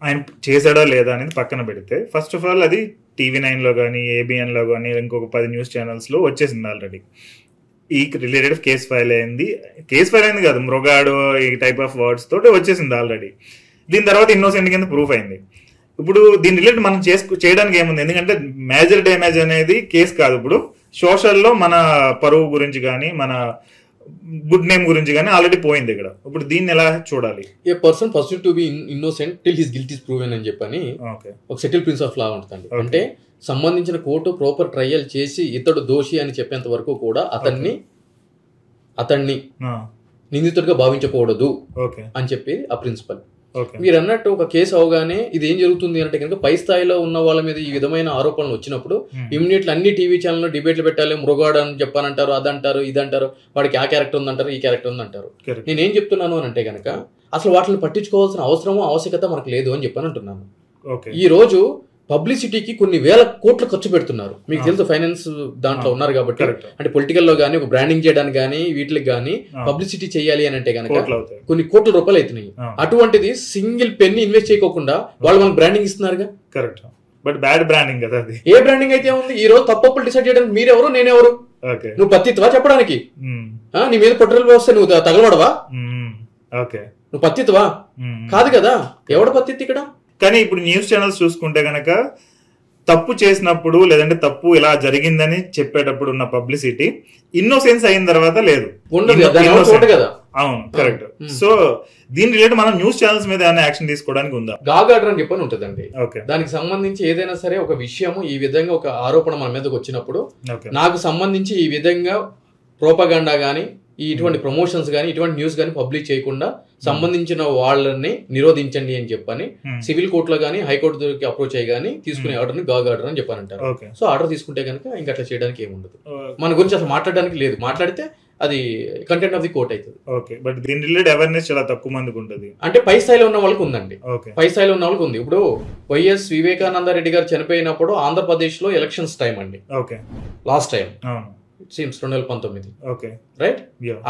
ఆయన చేశాడా లేదా అనేది పక్కన పెడితే, ఫస్ట్ ఆఫ్ ఆల్ అది TV9 లో కానీ, ABN లో కానీ, ఇంకొక 10 న్యూస్ ఛానల్స్ లో వచ్చేసింది ఆల్రెడీ. ఈ రిలేటెడ్ కేసు ఫైల్ అయింది కాదు, మృగాడు ఈ టైప్ ఆఫ్ వర్డ్స్ తోటి వచ్చేసింది ఆల్రెడీ. దీని తర్వాత ఇన్నోసెంట్ కింద ప్రూఫ్ అయింది. ఇప్పుడు దీని రిలేటెడ్ మనం చేయడానికి ఏముంది? ఎందుకంటే మేజర్ డ్యామేజ్ అనేది కేసు కాదు. ఇప్పుడు సోషల్లో మన పరువు గురించి కానీ, మన గుడ్ నేమ్ గురించి కానీ ఆల్రెడీ పోయింది ఇక్కడ. ఇప్పుడు దీన్ని ఎలా చూడాలి? A person first to be innocent till his guilt is proven అని చెప్పని ఒక సెటిల్ ప్రిన్స్ ఆఫ్ లా ఉంటుందండి. అంటే సంబంధించిన కోర్టు ప్రాపర్ ట్రయల్ చేసి ఇతడు దోషి అని చెప్పేంత వరకు కూడా అతన్ని నిందితుడిగా భావించకూడదు అని చెప్పి ఆ ప్రిన్సిపల్. మీరు అన్నట్టు ఒక కేసు అవగానే ఇది ఏం జరుగుతుంది అంటే కనుక పై స్థాయిలో ఉన్న వాళ్ళ మీద ఈ విధమైన ఆరోపణలు వచ్చినప్పుడు ఇమీడియట్లీ అన్ని టీవీ ఛానల్లో డిబేట్లు పెట్టాలి, మృగాడు అని చెప్పానంటారు, అదంటారు, ఇదంటారు, వాడికి ఆ క్యారెక్టర్ ఉందంటారు, ఈ క్యారెక్టర్ ఉందంటారు. నేనేం చెప్తున్నాను అని అంటే కనుక అసలు వాటిని పట్టించుకోవాల్సిన అవసరమో ఆవశ్యకత మనకు లేదు అని చెప్పని అంటున్నాను. ఈ రోజు పబ్లిసిటీకి కొన్ని వేల కోట్లు ఖర్చు పెడుతున్నారు. మీకు తెలుసు, ఫైనాన్స్ దాంట్లో ఉన్నారు కాబట్టి. అంటే పొలిటికల్ లో గానీ, ఒక బ్రాండింగ్ చేయడానికి గానీ, వీటికి గానీ పబ్లిసిటీ చేయాలి అని అంటే కనుక కొన్ని కోట్ల రూపాయలు అవుతున్నాయి. అటువంటిది సింగిల్ పెన్ని ఇన్వెస్ట్ చేయకుండా వాళ్ళు మనకు బ్రాండింగ్ ఇస్తున్నారుగా. కరెక్ట్. బట్ బ్యాడ్ బ్రాండింగ్ కదా అది. ఏ బ్రాండింగ్ అయితే ఉంది? ఈ రోజు తప్పులు డిసైడ్ చేయడానికి మీరెవరు, నేనెవరు? నువ్వు పత్తిత్వా చెప్పడానికి? నీ మీద పెట్రోల్ వ్యవస్థ నువ్వు తగలవడవా? నువ్వు పత్తిత్వా? కాదు కదా. ఎవడు పత్తిత్ ఇక్కడ? కానీ ఇప్పుడు న్యూస్ ఛానల్స్ చూసుకుంటే గనక తప్పు చేసినప్పుడు, లేదంటే తప్పు ఇలా జరిగిందని చెప్పేటప్పుడు ఉన్న పబ్లిసిటీ ఇన్నోసెన్స్ అయిన తర్వాత లేదు. అవును, కరెక్ట్. సో దీని రిలేటెడ్ మనం న్యూస్ ఛానల్స్ మీద ఏమైనా యాక్షన్ తీసుకోవడానికి ఉందా? గాగార్డర్ అని చెప్పని ఉంటుందండి. దానికి సంబంధించి ఏదైనా సరే ఒక విషయము ఈ విధంగా ఒక ఆరోపణ మన మీదకి వచ్చినప్పుడు నాకు సంబంధించి ఈ విధంగా ప్రోపగండా గానీ, ఇటువంటి ప్రమోషన్స్ కానీ, ఇటువంటి న్యూస్ కానీ పబ్లిష్ చేయకుండా సంబంధించిన వాళ్ళని నిరోధించండి అని చెప్పని సివిల్ కోర్టులో కానీ, హైకోర్టు అప్రోచ్ అయ్యి కానీ తీసుకునే ఆర్డర్ని గాగ్ ఆర్డర్ అని చెప్పానంటారు. సో ఆర్డర్ తీసుకుంటే కనుక ఇంకా అట్లా చేయడానికి ఏముండదు. మన గురించి అసలు మాట్లాడడానికి లేదు. మాట్లాడితే అది కంటెంట్ ఆఫ్ ది కోర్ట్ అవుతుంది. ఓకే. బట్ దీని రిలేటెడ్ అవేర్నెస్ చాలా తక్కువ మందికి ఉంటుంది. అంటే పై స్థాయిలో ఉన్న వాళ్ళకి ఉందండి. పై స్థాయిలో ఉన్న వాళ్ళకి ఉంది. ఇప్పుడు వైఎస్ వివేకానంద రెడ్డి గారు చనిపోయినప్పుడు ఆంధ్రప్రదేశ్ లో ఎలక్షన్స్ టైం అండి. Last time seems 2019 right.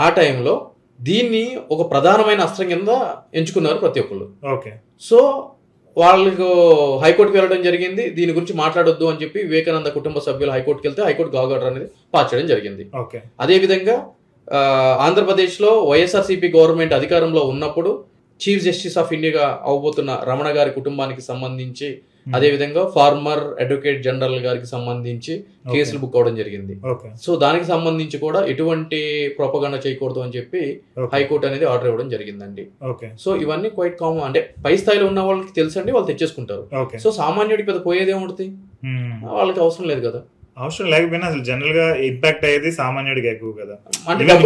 ఆ టైంలో దీన్ని ఒక ప్రధానమైన అస్త్రం కింద ఎంచుకున్నారు ప్రతి ఒక్కళ్ళు. సో వాళ్ళకు హైకోర్టుకి వెళ్ళడం జరిగింది. దీని గురించి మాట్లాడొద్దు అని చెప్పి వివేకానంద కుటుంబ సభ్యులు హైకోర్టుకి వెళ్తే హైకోర్టు గాగ్ ఆర్డర్ అనేది పాస్ చేయడం జరిగింది. అదే విధంగా ఆంధ్రప్రదేశ్ లో వైఎస్ఆర్సీపీ గవర్నమెంట్ అధికారంలో ఉన్నప్పుడు చీఫ్ జస్టిస్ ఆఫ్ ఇండియాగా అవబోతున్న రమణ గారి కుటుంబానికి సంబంధించి, అదే విధంగా ఫార్మర్ అడ్వకేట్ జనరల్ గారికి సంబంధించి కేసులు బుక్ అవడం జరిగింది. సో దానికి సంబంధించి కూడా ఎటువంటి ప్రొపగండా చేయకూడదు అని చెప్పి హైకోర్టు అనేది ఆర్డర్ ఇవ్వడం జరిగిందండి. సో ఇవన్నీ క్వైట్ కామన్. అంటే పై స్థాయిలో ఉన్న వాళ్ళకి తెలుసండి, వాళ్ళు తెచ్చేసుకుంటారు. సో సామాన్యుడికి పెద్ద పోయేది ఏముంటుంది? వాళ్ళకి అవసరం లేదు కదా. అవసరం లేకపోయినా అసలు జనరల్ గా ఇంపాక్ట్ అయ్యేది సామాన్యుడికి ఎక్కువ కదా.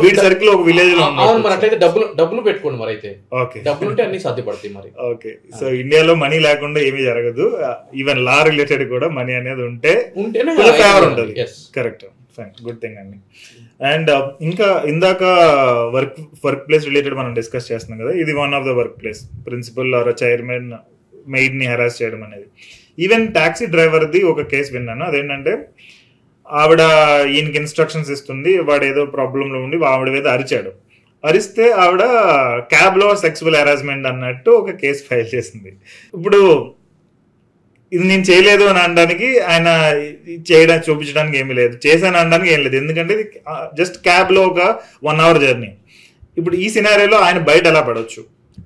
వీడి సర్కిల్ ఒక విలేజ్ లో అట్లయితే డబ్బులు పెట్టుకోండి. మరి అయితే డబ్బులు ఉంటే అన్ని సాధ్యపడతాయి. మరి ఓకే. సో ఇండియాలో మనీ లేకుండా ఏమీ జరగదు. ఈవెన్ లా రిలేటెడ్ కూడా మనీ అనేది ఉంటేనే ఫేవర్ ఉంటుంది. కరెక్ట్, ఫైన్, గుడ్ థింగ్ అండి. అండ్ ఇంకా ఇందాక వర్క్ ప్లేస్ రిలేటెడ్ మనం డిస్కస్ చేస్తున్నాం కదా. ఇది one of the work place. Principal or chairman maid ని హెరాస్ చేయడం అనేది. ఈవెన్ టాక్సీ డ్రైవర్ది ఒక కేసు విన్నాను. అదేంటంటే ఆవిడ ఈయనకి ఇన్స్ట్రక్షన్స్ ఇస్తుంది, వాడు ఏదో ప్రాబ్లంలో ఉండి ఆవిడ మీద అరిచాడు. అరిస్తే ఆవిడ క్యాబ్ లో సెక్సువల్ హెరాస్మెంట్ అన్నట్టు ఒక కేసు ఫైల్ చేసింది. ఇప్పుడు ఇది నేను చేయలేదు అని అనడానికి, ఆయన చేయడానికి చూపించడానికి ఏమీ లేదు, చేశాను అనడానికి ఏం లేదు, ఎందుకంటే ఇది జస్ట్ క్యాబ్ లో ఒక 1 hour జర్నీ. ఇప్పుడు ఈ సినారియోలో ఆయన బయట ఎలా పడవచ్చు?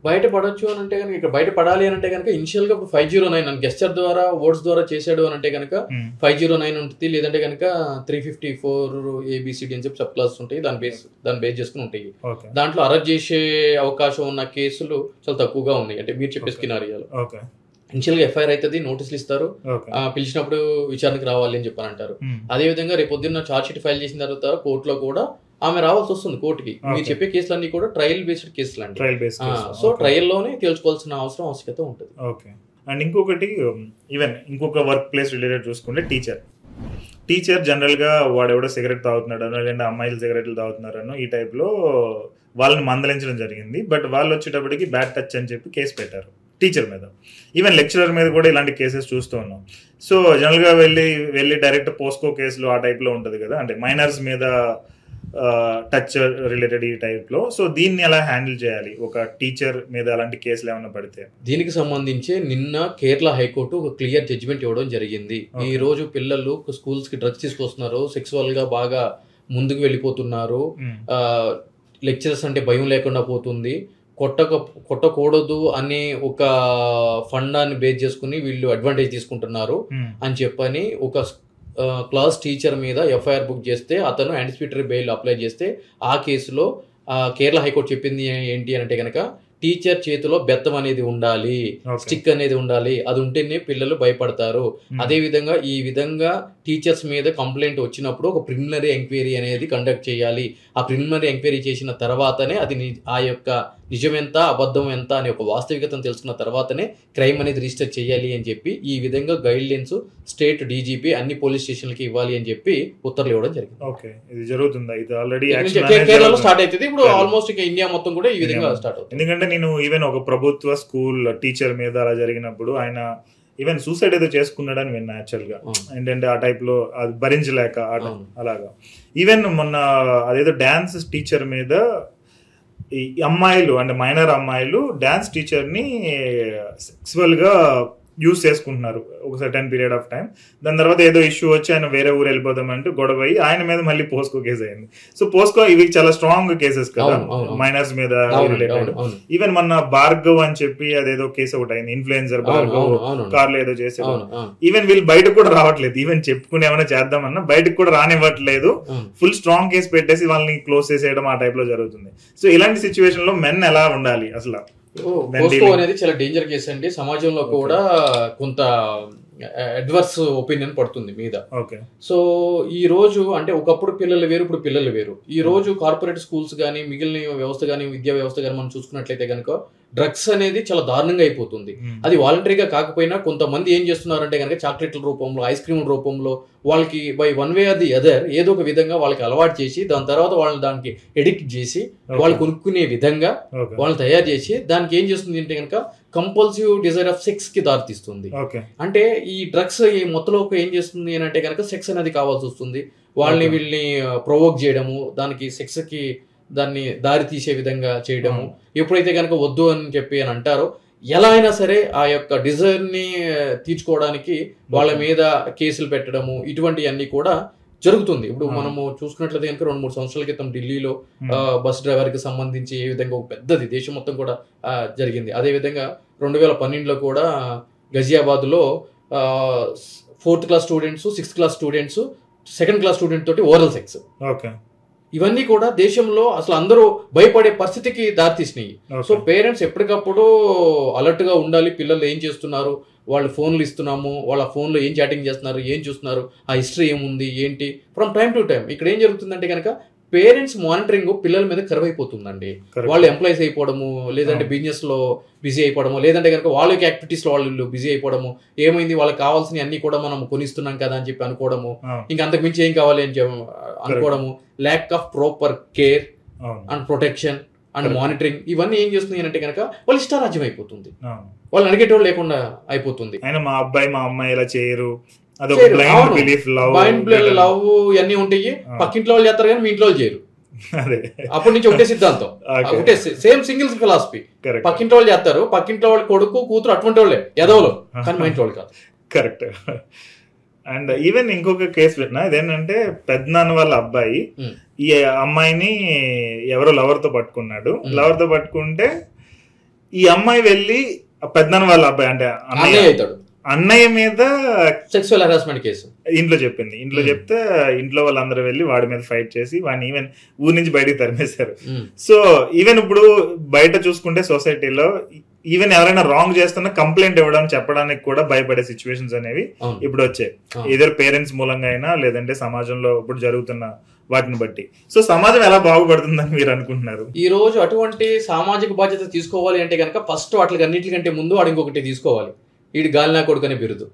బయట పడవచ్చు అని అంటే కనుక, ఇక్కడ బయట పడాలి అని అంటే కనుక ఇనిషియల్ గా 509 గెస్చర్ ద్వారా ఓట్స్ ద్వారా చేశాడు అని అంటే కనుక 509 ఉంటుంది, లేదంటే కనుక 354 ABCD అని చెప్పి సబ్ క్లాస్ ఉంటాయి, దాన్ని బేస్ చేసుకుని ఉంటాయి. దాంట్లో అరెస్ట్ చేసే అవకాశం ఉన్న కేసులు చాలా తక్కువగా ఉన్నాయి, అంటే మీరు చెప్పే స్కినారియాలో. ఇనిషియల్ గా FIR అవుతుంది, నోటీసులు ఇస్తారు, పిలిచినప్పుడు విచారణకు రావాలి అని చెప్పని అంటారు. అదే విధంగా రేపు పొద్దున్న ఛార్జ్ షీట్ ఫైల్ చేసిన తర్వాత కోర్టులో కూడా ఆమె రావాల్సి వస్తుంది కోర్టుకి. మీరు చెప్పే కేసులన్నీ కూడా ట్రయల్ బేస్డ్ కేసులు అండి. సో ట్రయల్ లోనే తేల్చుకోవాల్సిన ఆవశ్యకత ఉంటుంది. ఓకే. అండ్ ఇంకొకటి, ఈవెన్ ఇంకొక వర్క్ ప్లేస్ రిలేటెడ్ చూసుకుంటే టీచర్ జనరల్ గా వాడెవడో సిగరెట్ తాగుతున్నాడనో, లేదంటే అమ్మాయిలు సిగరెట్లు తాగుతున్నారనో ఈ టైప్ లో వాళ్ళని మందలించడం జరిగింది. బట్ వాళ్ళు వచ్చేటప్పటికి బ్యాడ్ టచ్ అని చెప్పి కేసు పెట్టారు టీచర్ మీద. ఈవెన్ లెక్చరర్ మీద కూడా ఇలాంటి కేసెస్ చూస్తూ ఉన్నాం. సో జనరల్ గా వెళ్ళి డైరెక్ట్ పోస్కో కేసులు ఆ టైప్ లో ఉంటది కదా, అంటే మైనర్స్ మీద టచ్ రిలేటెడ్ ఈ టైప్ లో. సో దీన్ని ఎలా హ్యాండిల్ చేయాలి ఒక టీచర్ మీద అలాంటి కేసులు ఏమైనా పడితే? దీనికి సంబంధించి నిన్న కేరళ హైకోర్టు ఒక క్లియర్ జడ్జిమెంట్ ఇవ్వడం జరిగింది. ఈ రోజు పిల్లలు స్కూల్స్ కి డ్రగ్స్ తీసుకొస్తున్నారు, సెక్సువల్ గా బాగా ముందుకు వెళ్ళిపోతున్నారు, లెక్చరర్స్ అంటే భయం లేకుండా పోతుంది, కొట్టకూడదు అనే ఒక ఫండాన్ని బేస్ చేసుకుని వీళ్ళు అడ్వాంటేజ్ తీసుకుంటున్నారు అని చెప్పని ఒక క్లాస్ టీచర్ మీద FIR బుక్ చేస్తే అతను యాంటిసిపేటరీ బెయిల్ అప్లై చేస్తే ఆ కేసులో కేరళ హైకోర్టు చెప్పింది ఏంటి అంటే కనుక టీచర్ చేతిలో బెత్తం అనేది ఉండాలి, స్టిక్ అనేది ఉండాలి, అది ఉంటేనే పిల్లలు భయపడతారు. అదే విధంగా ఈ విధంగా టీచర్స్ మీద కంప్లైంట్ వచ్చినప్పుడు ఒక ప్రిలిమినరీ ఎంక్వైరీ అనేది కండక్ట్ చేయాలి. ఆ ప్రిలిమినరీ ఎంక్వైరీ చేసిన తర్వాతనే అది ఆ యొక్క నిజం ఎంత అబద్ధం ఎంత అనే ఒక వాస్తవికతను తెలుసుకున్న తర్వాతనే క్రైమ్ అనేది రిజిస్టర్ చేయాలి అని చెప్పి ఈ విధంగా గైడ్ లైన్స్ స్టేట్ DGP అన్ని పోలీస్ స్టేషన్లకి ఇవ్వాలి అని చెప్పి ఉత్తర్వులు ఇవ్వడం జరిగింది. ఓకే, ఇది జరుగుతుందా? ఇది ఆల్రెడీ కేరళలో స్టార్ట్ అవుతుంది, ఇప్పుడు ఆల్మోస్ట్ ఇండియా మొత్తం కూడా ఈ విధంగా స్టార్ట్ అవుతుంది. ఎందుకంటే నేను ఈవెన్ ఒక ప్రభుత్వ స్కూల్ టీచర్ మీద అలా జరిగినప్పుడు ఆయన ఈవెన్ సూసైడ్ ఏదో చేసుకున్నాడని విన్నా యాక్చువల్ గా. ఏంటంటే ఆ టైప్ లో అది భరించలేక అలాగా. ఈవెన్ మొన్న అదేదో డాన్స్ టీచర్ మీద ఈ అమ్మాయిలు అంటే మైనర్ అమ్మాయిలు డాన్స్ టీచర్ ని సెక్సువల్ గా యూజ్ చేసుకుంటున్నారు ఒక సర్టెన్ పీరియడ్ ఆఫ్ టైం. దాని తర్వాత ఏదో ఇష్యూ వచ్చి ఆయన వేరే ఊరు వెళ్ళిపోతామంటూ గొడవ అయ్యి ఆయన మీద మళ్ళీ పోస్కో కేసు అయింది. సో పోస్కో ఇవి చాలా స్ట్రాంగ్ కేసెస్ కదా మైనర్స్ మీద రిలేటెడ్. ఈవెన్ మొన్న భార్గవ్ అని చెప్పి అదేదో కేసు ఒకటి అయింది, ఇన్ఫ్లుయెన్సర్ భార్గవ్ కార్లో ఏదో చేసేది. ఈవెన్ వీళ్ళు బయటకు కూడా రావట్లేదు, ఈవెన్ చెప్పుకుని ఏమైనా చేద్దామన్నా బయటకు కూడా రానివ్వట్లేదు, ఫుల్ స్ట్రాంగ్ కేసు పెట్టేసి వాళ్ళని క్లోజ్ చేసేయడం ఆ టైప్ లో జరుగుతుంది. సో ఇలాంటి సిచ్యువేషన్ లో మెన్ ఎలా ఉండాలి అసలు? పోస్కో అనేది చాలా డేంజర్ కేసు అండి. సమాజంలో కూడా కొంత అడ్వర్స్ ఒపీనియన్ పడుతుంది మీద. సో ఈ రోజు అంటే ఒకప్పుడు పిల్లలు వేరు, ఇప్పుడు పిల్లలు వేరు. ఈ రోజు కార్పొరేట్ స్కూల్స్ కానీ మిగిలిన వ్యవస్థ కానీ విద్యా వ్యవస్థ కానీ మనం చూసుకున్నట్లయితే కనుక డ్రగ్స్ అనేది చాలా దారుణంగా అయిపోతుంది. అది వాలంటరీగా కాకపోయినా కొంతమంది ఏం చేస్తున్నారంటే కనుక చాక్లెట్ల రూపంలో, ఐస్ క్రీమ్ రూపంలో వాళ్ళకి by one way or the other ఏదో ఒక విధంగా వాళ్ళకి అలవాటు చేసి దాని తర్వాత వాళ్ళని దానికి ఎడిక్ట్ చేసి వాళ్ళు కొనుక్కునే విధంగా వాళ్ళని తయారు చేసి దానికి ఏం చేస్తుంది అంటే కనుక కంపల్సివ్ డిజైర్ ఆఫ్ సెక్స్ కి దారితీస్తుంది. అంటే ఈ డ్రగ్స్ ఈ మొత్తంలోకి ఏం చేస్తుంది అని అంటే కనుక సెక్స్ అనేది కావాల్సి వస్తుంది. వాళ్ళని వీళ్ళని ప్రొవోక్ చేయడము, దానికి సెక్స్ కి దాన్ని దారి తీసే విధంగా చేయడము. ఎప్పుడైతే కనుక వద్దు అని చెప్పి అని అంటారో ఎలా అయినా సరే ఆ యొక్క డిజైర్ ని తీర్చుకోవడానికి వాళ్ళ మీద కేసులు పెట్టడము ఇటువంటివన్నీ కూడా జరుగుతుంది. ఇప్పుడు మనము చూసుకున్నట్లయితే కనుక 2-3 సంవత్సరాల క్రితం ఢిల్లీలో బస్ డ్రైవర్ కి సంబంధించి ఏ విధంగా ఒక పెద్దది దేశం మొత్తం కూడా జరిగింది. అదే విధంగా 2012లో కూడా గజియాబాద్ లో 4th class students, 6th class students 2nd class student తోటి ఓరల్ సెక్స్. ఇవన్నీ కూడా దేశంలో అసలు అందరూ భయపడే పరిస్థితికి దారితీసినాయి. సో పేరెంట్స్ ఎప్పటికప్పుడు అలర్ట్ గా ఉండాలి. పిల్లలు ఏం చేస్తున్నారు, వాళ్ళు ఫోన్లు ఇస్తున్నాము, వాళ్ళ ఫోన్లో ఏం చాటింగ్ చేస్తున్నారు, ఏం చూస్తున్నారు, ఆ హిస్టరీ ఏముంది ఏంటి, ఫ్రమ్ టైం టు టైం. ఇక్కడ ఏం జరుగుతుందంటే కనుక పేరెంట్స్ మానిటరింగ్ పిల్లల మీద కరువైపోతుందండి. వాళ్ళు ఎంప్లాయీస్ అయిపోవడము, లేదంటే బిజినెస్ లో బిజీ అయిపోవడము, లేదంటే కనుక వాళ్ళ యాక్టివిటీస్ లో వాళ్ళు బిజీ అయిపోవడము. ఏమైంది వాళ్ళకి కావాల్సిన అన్ని కూడా మనం కొనిస్తున్నాం కదా అని చెప్పి అనుకోవడము, ఇంకా అంతకు మించి ఏం కావాలి అని అనుకోవడము, lack of proper care and protection and monitoring ఇవన్నీ ఏం చేస్తుంది అంటే కనుక వాళ్ళు ఇష్టారాజ్యం అయిపోతుంది, వాళ్ళు అడిగేటోళ్ళు లేకుండా అయిపోతుంది. మా అబ్బాయి మా అమ్మాయి ఇలా చేయరు, లవ్ ఇవన్నీ ఉంటాయి. పక్కింట్లో వాళ్ళు చేస్తారు కానీ మీ ఇంట్లో చేయరు. అదే అప్పటి నుంచి ఒకటే సిద్ధాంతం, ఒకటే సేమ్ సింగిల్ ఫిలాసఫీ. పక్కింటి వాళ్ళు చేస్తారు, పక్కింటి వాళ్ళ కొడుకు కూతురు అటువంటి వాళ్ళే ఎదవలు, కానీ మా ఇంటి వాళ్ళు కాదు. కరెక్ట్. అండ్ ఈవెన్ ఇంకొక కేసు పెట్టినా, ఇదేంటంటే పెద్దనాన్న వాళ్ళ అబ్బాయి ఈ అమ్మాయిని ఎవరో లవర్ తో పట్టుకున్నాడు. లవర్ తో పట్టుకుంటే ఈ అమ్మాయి వెళ్ళి పెద్దనాన్న వాళ్ళ అబ్బాయి అంటే అన్నయ్య మీద సెక్సువల్ హరాస్మెంట్ కేసు ఇంట్లో చెప్పింది. ఇంట్లో చెప్తే ఇంట్లో వాళ్ళందరూ వెళ్ళి వాడి మీద ఫైట్ చేసి వాడిని ఈవెన్ ఊరి నుంచి బయటకు తరిమేశారు. సో ఈవెన్ ఇప్పుడు బయట చూసుకుంటే సొసైటీలో ఈవెన్ ఎవరైనా రాంగ్ చేస్తున్నా కంప్లైంట్ ఇవ్వడం చెప్పడానికి కూడా భయపడే సిచ్యువేషన్స్ అనేవి ఇప్పుడు వచ్చాయి. ఏదో పేరెంట్స్ మూలంగా అయినా లేదంటే సమాజంలో ఇప్పుడు జరుగుతున్న వాటిని బట్టి. సో సమాజం ఎలా బాగుపడుతుందని మీరు అనుకుంటున్నారు? ఈ రోజు అటువంటి సామాజిక బాధ్యత తీసుకోవాలి అంటే కనుక ఫస్ట్ వాటికి అన్నింటికంటే ముందు వాడు ఇంకొకటి తీసుకోవాలి, వీడి గాలినా కొడుకు అనే బిరుదు.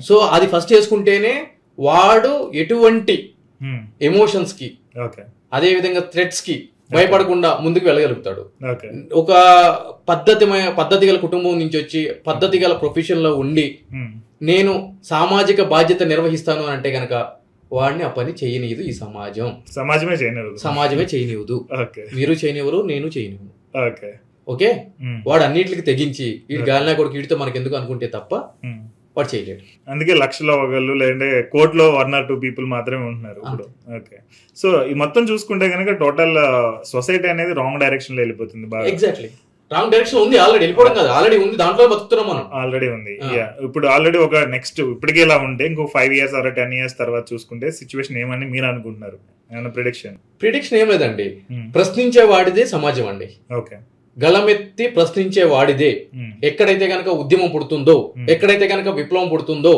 సో అది ఫస్ట్ చేసుకుంటేనే వాడు ఎటువంటి ఎమోషన్స్ కి అదే విధంగా థ్రెట్స్ కి భయపడకుండా ముందుకు వెళ్ళగలుగుతాడు. ఒక పద్ధతి గల కుటుంబం నుంచి వచ్చి పద్ధతి గల ప్రొఫెషన్ లో ఉండి నేను సామాజిక బాధ్యత నిర్వహిస్తాను అని అంటే గనక వాడిని ఆ పని చేయనీయదు ఈ సమాజం. సమాజమే చేయనివ్వదు. మీరు చేయనివ్వరు, నేను చేయనివ్వను. ఓకే, వాడు అన్నిటికి తెగించి వీడి గాలినా కొడుకు వీడితో మనకి ఎందుకు అనుకుంటే తప్ప వాడు చేయలేడు. అందుకే లక్షలో ఒకళ్ళు లేదంటే కోట్లో 1 or 2 people మాత్రమే ఉంటున్నారు ఇప్పుడు. ఓకే, సో ఈ మొత్తం చూసుకుంటే కనుక టోటల్ సొసైటీ అనేది రాంగ్ డైరెక్షన్ లో వెళ్ళిపోతుంది. ఎగ్జాక్ట్లీ రాంగ్ డైరెక్షన్ ఉంది, ఆల్రెడీ వెళ్ళిపోవడం కాదు, ఆల్రెడీ ఉంది, దాంట్లో బతుకుతున్నాం మనం. ఆల్రెడీ ఉంది. ఇప్పుడు ఆల్రెడీ ఒక నెక్స్ట్ ఇప్పటికే ఇలా ఉంటే ఇంకో 5 years or 10 years తర్వాత చూసుకుంటే సిచ్యువేషన్ ఏమని మీరు అనుకుంటున్నారు? ఏమైనా ప్రిడిక్షన్ ఏం లేదండి. ప్రశ్నించే వాడిదే సమాజం అండి. ఓకే, గలమెత్తి ప్రశ్నించే వాడిదే. ఎక్కడైతే గనక ఉద్యమం పుడుతుందో, ఎక్కడైతే గనక విప్లవం పుడుతుందో,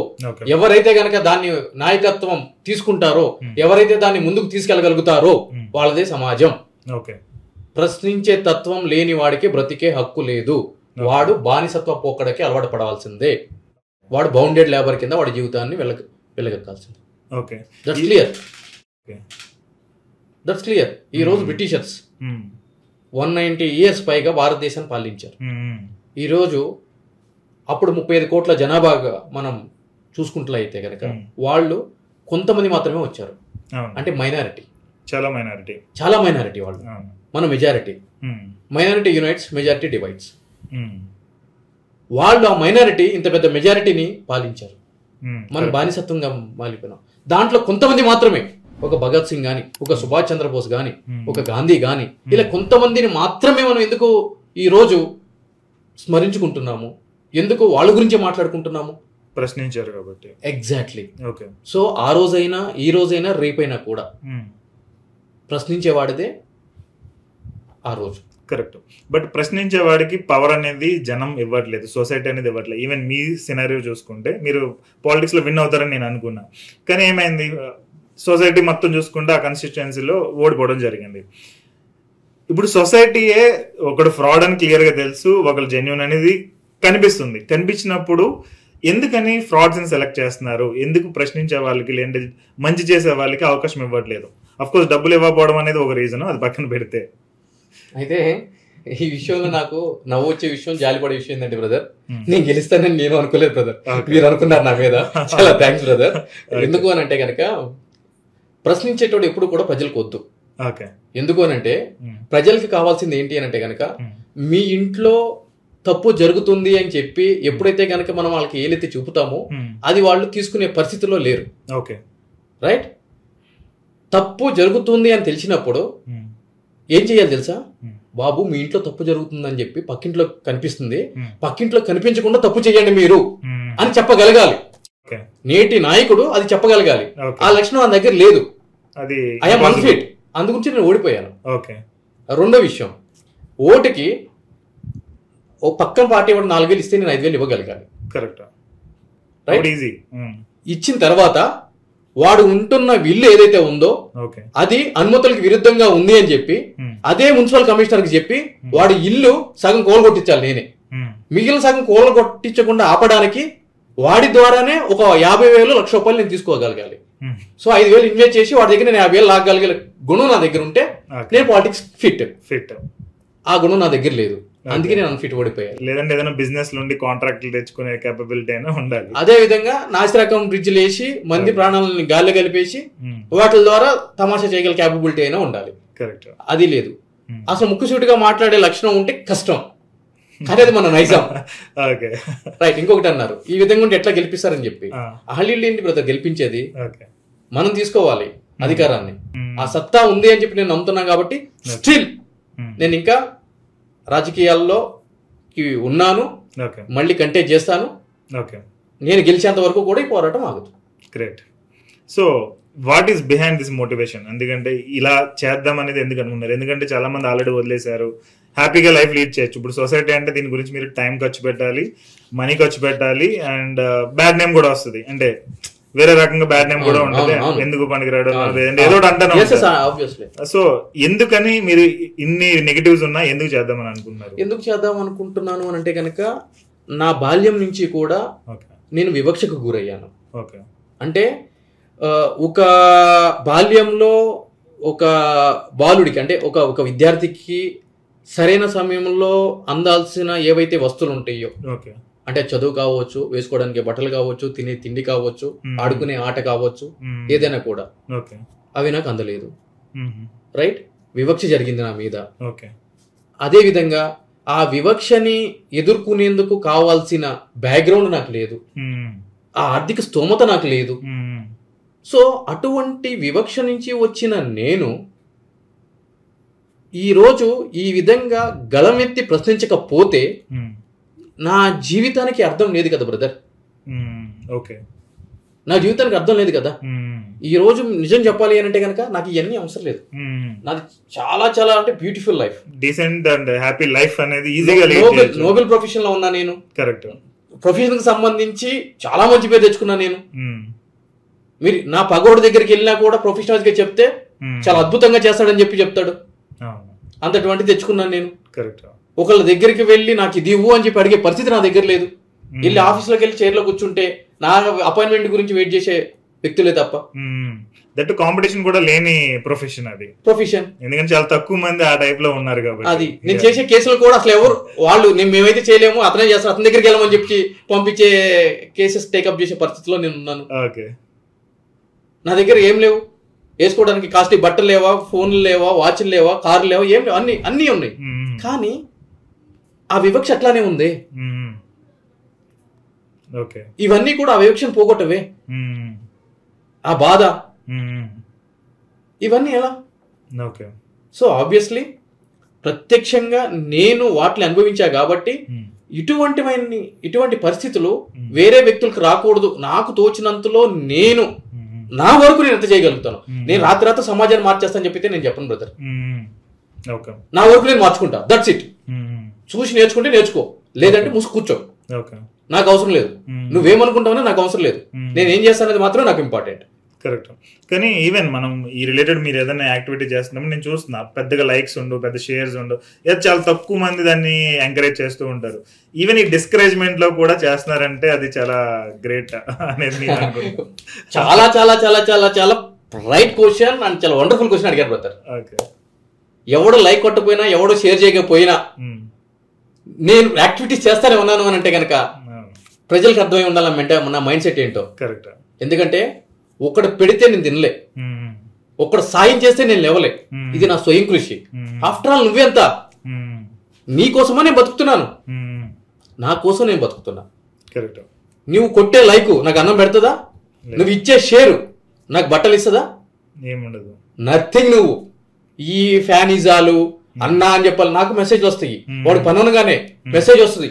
ఎవరైతే గనక దాన్ని నాయకత్వం తీసుకుంటారో, ఎవరైతే దాన్ని ముందుకు తీసుకెళ్లగలుగుతారో వాళ్ళదే సమాజం. ప్రశ్నించే తత్వం లేని వాడికి బ్రతికే హక్కు లేదు. వాడు బానిసత్వ పోకడకి అలవాటు పడవలసిందే. వాడు బౌండెడ్ లేబర్ కింద వాడి జీవితాన్ని వెళ్ళగక్కాల్సిందే. That's clear. ఈ రోజు బ్రిటిషర్స్ 190 years పైగా భారతదేశాన్ని పాలించారు. ఈరోజు అప్పుడు 35 కోట్ల జనాభాగా మనం చూసుకుంటే కనుక వాళ్ళు కొంతమంది మాత్రమే వచ్చారు. అంటే మైనారిటీ, చాలా మైనారిటీ వాళ్ళు. మన majority. Minority unites, majority divides. వాళ్ళు ఆ మైనారిటీ ఇంత పెద్ద మెజారిటీని పాలించారు. మనం బానిసత్వంగా మాలిపోయినాం. దాంట్లో కొంతమంది మాత్రమే, ఒక భగత్ సింగ్ గాని, ఒక సుభాష్ చంద్రబోస్ గాని, ఒక గాంధీ గాని, ఇలా కొంతమందిని మాత్రమే మనం ఎందుకు ఈ రోజు స్మరించుకుంటున్నాము? ఎందుకు వాళ్ళ గురించే మాట్లాడుకుంటున్నాము? ప్రశ్నించారు కాబట్టి. ఎగ్జాక్ట్లీ. సో ఆ రోజైనా ఈ రోజైనా రేపైనా కూడా ప్రశ్నించేవాడిదే ఆ రోజు. కరెక్ట్. బట్ ప్రశ్నించే వాడికి పవర్ అనేది జనం ఇవ్వట్లేదు, సొసైటీ అనేది ఇవ్వట్లేదు. ఈవెన్ మీ సినారియో చూసుకుంటే మీరు పాలిటిక్స్ లో విన్ అవుతారని నేను అనుకున్నా, కానీ ఏమైంది, సొసైటీ మొత్తం చూసుకుంటే ఆ కన్స్టిట్యుయెన్సీలో ఓడిపోవడం జరిగింది. ఇప్పుడు సొసైటీయే ఒకడు ఫ్రాడ్ అని క్లియర్ గా తెలుసు, ఒకరు జెన్యూన్ అనేది కనిపిస్తుంది. కనిపించినప్పుడు ఎందుకని ఫ్రాడ్స్ ని సెలెక్ట్ చేస్తున్నారు? ఎందుకు ప్రశ్నించే వాళ్ళకి లేదంటే మంచి చేసే వాళ్ళకి అవకాశం ఇవ్వట్లేదు? అఫ్ కోర్స్ డబ్బులు ఇవ్వకపోవడం అనేది ఒక రీజన్, అది పక్కన పెడితే. అయితే ఈ విషయంలో నాకు నవ్వు వచ్చే విషయం, జాలిపడే విషయం ఏంటంటే బ్రదర్, నేను గెలుస్తానని నేను అనుకోలేదు బ్రదర్, మీరు అనుకున్నారు నా మీద. చాలా థ్యాంక్స్ బ్రదర్. ఎందుకు అని అంటే కనుక ప్రశ్నించేటోడు ఎప్పుడు కూడా ప్రజలకు వద్దు. ఎందుకు అని అంటే ప్రజలకి కావాల్సింది ఏంటి అని అంటే కనుక మీ ఇంట్లో తప్పు జరుగుతుంది అని చెప్పి ఎప్పుడైతే కనుక మనం వాళ్ళకి ఏలైతే చూపుతామో అది వాళ్ళు తీసుకునే పరిస్థితిలో లేరు. రైట్? తప్పు జరుగుతుంది అని తెలిసినప్పుడు ఏం చేయాలి తెలుసా? బాబు మీ ఇంట్లో తప్పు జరుగుతుందని చెప్పి పక్కింట్లో కనిపిస్తుంది, పక్కింట్లో కనిపించకుండా తప్పు చేయండి మీరు అని చెప్పగలగాలి. నేటి నాయకుడు అది చెప్పగలగాలి. ఆ లక్షణం నా దగ్గర లేదు. I'm unfit. అందుగురించి నేను ఓడిపోయాను. రెండో విషయం, ఓటుకి ఓ పక్కన పార్టీ వాడు 4,000 ఇస్తే నేను 5,000 ఇవ్వగలగాలి. ఇచ్చిన తర్వాత వాడు ఉంటున్న ఇల్లు ఏదైతే ఉందో అది అనుమతులకు విరుద్ధంగా ఉంది అని చెప్పి అదే మున్సిపల్ కమిషనర్ కి చెప్పి వాడి ఇల్లు సగం కోలగొట్టించాలి నేనే. మిగిలిన సగం కోలగొట్టించకుండా ఆపడానికి వాడి ద్వారానే ఒక 50,000 లక్ష రూపాయలు నేను తీసుకోగలగాలి. సో 5,000 ఇన్వెస్ట్ చేసి వాడి దగ్గర నేను 50,000 లాగగలిగే గుణం నా దగ్గర ఉంటే నేను పాలిటిక్స్ ఫిట్. ఆ గుణం నా దగ్గర లేదు, అందుకే నేను అన్ఫిట్ ఓడిపోయాను. లేదంటే ఏదైనా బిజినెస్ నుండి కాంట్రాక్ట్లు తెచ్చుకునే కేపబిలిటీ అయినా ఉండాలి. అదే విధంగా నాసిరకం బ్రిడ్జ్లు వేసి మంది ప్రాణాలను గాల్లో కలిపేసి వాటి ద్వారా తమాషా చేయగల కేపబిలిటీ అయినా ఉండాలి. కరెక్ట్. అది లేదు. అసలు ముక్కుసూటిగా మాట్లాడే లక్షణం ఉంటే కష్టం, కానీ అది మన నైజాం. రైట్. ఇంకొకటి అన్నారు, ఈ విధంగా ఉంటే ఎట్లా గెలిపిస్తారని చెప్పి. అహల్యులు ఏంటి బ్రదర్ గెలిపించేది? మనం తీసుకోవాలి అధికారాన్ని. ఆ సత్తా ఉంది అని చెప్పి నేను నమ్ముతున్నాను కాబట్టి స్టిల్ నేను ఇంకా రాజకీయాల్లో ఉన్నాను, మళ్ళీ కంటెస్ట్ చేస్తాను. నేను గెలిచేంత వరకు కూడా ఈ పోరాటం ఆగదు. Great. So what is behind this motivation? ఎందుకంటే ఇలా చేద్దాం అనేది ఎందుకు అనుకున్నారు? ఎందుకంటే చాలా మంది ఆల్రెడీ వదిలేశారు, హ్యాపీగా లైఫ్ లీడ్ చేయొచ్చు. ఇప్పుడు సొసైటీ అంటే దీని గురించి మీరు టైం ఖర్చు పెట్టాలి, మనీ ఖర్చు పెట్టాలి, అండ్ బ్యాడ్ నేమ్ కూడా వస్తుంది. అంటే వేరే రకంగా బ్యాడ్ నేమ్ కూడా ఉంటుంది, ఎందుకు పనికిరాడు ఏదో అంటాను. సో ఎందుకని మీరు ఇన్ని నెగటివ్స్ ఉన్నా ఎందుకు చేద్దామని అనుకుంటున్నారు? ఎందుకు చేద్దాం అనుకుంటున్నాను అని అంటే కనుక, నా బాల్యం నుంచి కూడా నేను వివక్షకు గురయ్యాను. అంటే ఒక బాల్యంలో ఒక బాలుడికి అంటే ఒక విద్యార్థికి సరైన సమయంలో అందాల్సిన ఏవైతే వస్తువులు ఉంటాయో, అంటే చదువు కావచ్చు, వేసుకోవడానికి బట్టలు కావచ్చు, తినే తిండి కావచ్చు, ఆడుకునే ఆట కావచ్చు, ఏదైనా కూడా అవి నాకు అందలేదు. రైట్. వివక్ష జరిగింది నా మీద. అదే విధంగా ఆ వివక్షని ఎదుర్కొనేందుకు కావాల్సిన బ్యాక్గ్రౌండ్ నాకు లేదు, ఆ ఆర్థిక స్తోమత నాకు లేదు. సో అటువంటి వివక్ష నుంచి వచ్చిన నేను ఈరోజు ఈ విధంగా గళమెత్తి ప్రశ్నించకపోతే నా జీవితానికి అర్థం లేదు కదా బ్రదర్. నా జీవితానికి అర్థం లేదు కదా. ఈ రోజు నిజం చెప్పాలి అని అంటే కనుక నాకు ఇవన్నీ అవసరం లేదు. నాది చాలా చాలా అంటే beautiful life, decent and happy life అనేది ఈజీగా నోబెల్ ప్రొఫెషన్ లో ఉన్నా నేను. కరెక్ట్. ప్రొఫెషన్ కి సంబంధించి చాలా మంచి పేరు తెచ్చుకున్నా నేను. మీరు నా పగోడు దగ్గరికి వెళ్ళినా కూడా ప్రొఫెషనల్స్ గా చెప్తే చాలా అద్భుతంగా చేస్తాడని చెప్పి చెప్తాడు. అంతటువంటి తెచ్చుకున్నాను నేను. ఒకళ్ళ దగ్గరికి వెళ్ళి నాకు ఇది ఇవ్వు అని చెప్పి అడిగే పరిస్థితి నా దగ్గర లేదు. వెళ్ళి ఆఫీస్లోకి వెళ్ళి చైర్లో కూర్చుంటే నా అపాయింట్మెంట్ గురించి వెయిట్ చేసే వ్యక్తులే తప్ప. దట్ కాంపిటీషన్ కూడా లేని ప్రొఫెషన్ అది. ప్రొఫెషన్ ఎందుకంటే చాలా తక్కువ మంది ఆ టైప్ లో ఉన్నారు కాబట్టి. అది నేను చేసే కేసులు కూడా అసలు ఎవరు వాళ్ళు మేమైతే చేయలేము, అతనే చేస్తారు, అతని దగ్గరికి వెళ్ళమని చెప్పి పంపించే కేసెస్ టేకప్ చేసే పరిస్థితిలో నేను ఉన్నాను. నా దగ్గర ఏం లేవు, వేసుకోవడానికి కాస్ట్లీ బట్టలు లేవా, ఫోన్లు లేవా, వాచ్లు లేవా, కార్లు లేవా, ఏం లేవు, అన్నీ ఉన్నాయి. కానీ ఆ వివక్ష అట్లానే ఉంది. ఇవన్నీ కూడా ఆ వివక్షను పోగొట్టవే. ఆ బాధ, ఇవన్నీ ఎలా? సో ఆబ్వియస్లీ ప్రత్యక్షంగా నేను వాటిని అనుభవించా కాబట్టి ఇటువంటి పరిస్థితులు వేరే వ్యక్తులకు రాకూడదు. నాకు తోచినంతలో నేను నా వరకు నేను ఎంత చేయగలుగుతాను. నేను రాత్రి సమాజాన్ని మార్చేస్తాను చెప్పితే నేను చెప్పను బ్రదర్. నా వరకు నేను మార్చుకుంటా, దట్స్ ఇట్. చూసి నేర్చుకుంటే నేర్చుకో, లేదంటే మూసి కూర్చో, నాకు అవసరం లేదు. నువ్వేమనుకుంటావో నాకు అవసరం లేదు. నేను ఏం చేస్తానది మాత్రం నాకు ఇంపార్టెంట్. కరెక్ట్. కానీ ఈవెన్ మనం ఈ రిలేటెడ్ మీరు ఏదైనా యాక్టివిటీ చేస్తున్నప్పుడు నేను చూస్తున్నా పెద్దగా లైక్స్ ఉండు, పెద్ద షేర్స్ ఉండు, చాలా తక్కువ మంది దాన్ని ఎంకరేజ్ చేస్తూ ఉంటారు. ఈవెన్ ఈ డిస్కరేజ్మెంట్ లో కూడా చేస్తున్నారంటే అది చాలా గ్రేట్ అనేది నేను అనుకుంటున్నాను. చాలా చాలా చాలా చాలా చాలా రైట్ క్వశ్చన్ అండ్ చాలా వండర్ఫుల్ క్వశ్చన్ అడిగారు బ్రదర్. ఎవడో లైక్ కొట్టపోయినా, ఎవడో షేర్ చేయకపోయినా నేను యాక్టివిటీస్ చేస్తానే ఉన్నాను అని అంటే కనుక ప్రజలకు అర్థమై ఉండాలంటే నా మైండ్ సెట్ ఏంటో. కరెక్ట్. ఎందుకంటే ఒకడు పెడితే నేను తినలే, ఒకడు సాయం చేస్తే నేను లేవలే. ఇది నా స్వయం కృషి. ఆఫ్టర్ ఆల్ నువ్వెంత, నీ కోసమా నేను బతుకుతున్నాను, నా కోసం నేను బతుకుతున్నా. నువ్వు కొట్టే లైకు నాకు అన్నం పెడుతుందా? నువ్వు ఇచ్చే షేరు నాకు బట్టలు ఇస్తుందా? ఏముండదు, నథింగ్. నువ్వు ఈ ఫ్యానిజాలు అన్నా అని చెప్పాలి, నాకు మెసేజ్ వస్తాయి. వాడు పనుగానే మెసేజ్ వస్తుంది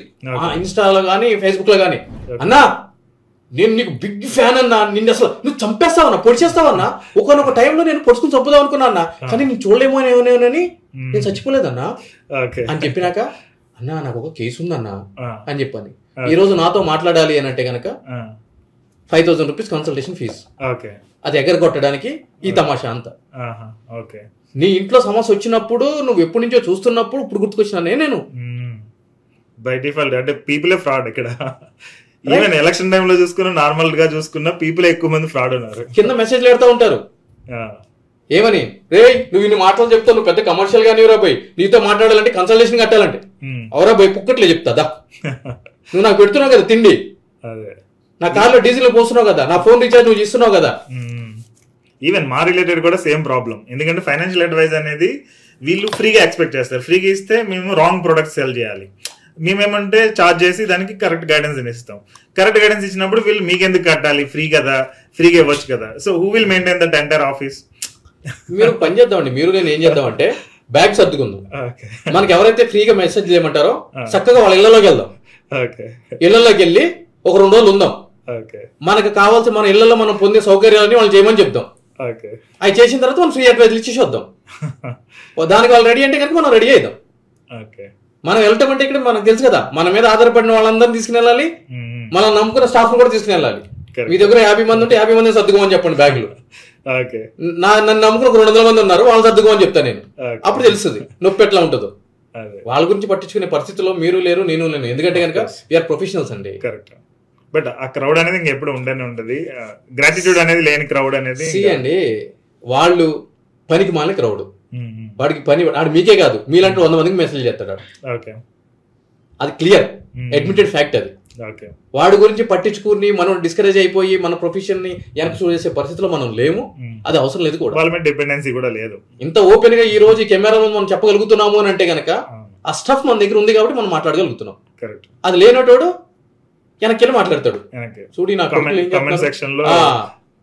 ఇన్స్టాలో కానీ ఫేస్బుక్ లో కానీ, అన్నా నేను నీకు బిగ్ ఫ్యాన్ అన్నా, నిన్ను అసలు నువ్వు చంపేస్తావన్నా, పొడిచేస్తావన్నా, ఒకనొక టైంలో నేను పొడుచుకుని చంపుదాం అనుకున్నా అన్నా, కానీ నేను చూడలేమో ఏమోనేమోనని నేను చచ్చిపోలేదన్నా అని చెప్పినాక, అన్నా నాకు ఒక కేసు ఉందన్నా అని చెప్పాను. ఈ రోజు నాతో మాట్లాడాలి అని అంటే కనుక 5,000 రూపీస్ కన్సల్టేషన్ ఫీజు. అది ఎగరగొట్టడానికి ఈ తమాషా అంతా. నీ ఇంట్లో సమస్య వచ్చినప్పుడు నువ్వు ఎప్పటి నుంచో చూస్తున్నప్పుడు ఇప్పుడు గుర్తుకొచ్చినా నేను బై డిఫాల్ట్ అంటే పీపులే ఫ్రాడ్ ఇక్కడ. ఈవెన్ ఎలక్షన్ టైంలో చూసుకున్నా, నార్మల్ గా చూసుకున్నా పీపుల్ ఎక్కువ మంది ఫ్రాడ్ ఉన్నారు. కింద మెసేజ్లు పెడతా ఉంటారు ఏమని, రే నువ్వు ఇన్ని మాటలు చెప్తావు, నువ్వు పెద్ద కమర్షియల్ గానీ రా పోయి, నీతో మాట్లాడాలంటే కన్సల్టేషన్ కట్టాలంటే అవరా పోయి పుక్కట్లే చెప్తాదా, నువ్వు నాకు పెడుతున్నావు కదా తిండి, నా కార్లో డీజిల్ పోస్తున్నావు కదా, నా ఫోన్ రీఛార్జ్ నువ్వు చేస్తున్నావు కదా. ఈవెన్ మా రిలేటెడ్ కూడా సేమ్ ప్రాబ్లం. ఎందుకంటే ఫైనాన్షియల్ అడ్వైజ్ అనేది వీళ్ళు ఫ్రీగా ఎక్స్పెక్ట్ చేస్తారు. ఫ్రీగా ఇస్తే మేము రాంగ్ ప్రొడక్ట్స్ సెల్ చేయాలి. మేమేమంటే ఛార్జ్ చేసి దానికి కరెక్ట్ గైడెన్స్ ఇస్తాం. కరెక్ట్ గైడెన్స్ ఇచ్చినప్పుడు వీళ్ళు మీకెందుకు కట్టాలి, ఫ్రీ కదా, ఫ్రీగా ఇవ్వచ్చు కదా. So who will maintain that entire office? మీరు పని చేద్దామండి, మీరు నేను ఏం చేద్దామంటే బ్యాగ్ సర్దుకుందాం. మనకి ఎవరైతే ఫ్రీగా మెసేజ్ చేయమంటారో చక్కగా వాళ్ళ ఇళ్లలోకి వెళ్దాం. ఇళ్లలోకి వెళ్ళి ఒక 2 రోజులు ఉందాం. మనకు కావాల్సిన మన ఇళ్లలో మనం పొందే సౌకర్యాలని వాళ్ళు చేయమని చెప్దాం. అవి చేసిన తర్వాత మనం ఫ్రీ అడ్వైజ్ ఇచ్చేసి వద్దాం. దానికి వాళ్ళు రెడీ అంటే కనుక మనం రెడీ అయిద్దాం. మనం వెళ్ళటం అంటే ఇక్కడ మనకు తెలుసు కదా, మన మీద ఆధారపడిన వాళ్ళందరినీ తీసుకుని వెళ్ళాలి, మనం నమ్ముకున్న స్టాఫ్ కూడా తీసుకుని వెళ్ళాలి. మీ దగ్గర 50 మంది ఉంటే 50 మంది సర్దుకోమని చెప్పండి బ్యాగులు. నన్ను నమ్ముకున్న 200 మంది ఉన్నారు, వాళ్ళు సర్దుకోమని చెప్తాను నేను. అప్పుడు తెలుస్తుంది నొప్పి ఎట్లా ఉంటుందో. వాళ్ళ గురించి పట్టించుకునే పరిస్థితిలో మీరు లేరు, నేను లేను. ఎందుకంటే కనుక వీఆర్ ప్రొఫెషనల్స్ అండి. కరెక్ట్. బట్ ఆ క్రౌడ్ అనేది ఇంకెప్పుడు ఉండనే ఉంటది. గ్రాటిట్యూడ్ అనేది లేని క్రౌడ్ అనేది అండి. వాళ్ళు పనికి మాలిన క్రౌడ్. వాడికి పని వాడు మీకే కాదు, మీలాంటి 100 మందికి మెసేజ్ చేస్తాడు. అది క్లియర్ అడ్మిటెడ్ ఫ్యాక్ట్. అది వాడి గురించి పట్టించుకుని మనం డిస్కరేజ్ అయిపోయి మన ప్రొఫెషన్ ని వెనక్కి చూసే పరిస్థితిలో మనం లేము. అది అవసరం లేదు కూడా. వాళ్ళ మీద డిపెండెన్సీ కూడా లేదు. ఇంత ఓపెన్ గా ఈ రోజు ఈ కెమెరా మనం చెప్పగలుగుతున్నాము అని అంటే కనుక ఆ స్టఫ్ మన దగ్గర ఉంది కాబట్టి మనం మాట్లాడగలుగుతున్నాం. అది లేనోటోడు వెనక్కి మాట్లాడతాడు. చూడి నా కామెంట్ సెక్షన్ లో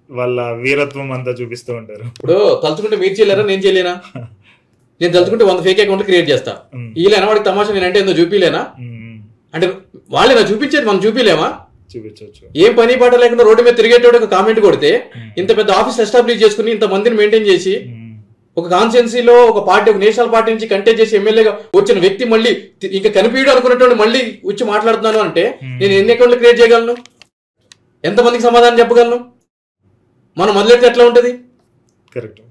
వాళ్ళ వీరత్వం అంతా చూపిస్తూ ఉంటారు. ఇప్పుడు తలుచుకుంటే మీరు చేయలేరా, నేను చేయలేనా? నేను తలుచుకుంటే 100 ఫేక్ అకౌంట్ క్రియేట్ చేస్తా. ఈలేనా వాడికి తమాషా నేనంటే ఏందో చూపిలేనా? అంటే వాళ్ళే నా చూపించేది, మనం చూపిలేమా? చూపించవచ్చు. ఏం పని పాట లేకుండా రోడ్డు మీద తిరిగేటోడు ఒక కామెంట్ కొడితే ఇంత పెద్ద ఆఫీస్ ఎస్టాబ్లిష్ చేసుకుని ఇంత మందిని మెయింటైన్ చేసి ఒక కాన్స్టిట్యున్సీలో ఒక పార్టీ, ఒక నేషనల్ పార్టీ నుంచి కంటెస్ట్ చేసి ఎమ్మెల్యేగా వచ్చిన వ్యక్తి మళ్ళీ ఇంకా కనిపించడం అనుకున్నట్టు మళ్ళీ వచ్చి మాట్లాడుతున్నాను అంటే నేను ఎన్ని అకౌంట్లు క్రియేట్ చేయగలను? ఎంతమందికి సమాధానం చెప్పగలను? మనం మొదలెడితే ఎట్లా ఉంటది? కరెక్ట్.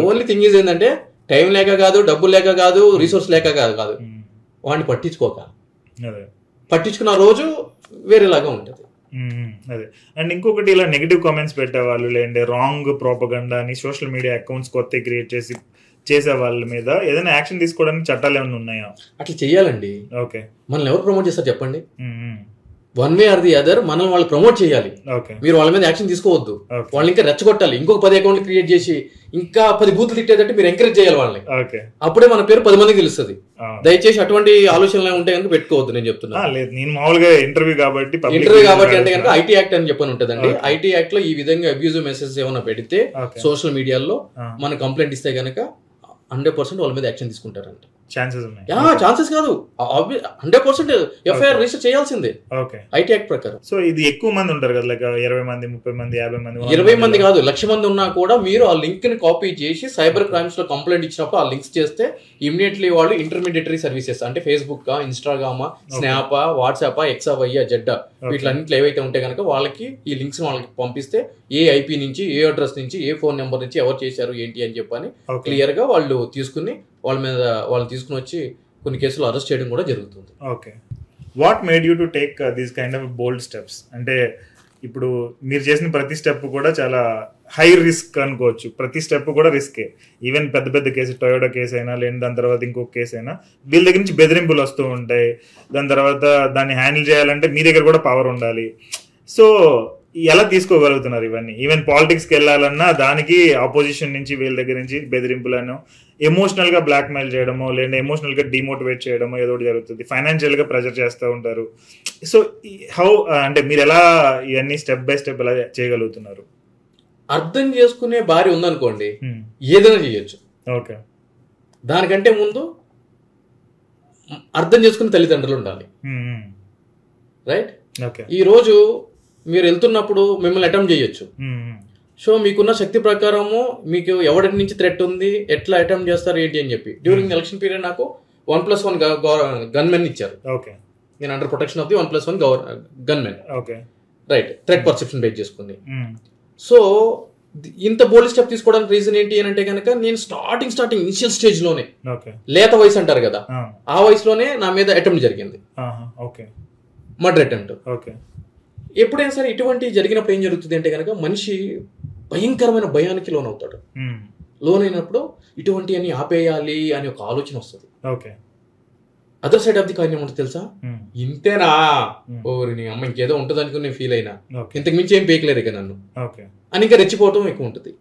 ఓన్లీ థింగ్ ఈజ్ ఏంటంటే టైం లేక కాదు, డబ్బు లేక కాదు, రిసోర్స్ లేక కాదు, వాడిని పట్టించుకోక. పట్టించుకున్న రోజు వేరేలాగా ఉంటుంది. అదే. అండ్ ఇంకొకటి, ఇలా నెగిటివ్ కామెంట్స్ పెట్టేవాళ్ళు, లేదంటే రాంగ్ ప్రోపగండా అని సోషల్ మీడియా అకౌంట్స్ కొత్త క్రియేట్ చేసే వాళ్ళ మీద ఏదైనా యాక్షన్ తీసుకోవడానికి చట్టాలు ఏమైనా ఉన్నాయా? అట్లా చెయ్యాలండి. ఓకే. మనల్ని ఎవరు ప్రమోట్ చేస్తారు చెప్పండి? One way or the other మనం వాళ్ళు ప్రమోట్ చేయాలి. మీరు వాళ్ళ మీద యాక్షన్ తీసుకోవద్దు. వాళ్ళని ఇంకా రెచ్చగొట్టాలి. ఇంకొక 10 అకౌంట్లు క్రియేట్ చేసి ఇంకా 10 బూతులు తిట్టేదంటే మీరు ఎంకరేజ్ చేయాలి వాళ్ళని. అప్పుడే మన పేరు 10 మందికి తెలుస్తుంది. దయచేసి అటువంటి ఆలోచనలు ఉంటే కనుక పెట్టుకోవద్దు. నేను చెప్తున్నా. నేను మామూలుగా ఇంటర్వ్యూ కాబట్టి అంటే కనుక ఐటీ యాక్ట్ అని చెప్పని ఉంటుందండి. ఐటీ యాక్ట్ లో ఈ విధంగా అబ్యూజివ్ మెసేజెస్ ఏమైనా పెడితే సోషల్ మీడియాలో మనం కంప్లైంట్ ఇస్తే కనుక 100% వాళ్ళ మీద యాక్షన్ తీసుకుంటారంట. ఛాన్సెస్ కాదు, 100% ఎఫ్ఐఆర్ రిజిస్టర్ చేయాల్సిందే ఐటీ యాక్ట్ ప్రకారం. సో ఇది ఎక్కువ మంది ఉంటారు కదా, లైక్ 20 మంది, 30 మంది, 50 మంది, 20 మంది కాదు, 1,00,000 మంది ఉన్నా కూడా మీరు ఆ లింక్ ని కాపీ చేసి సైబర్ క్రైమ్స్ లో కంప్లైంట్ ఇచ్చినప్పుడు ఆ లింక్స్ చేస్తే ఇమీడియట్లీ వాళ్ళు ఇంటర్మీడియటరీ సర్వీసెస్ అంటే ఫేస్బుక్, ఇన్స్టాగ్రామ్, స్నాప్, వాట్సాప్, ఎక్సా, వైయా, జెడ్డా వీటిలన్నింటిలో ఏవైతే ఉంటే కనుక వాళ్ళకి ఈ లింక్స్ వాళ్ళకి పంపిస్తే ఏ ఐపీ నుంచి, ఏ అడ్రస్ నుంచి, ఏ ఫోన్ నెంబర్ నుంచి ఎవరు చేశారు ఏంటి అని చెప్పని క్లియర్ గా వాళ్ళు తీసుకుని వాళ్ళ మీద వాళ్ళు తీసుకుని వచ్చి కొన్ని కేసులు అరెస్ట్ చేయడం కూడా జరుగుతుంది. Okay. What made you to take these kind of bold steps? అంటే ఇప్పుడు మీరు చేసిన ప్రతి స్టెప్ కూడా చాలా హై రిస్క్ అనుకోవచ్చు. ప్రతి స్టెప్ కూడా రిస్కే. ఈవెన్ పెద్ద పెద్ద కేసు, టొయోటా కేసు అయినా, లేని దాని తర్వాత ఇంకొక కేసు అయినా వీళ్ళ దగ్గర నుంచి బెదిరింపులు వస్తూ ఉంటాయి. దాని తర్వాత దాన్ని హ్యాండిల్ చేయాలంటే మీ దగ్గర కూడా పవర్ ఉండాలి. సో ఎలా తీసుకోగలుగుతున్నారు ఇవన్నీ? ఈవెన్ పాలిటిక్స్కి వెళ్ళాలన్నా దానికి ఆపోజిషన్ నుంచి వీళ్ళ దగ్గర నుంచి బెదిరింపులను, ఎమోషనల్ గా బ్లాక్ మెయిల్ చేయడమో, లేదా ఎమోషనల్ గా డిమోటివేట్ చేయడమో ఏదో ఒకటి జరుగుతుంది. ఫైనాన్షియల్ గా ప్రెజర్ చేస్తూ ఉంటారు. సో హౌ, అంటే మీరు ఎలా ఇవన్నీ స్టెప్ బై స్టెప్ ఎలా చేయగలుగుతున్నారు? అర్థం చేసుకునే భార్య ఉందనుకోండి, ఏదైనా చేయొచ్చు. ఓకే. దానికంటే ముందు అర్థం చేసుకునే తల్లిదండ్రులు ఉండాలి. రైట్. ఈ రోజు మీరు వెళ్తున్నప్పుడు మిమ్మల్ని అటెంప్ట్ చేయొచ్చు. సో మీకున్న శక్తి ప్రకారము మీకు ఎవరి నుంచి థ్రెట్ ఉంది, ఎట్లా అటెంప్ట్ చేస్తారు ఏంటి అని చెప్పి డ్యూరింగ్ ఎలక్షన్ పీరియడ్ నాకు 1+1 గన్మెన్ ఇచ్చారు. నేను under protection of the 1+1 gunmen. Right. Threat perception base చేసుకుంది. సో ఇంత బోల్డ్ స్టెప్ తీసుకోవడానికి రీజన్ ఏంటి అని అంటే కనుక నేను స్టార్టింగ్ ఇనిషియల్ స్టేజ్ లోనే, లేత వయసు అంటారు కదా, ఆ వయసులోనే నా మీద అటెంప్ట్ జరిగింది. Murder attempt. ఎప్పుడైనా సరే ఇటువంటి జరిగినప్పుడు ఏం జరుగుతుంది అంటే కనుక మనిషి భయంకరమైన భయానికి లోనవుతాడు. లోనైనప్పుడు ఇటువంటి అని ఆపేయాలి అని ఒక ఆలోచన వస్తుంది. Other side of the coin ఏముంటుంది తెలుసా, ఇంతేనా ఓరి నీ అమ్మ ఇంకేదో ఉంటుంది అనుకుని నేను ఫీల్ అయినా, ఇంతకు మించి ఏం పీకలేరు ఇక నన్ను అని ఇంకా రెచ్చిపోవటం ఎక్కువ ఉంటుంది.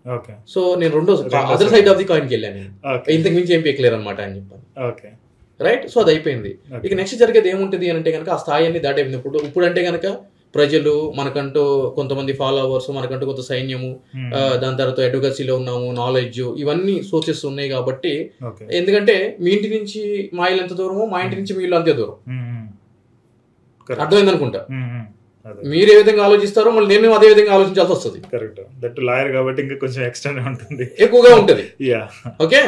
సో నేను రెండో అదర్ సైడ్ ఆఫ్ ది కాయిన్కి వెళ్ళాను, ఇంతకు మించి ఏం పీకలేరు అనమాట అని చెప్పాను. రైట్. సో అది అయిపోయింది. ఇక నెక్స్ట్ జరిగేది ఏముంటుంది అని అంటే కనుక ఆ స్థాయి అన్ని దాటైపోయింది. ఇప్పుడు అంటే కనుక ప్రజలు, మనకంటూ కొంతమంది ఫాలోవర్స్, మనకంటూ కొంత సైన్యము, దాని తర్వాత అడ్వకసీలో ఉన్నాము, నాలెడ్జ్, ఇవన్నీ సోర్సెస్ ఉన్నాయి కాబట్టి, ఎందుకంటే మీ ఇంటి నుంచి మా ఇల్లు ఎంత దూరమో మా ఇంటి నుంచి మీ ఇల్లు అంతే దూరం. అర్థమైంది అనుకుంటా. మీరు ఏ విధంగా ఆలోచిస్తారో మళ్ళీ నేను అదే విధంగా ఆలోచించాల్సి వస్తుంది. లాయర్ కాబట్టి ఇంకా కొంచెం ఎక్స్ట్రా ఉంటుంది, ఎక్కువగా ఉంటుంది. ఓకే,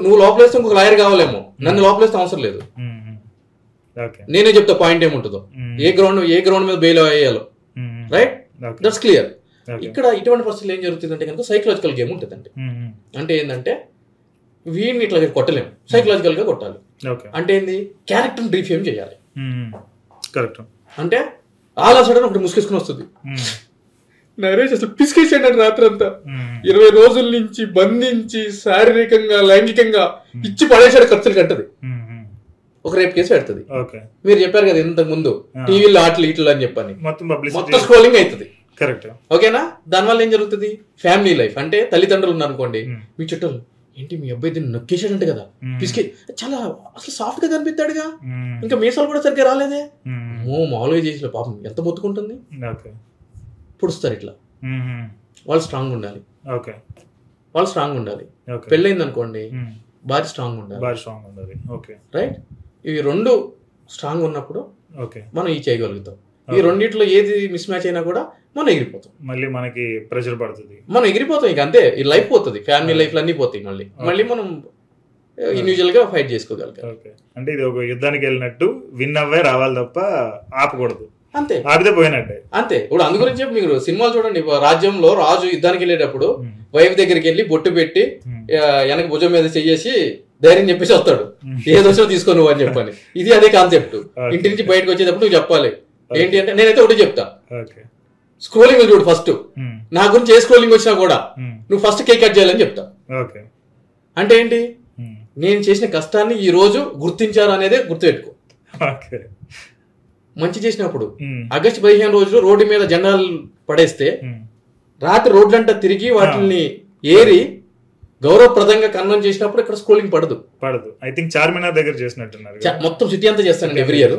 నువ్వు లోపలేస్తే ఇంకొక లాయర్ కావాలేమో, నన్ను లోపలేస్తే అవసరం లేదు. నేనే చెప్తా పాయింట్ ఏముంటుందో, ఏ గ్రౌండ్ మీద బెయిల్ అయ్యాలో. Right, that's clear. ఇక్కడ ఇటువంటి పరిస్థితులు ఏం జరుగుతుందంటే కనుక సైకలాజికల్ గేమ్ ఉంటుందండి. అంటే ఏంటంటే వీడిని ఇట్లా కొట్టలేము, సైకలాజికల్ గా కొట్టాలి. అంటే ఏంది, క్యారెక్టర్ రీఫేమ్ చేయాలి. అంటే ఆల్ ఆఫ్ సడన్ ఒకటి ముసుకేసుకుని వస్తుంది, నరేష్ అసలు పిసికేసాడు రాత్రి అంతా, 20 రోజుల నుంచి బంధించి శారీరకంగా లైంగికంగా ఇచ్చి పడేసాడు, ఖర్చులు కట్టది, ఒక రేపు కేసు పెడుతుంది. మీరు చెప్పారు కదా ఇంతకు ముందు టీవీలో ఆటలు ఇట్లు అని చెప్పని, మొత్తం స్క్రోలింగ్ అవుతుంది. ఓకేనా. దానివల్ల ఏం జరుగుతుంది, ఫ్యామిలీ లైఫ్ అంటే తల్లిదండ్రులు ఉన్నారనుకోండి, మీ చుట్టాలు ఏంటి మీ అబ్బాయి దీన్ని నొక్కేసాడంట కదా, పిసికే చాలా అసలు సాఫ్ట్ గా కనిపిస్తాడుగా, ఇంకా మీసాలు కూడా సరిగ్గా రాలేదే, మామూలుగా చేసిన పాపం ఎంత మొత్తుకుంటుంది, పుడుస్తారు ఇట్లా. వాళ్ళు స్ట్రాంగ్ ఉండాలి, పెళ్ళైంది అనుకోండి భార్య స్ట్రాంగ్ ఉండాలి. రైట్. ఇవి రెండు స్ట్రాంగ్ ఉన్నప్పుడు మనం ఈ చేయగలుగుతాం. ఈ రెండిట్లో ఏది మిస్ మ్యాచ్ అయినా కూడా మనం ఎగిరిపోతాం, మళ్ళీ మనకి ప్రెషర్ పడుతుంది, మనం ఎగిరిపోతాం. ఇక అంతే, ఈ లైఫ్ పోతుంది, ఫ్యామిలీ లైఫ్ అన్ని పోతాయి. మళ్ళీ మనం ఇండివిజువల్ గా ఫైట్ చేసుకోగలుగుతాం. అంటే ఇది ఒక యుద్ధానికి వెళ్ళినట్టు విన్ అవ్వే రావాలి తప్ప ఆపకూడదు, అంతే. ఆపితే పోయినట్టే, అంతే. ఇప్పుడు అందు గురించి మీరు సినిమాలు చూడండి, రాజ్యంలో రాజు యుద్ధానికి వెళ్ళేటప్పుడు వైఫ్ దగ్గరికి వెళ్ళి బొట్టు పెట్టి వెనక భుజం మీద చెయ్యేసి ధైర్యం చెప్పేసి వస్తాడు, ఏదొచ్చో తీసుకో నువ్వు అని చెప్పని. ఇది అదే కాన్సెప్ట్. ఇంటి నుంచి బయటకు వచ్చేటప్పుడు నువ్వు చెప్పాలి ఏంటి అంటే, నేనైతే ఒకటి చెప్తా, స్క్రోలింగ్ చూడు ఫస్ట్, నా గురించి ఏ స్క్రోలింగ్ వచ్చినా కూడా నువ్వు ఫస్ట్ కేక్ కట్ చేయాలని చెప్తా. అంటే ఏంటి, నేను చేసిన కష్టాన్ని ఈ రోజు గుర్తించారు అనేది గుర్తుపెట్టుకో. మంచి చేసినప్పుడు ఆగస్టు 15 రోజులు రోడ్డు మీద జెండాలు పడేస్తే రాత్రి రోడ్లంతా తిరిగి వాటిని ఏరి గౌరవప్రదంగా కన్నం చేసినప్పుడు ఇక్కడ స్క్రోలింగ్ పడదు. ఐ థింక్ చార్మినార్ దగ్గర చేసినట్టున్నారు, మొత్తం సిటీ అంతా చేస్తానండి ఎవ్రీ ఇయర్.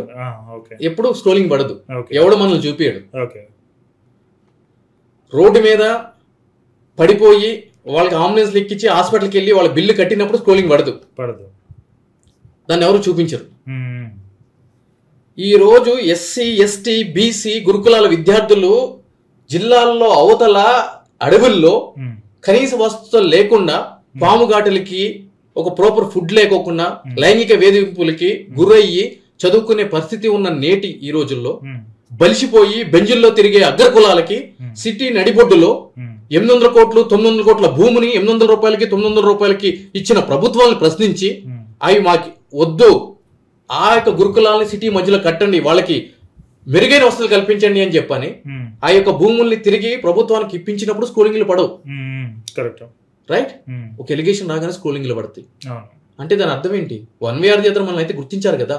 ఎప్పుడు స్క్రోలింగ్ పడదు, ఎవడు మనల్ని చూపియాడు. రోడ్డు మీద పడిపోయి వాళ్ళకి అంబులెన్స్ ఎక్కించి హాస్పిటల్కి వెళ్ళి వాళ్ళ బిల్లు కట్టినప్పుడు స్క్రోలింగ్ పడదు. దాన్ని ఎవరు చూపించరు. ఈ రోజు ఎస్సీ, ఎస్టీ, బీసీ గురుకులాల విద్యార్థులు జిల్లాల్లో అవతల అడవుల్లో కనీస వసతులు లేకుండా, పాముగాటలకి ఒక ప్రాపర్ ఫుడ్ లేకోకుండా, లైంగిక వేధింపులకి గురయ్యి చదువుకునే పరిస్థితి ఉన్న నేటి ఈ రోజుల్లో బలిసిపోయి బెంజుల్లో తిరిగే అగ్ర కులాలకి సిటీ నడిబొడ్డులో 800 కోట్లు 900 కోట్ల భూమిని 800 రూపాయలకి 900 రూపాయలకి ఇచ్చిన ప్రభుత్వాలను ప్రశ్నించి అవి మాకి వద్దు, ఆ యొక్క గురుకులాలని సిటీ మధ్యలో కట్టండి, వాళ్ళకి మెరుగైన వసతులు కల్పించండి అని చెప్పని ఆ యొక్క భూముల్ని తిరిగి ప్రభుత్వానికి ఇప్పించినప్పుడు స్కూలింగ్లు పడవు. రైట్. ఒక ఎలిగేషన్ రాగానే స్కూలింగ్లు పడతాయి. అంటే దాని అర్థం ఏంటి, one way or the other మనల్ని అయితే గుర్తించారు కదా,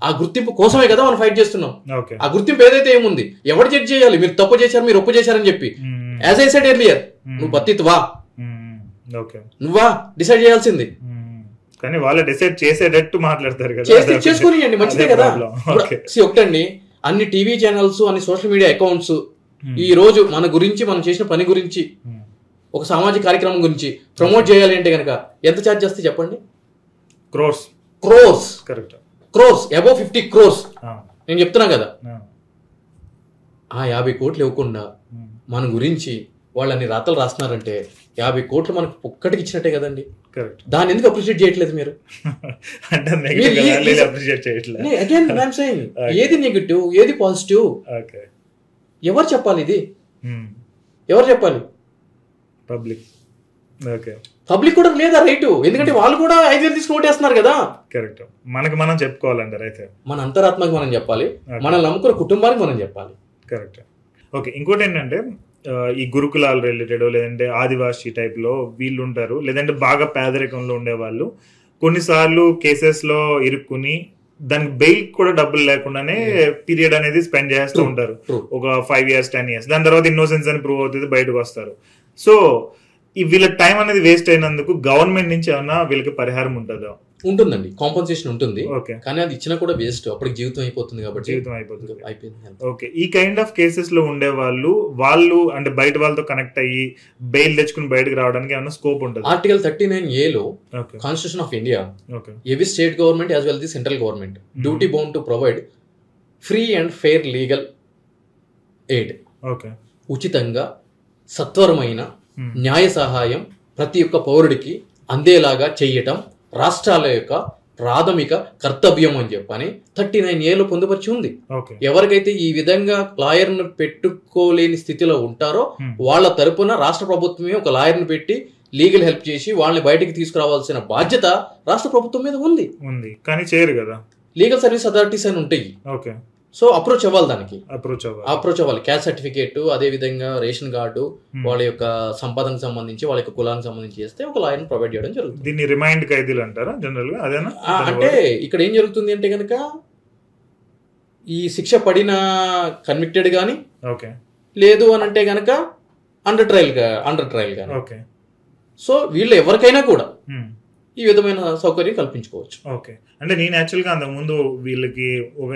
ఆ గుర్తింపు కోసమే కదా మనం ఫైట్ చేస్తున్నాం. ఆ గుర్తింపు ఏదైతే ఏముంది, ఎవరు జడ్జ్ చేయాలి, మీరు తప్పు చేశారు మీరు ఒప్పు చేశారని చెప్పి, యాజ్ ఐ సెడ్ ఎర్లియర్, నువ్వు బత్తిత్వా, నువ్వా డిసైడ్ చేయాల్సింది. కానీ వాళ్ళు డిసైడ్ చేసేటట్టు మాట్లాడతారు కదా, చేసుకోనియండి, మంచిదే కదా. ఒకటండి, అన్ని టీవీ ఛానల్స్, అన్ని సోషల్ మీడియా అకౌంట్స్ ఈ రోజు మన గురించి, మనం చేసిన పని గురించి, ఒక సామాజిక కార్యక్రమం గురించి ప్రమోట్ చేయాలి అంటే కనుక ఎంత ఛార్జ్ చేస్తే చెప్పండి? Crores above 50 crores. నేను చెప్తున్నా కదా, ఆ 50 కోట్లు ఇవ్వకుండా మన గురించి వాళ్ళని రాతలు రాస్తున్నారంటే 50 కోట్లు మనకు ఒక్కటికి ఇచ్చినట్టే కదండి. దాన్ని ఎందుకు అప్రిషియేట్ చేయట్లేదు మీరు? ఏది నెగిటివ్, ఏది పాజిటివ్, ఎవరు చెప్పాలి? ఇది ఎవరు చెప్పాలి? పబ్లిక్ కూడా లేదా రైట్, ఎందుకంటే వాళ్ళు కూడా 5,000 తీసుకుని ఓటేస్తున్నారు కదా. కరెక్ట్. మనకి మనం చెప్పుకోవాలంటారు. అయితే మన అంతరాత్మకి మనం చెప్పాలి, మనం నమ్ముకున్న కుటుంబానికి మనం చెప్పాలి. కరెక్ట్. ఓకే. ఇంకోటి ఏంటంటే, ఈ గురుకులాలు రిలేటెడ్ లేదంటే ఆదివాసీ టైప్ లో వీళ్ళు ఉంటారు, లేదంటే బాగా పేదరికంలో ఉండేవాళ్ళు కొన్నిసార్లు కేసెస్ లో ఇరుక్కుని దానికి బెయిల్ కూడా డబ్బులు లేకుండానే పీరియడ్ అనేది స్పెండ్ చేస్తూ ఉంటారు, ఒక 5 years 10 years. దాని తర్వాత ఇన్నోసెన్స్ అని ప్రూవ్ అవుతుంది, బయటకు వస్తారు. సో వీళ్ళ టైం అనేది వేస్ట్ అయినందుకు గవర్నమెంట్ నుంచి ఏమన్నా వీళ్ళకి పరిహారం ఉంటుందా? ఉంటుందండి, కాంపన్సేషన్ ఉంటుంది. ఓకే, కానీ అది ఇచ్చినా కూడా వేస్ట్, అప్పటికి జీవితం అయిపోతుంది కాబట్టి. జీవితం అయిపోతుంది, అయిపోయింది. ఓకే. ఈ కైండ్ ఆఫ్ కేసెస్ లో ఉండే వాళ్ళు అంటే బయట వాళ్ళతో కనెక్ట్ అయ్యి బెయిల్ తెచ్చుకుని బయటకు రావడానికి ఏమైనా స్కోప్ ఉంటుంది? Article 39A constitution of India, every state government as well as the central government duty bound to provide free and fair legal aid. Okay, ఉచితంగా సత్వరమైన న్యాయ సహాయం ప్రతి ఒక్క పౌరుడికి అందేలాగా చేయటం రాష్ట్రాల యొక్క ప్రాథమిక కర్తవ్యం అని చెప్పని 39A పొందుపరిచి ఉంది. ఎవరికైతే ఈ విధంగా లాయర్ను పెట్టుకోలేని స్థితిలో ఉంటారో వాళ్ళ తరపున రాష్ట్ర ప్రభుత్వమే ఒక లాయర్ను పెట్టి లీగల్ హెల్ప్ చేసి వాళ్ళని బయటికి తీసుకురావాల్సిన బాధ్యత రాష్ట్ర ప్రభుత్వం మీద ఉంది. కానీ చేయరు కదా. లీగల్ సర్వీస్ అథారిటీస్ అని ఉంటాయి. ఓకే, సో అప్రోచ్ అవ్వాలి, దానికి అప్రోచ్ అవ్వాలి. క్యాస్ట్ సర్టిఫికేట్, అదే విధంగా రేషన్ కార్డు, వాళ్ళ యొక్క సంపాదనకు సంబంధించి, వాళ్ళ యొక్క కులానికి సంబంధించి చేస్తే ఒక లాయర్ని ప్రొవైడ్ చేయడం జరుగుతుంది. దీన్ని రిమైండ్ ఖైదీలు అంటారా జనరల్ గా? అదేనా? అంటే ఇక్కడ ఏం జరుగుతుంది అంటే కనుక ఈ శిక్ష పడిన కన్విక్టెడ్ కానీ, లేదు అని అంటే కనుక అండర్ ట్రయల్ కానీ, సో వీళ్ళు ఎవరికైనా కూడా ఈ విధమైన సౌకర్యం కల్పించుకోవచ్చు. ఓకే, అంటే నేను యాక్చువల్గా అంతకుముందు వీళ్ళకి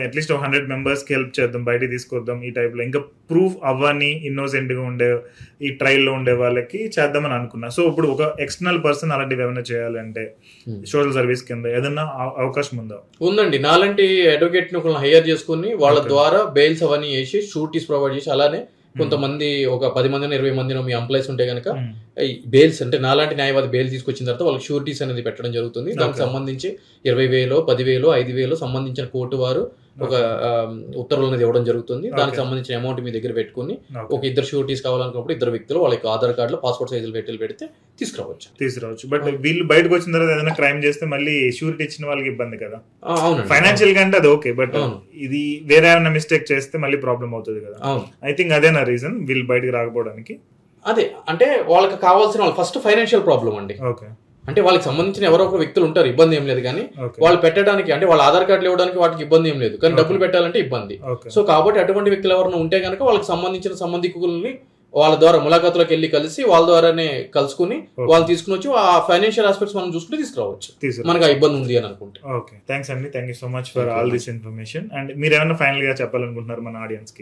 అట్లీస్ట్ 100 members కి హెల్ప్ చేద్దాం, బయటకి తీసుకొద్దాం ఈ టైప్లో, ఇంకా ప్రూఫ్ అవ్వని ఇన్నోసెంట్గా ఉండే ఈ ట్రయల్లో ఉండే వాళ్ళకి చేద్దామని అనుకున్నా. సో ఇప్పుడు ఒక ఎక్స్టర్నల్ పర్సన్ అలాంటివి ఏమైనా చేయాలంటే సోషల్ సర్వీస్ కింద ఏదన్నా అవకాశం ఉందా? ఉందండి. నాలాంటి అడ్వకేట్ని ఒకళ్ళని హైర్ చేసుకుని వాళ్ళ ద్వారా బెయిల్స్ అవన్నీ చేసి షూరిటీస్ ప్రొవైడ్ చేసి, అలానే కొంతమంది ఒక 10 మందినో 20 మందినో మీ ఎంప్లాయీస్ ఉంటే కనుక బెయిల్స్ అంటే నాలాంటి న్యాయవాది బెయిల్ తీసుకొచ్చిన తర్వాత వాళ్ళకి షూరిటీస్ అనేది పెట్టడం జరుగుతుంది. దానికి సంబంధించి 20,000, 10,000, 5,000 సంబంధించిన కోర్టు వారు ఒక ఉత్తర్వులు అనేది ఇవ్వడం జరుగుతుంది. దానికి సంబంధించిన అమౌంట్ మీ దగ్గర పెట్టుకుని ఒక 2 షూరిటీస్ కావాలనుకున్నప్పుడు 2 వ్యక్తులు వాళ్ళకి ఆధార్ కార్డులో పాస్పోర్ట్ సైజులు పెడితే తీసుకురావచ్చు. బట్ వీళ్ళు బయటకు వచ్చిన తర్వాత ఏదైనా క్రైమ్ చేస్తే మళ్ళీ షూరిటీ ఇచ్చిన వాళ్ళకి ఇబ్బంది కదా. అవును, ఫైనాన్షియల్ గా అంటే అది ఓకే, బట్ ఇది వేరే ఏమైనా మిస్టేక్ చేస్తే మళ్ళీ ప్రాబ్లం అవుతుంది కదా. ఐ థింక్ అదేనా రీజన్ వీళ్ళు బయటకు రాకపోవడానికి? అదే, అంటే వాళ్ళకి కావాల్సిన ఫస్ట్ ఫైనాన్షియల్ ప్రాబ్లం అండి. ఓకే, అంటే వాళ్ళకి సంబంధించిన ఎవరో ఒక వ్యక్తులు ఉంటారు, ఇబ్బంది ఏం లేదు. కానీ వాళ్ళు పెట్టడానికి అంటే వాళ్ళ ఆధార్ కార్డులు ఇవ్వడానికి వాటికి ఇబ్బంది ఏం లేదు, కానీ డబ్బులు పెట్టాలంటే ఇబ్బంది. సో కాబట్టి అటువంటి వ్యక్తులు ఎవరైనా ఉంటే కనుక వాళ్ళకి సంబంధించిన సంబంధికుల్ని వాళ్ళ ద్వారా ములాఖాతులకు వెళ్ళి కలిసి వాళ్ళ ద్వారానే కలుసుకుని వాళ్ళు తీసుకుని వచ్చి ఆ ఫైనాన్షియల్ ఆస్పెక్ట్స్ మనం చూసుకుంటే తీసుకురావచ్చు, మనకు ఆ ఇబ్బంది ఉంది అని అనుకుంటే. ఓకే, థ్యాంక్స్ అండి, thank you so much for all this information. And మీరు ఏమైనా ఫైనల్ గా చెప్పాలనుకుంటున్నారు మన ఆడియన్స్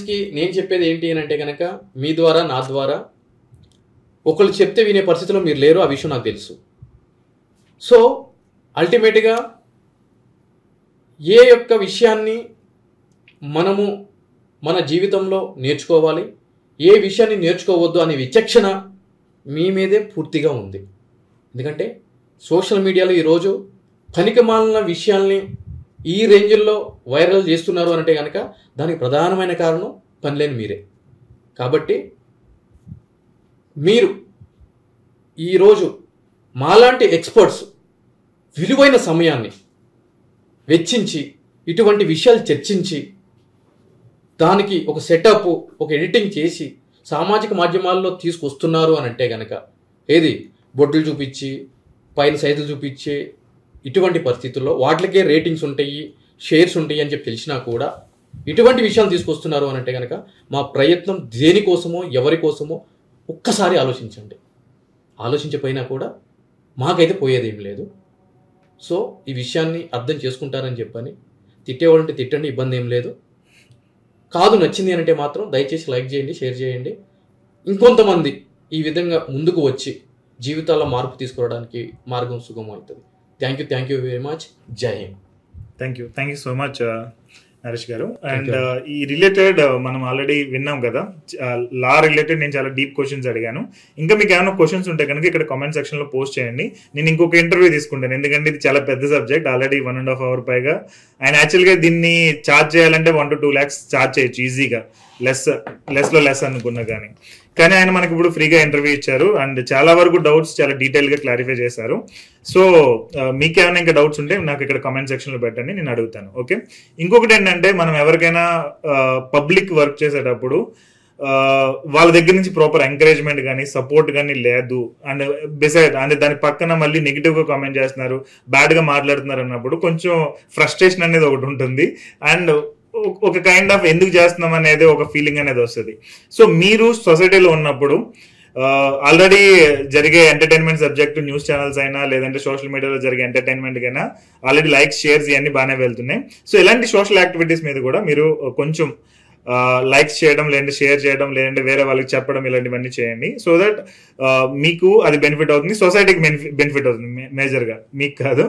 కి? నేను చెప్పేది ఏంటి అని అంటే కనుక మీ ద్వారా నా ద్వారా ఒకళ్ళు చెప్తే వినే పరిస్థితిలో మీరు లేరు, ఆ విషయం నాకు తెలుసు. సో అల్టిమేట్గా ఏ యొక్క విషయాన్ని మనము మన జీవితంలో నేర్చుకోవాలి, ఏ విషయాన్ని నేర్చుకోవద్దు అనే విచక్షణ మీ మీదే పూర్తిగా ఉంది. ఎందుకంటే సోషల్ మీడియాలో ఈరోజు పనికిమాలిన విషయాల్ని ఈ రేంజ్లో వైరల్ చేస్తున్నారు అంటే కనుక దానికి ప్రధానమైన కారణం పనిలేని మీరే. కాబట్టి మీరు ఈరోజు మాలాంటి ఎక్స్పర్ట్స్ విలువైన సమయాన్ని వెచ్చించి ఇటువంటి విషయాలు చర్చించి దానికి ఒక సెటప్, ఒక ఎడిటింగ్ చేసి సామాజిక మాధ్యమాల్లో తీసుకొస్తున్నారు అని అంటే కనుక ఏది బొడ్డులు చూపించి పైన సైజులు చూపించి ఇటువంటి పరిస్థితుల్లో వాటికే రేటింగ్స్ ఉంటాయి, షేర్స్ ఉంటాయి అని చెప్పి తెలిసినా కూడా ఇటువంటి విషయాలు తీసుకొస్తున్నారు అని అంటే కనుక మా ప్రయత్నం దేనికోసమో ఎవరి కోసమో ఒక్కసారి ఆలోచించండి. ఆలోచించపోయినా కూడా మాకైతే పోయేదేం లేదు. సో ఈ విషయాన్ని అర్థం చేసుకుంటారని చెప్పని తిట్టేవాళ్ళంటే తిట్టండి, ఇబ్బంది ఏం లేదు. కాదు నచ్చింది అంటే మాత్రం దయచేసి లైక్ చేయండి, షేర్ చేయండి. ఇంకొంతమంది ఈ విధంగా ముందుకు వచ్చి జీవితాల్లో మార్పు తీసుకురావడానికి మార్గం సుగమం అవుతుంది. Thank you very much. జై హింద్. Thank you so much Naresh garu. And ఈ రిలేటెడ్ మనం ఆల్రెడీ విన్నాం కదా, లా రిలేటెడ్ నేను చాలా డీప్ క్వశ్చన్స్ అడిగాను. ఇంకా మీకు ఏమైనా క్వశ్చన్స్ ఉంటే కనుక ఇక్కడ కామెంట్ సెక్షన్ లో పోస్ట్ చేయండి. నేను ఇంకొక ఇంటర్వ్యూ తీసుకుంటాను, ఎందుకంటే ఇది చాలా పెద్ద సబ్జెక్ట్. ఆల్రెడీ 1.5 hours పైగా ఆయన యాక్చువల్గా దీన్ని ఛార్జ్ చేయాలంటే 1 to 2 lakhs ఛార్జ్ చేయొచ్చు ఈజీగా, లెస్ అనుకున్నా. కానీ ఆయన మనకి ఇప్పుడు ఫ్రీగా ఇంటర్వ్యూ ఇచ్చారు అండ్ చాలా వరకు డౌట్స్ చాలా డీటెయిల్ గా క్లారిఫై చేశారు. సో మీకేమైనా ఇంకా డౌట్స్ ఉంటే నాకు ఇక్కడ కామెంట్ సెక్షన్ లో పెట్టండి, నేను అడుగుతాను. ఓకే, ఇంకొకటి ఏంటంటే మనం ఎవరికైనా పబ్లిక్ వర్క్ చేసేటప్పుడు వాళ్ళ దగ్గర నుంచి ప్రాపర్ ఎంకరేజ్మెంట్ కానీ సపోర్ట్ కానీ లేదు, అండ్ బిసైడ్ అంటే దాని పక్కన మళ్ళీ నెగిటివ్గా కామెంట్ చేస్తున్నారు, బ్యాడ్గా మాట్లాడుతున్నారు అన్నప్పుడు కొంచెం ఫ్రస్ట్రేషన్ అనేది ఒకటి ఉంటుంది, అండ్ ఒక కైండ్ ఆఫ్ ఎందుకు చేస్తున్నాం అనేది ఒక ఫీలింగ్ అనేది వస్తుంది. సో మీరు సొసైటీలో ఉన్నప్పుడు ఆల్రెడీ జరిగే ఎంటర్టైన్మెంట్ సబ్జెక్ట్ న్యూస్ ఛానల్స్ అయినా లేదంటే సోషల్ మీడియాలో జరిగే ఎంటర్టైన్మెంట్ అయినా ఆల్రెడీ లైక్స్ షేర్స్ ఇవన్నీ బాగానే వెళ్తున్నాయి. సో ఇలాంటి సోషల్ యాక్టివిటీస్ మీద కూడా మీరు కొంచెం లైక్స్ చేయడం, లేదంటే షేర్ చేయడం, లేదంటే వేరే వాళ్ళకి చెప్పడం, ఇలాంటివన్నీ చేయండి. సో దట్ మీకు అది బెనిఫిట్ అవుతుంది, సొసైటీకి బెనిఫిట్ అవుతుంది మేజర్గా, మీకు కాదు.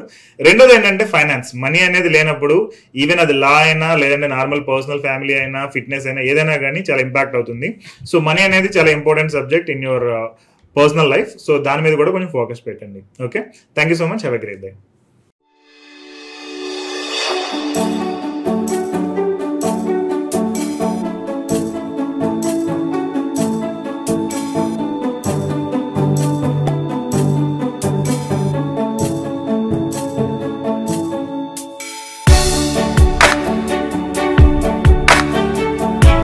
రెండోది ఏంటంటే ఫైనాన్స్. మనీ అనేది లేనప్పుడు ఈవెన్ అది లా అయినా లేదంటే నార్మల్ పర్సనల్ ఫ్యామిలీ అయినా ఫిట్నెస్ అయినా ఏదైనా కానీ చాలా ఇంపాక్ట్ అవుతుంది. సో మనీ అనేది చాలా important subject in your personal life. So దాని మీద కూడా కొంచెం ఫోకస్ పెట్టండి. Okay, thank you so much, have a great day.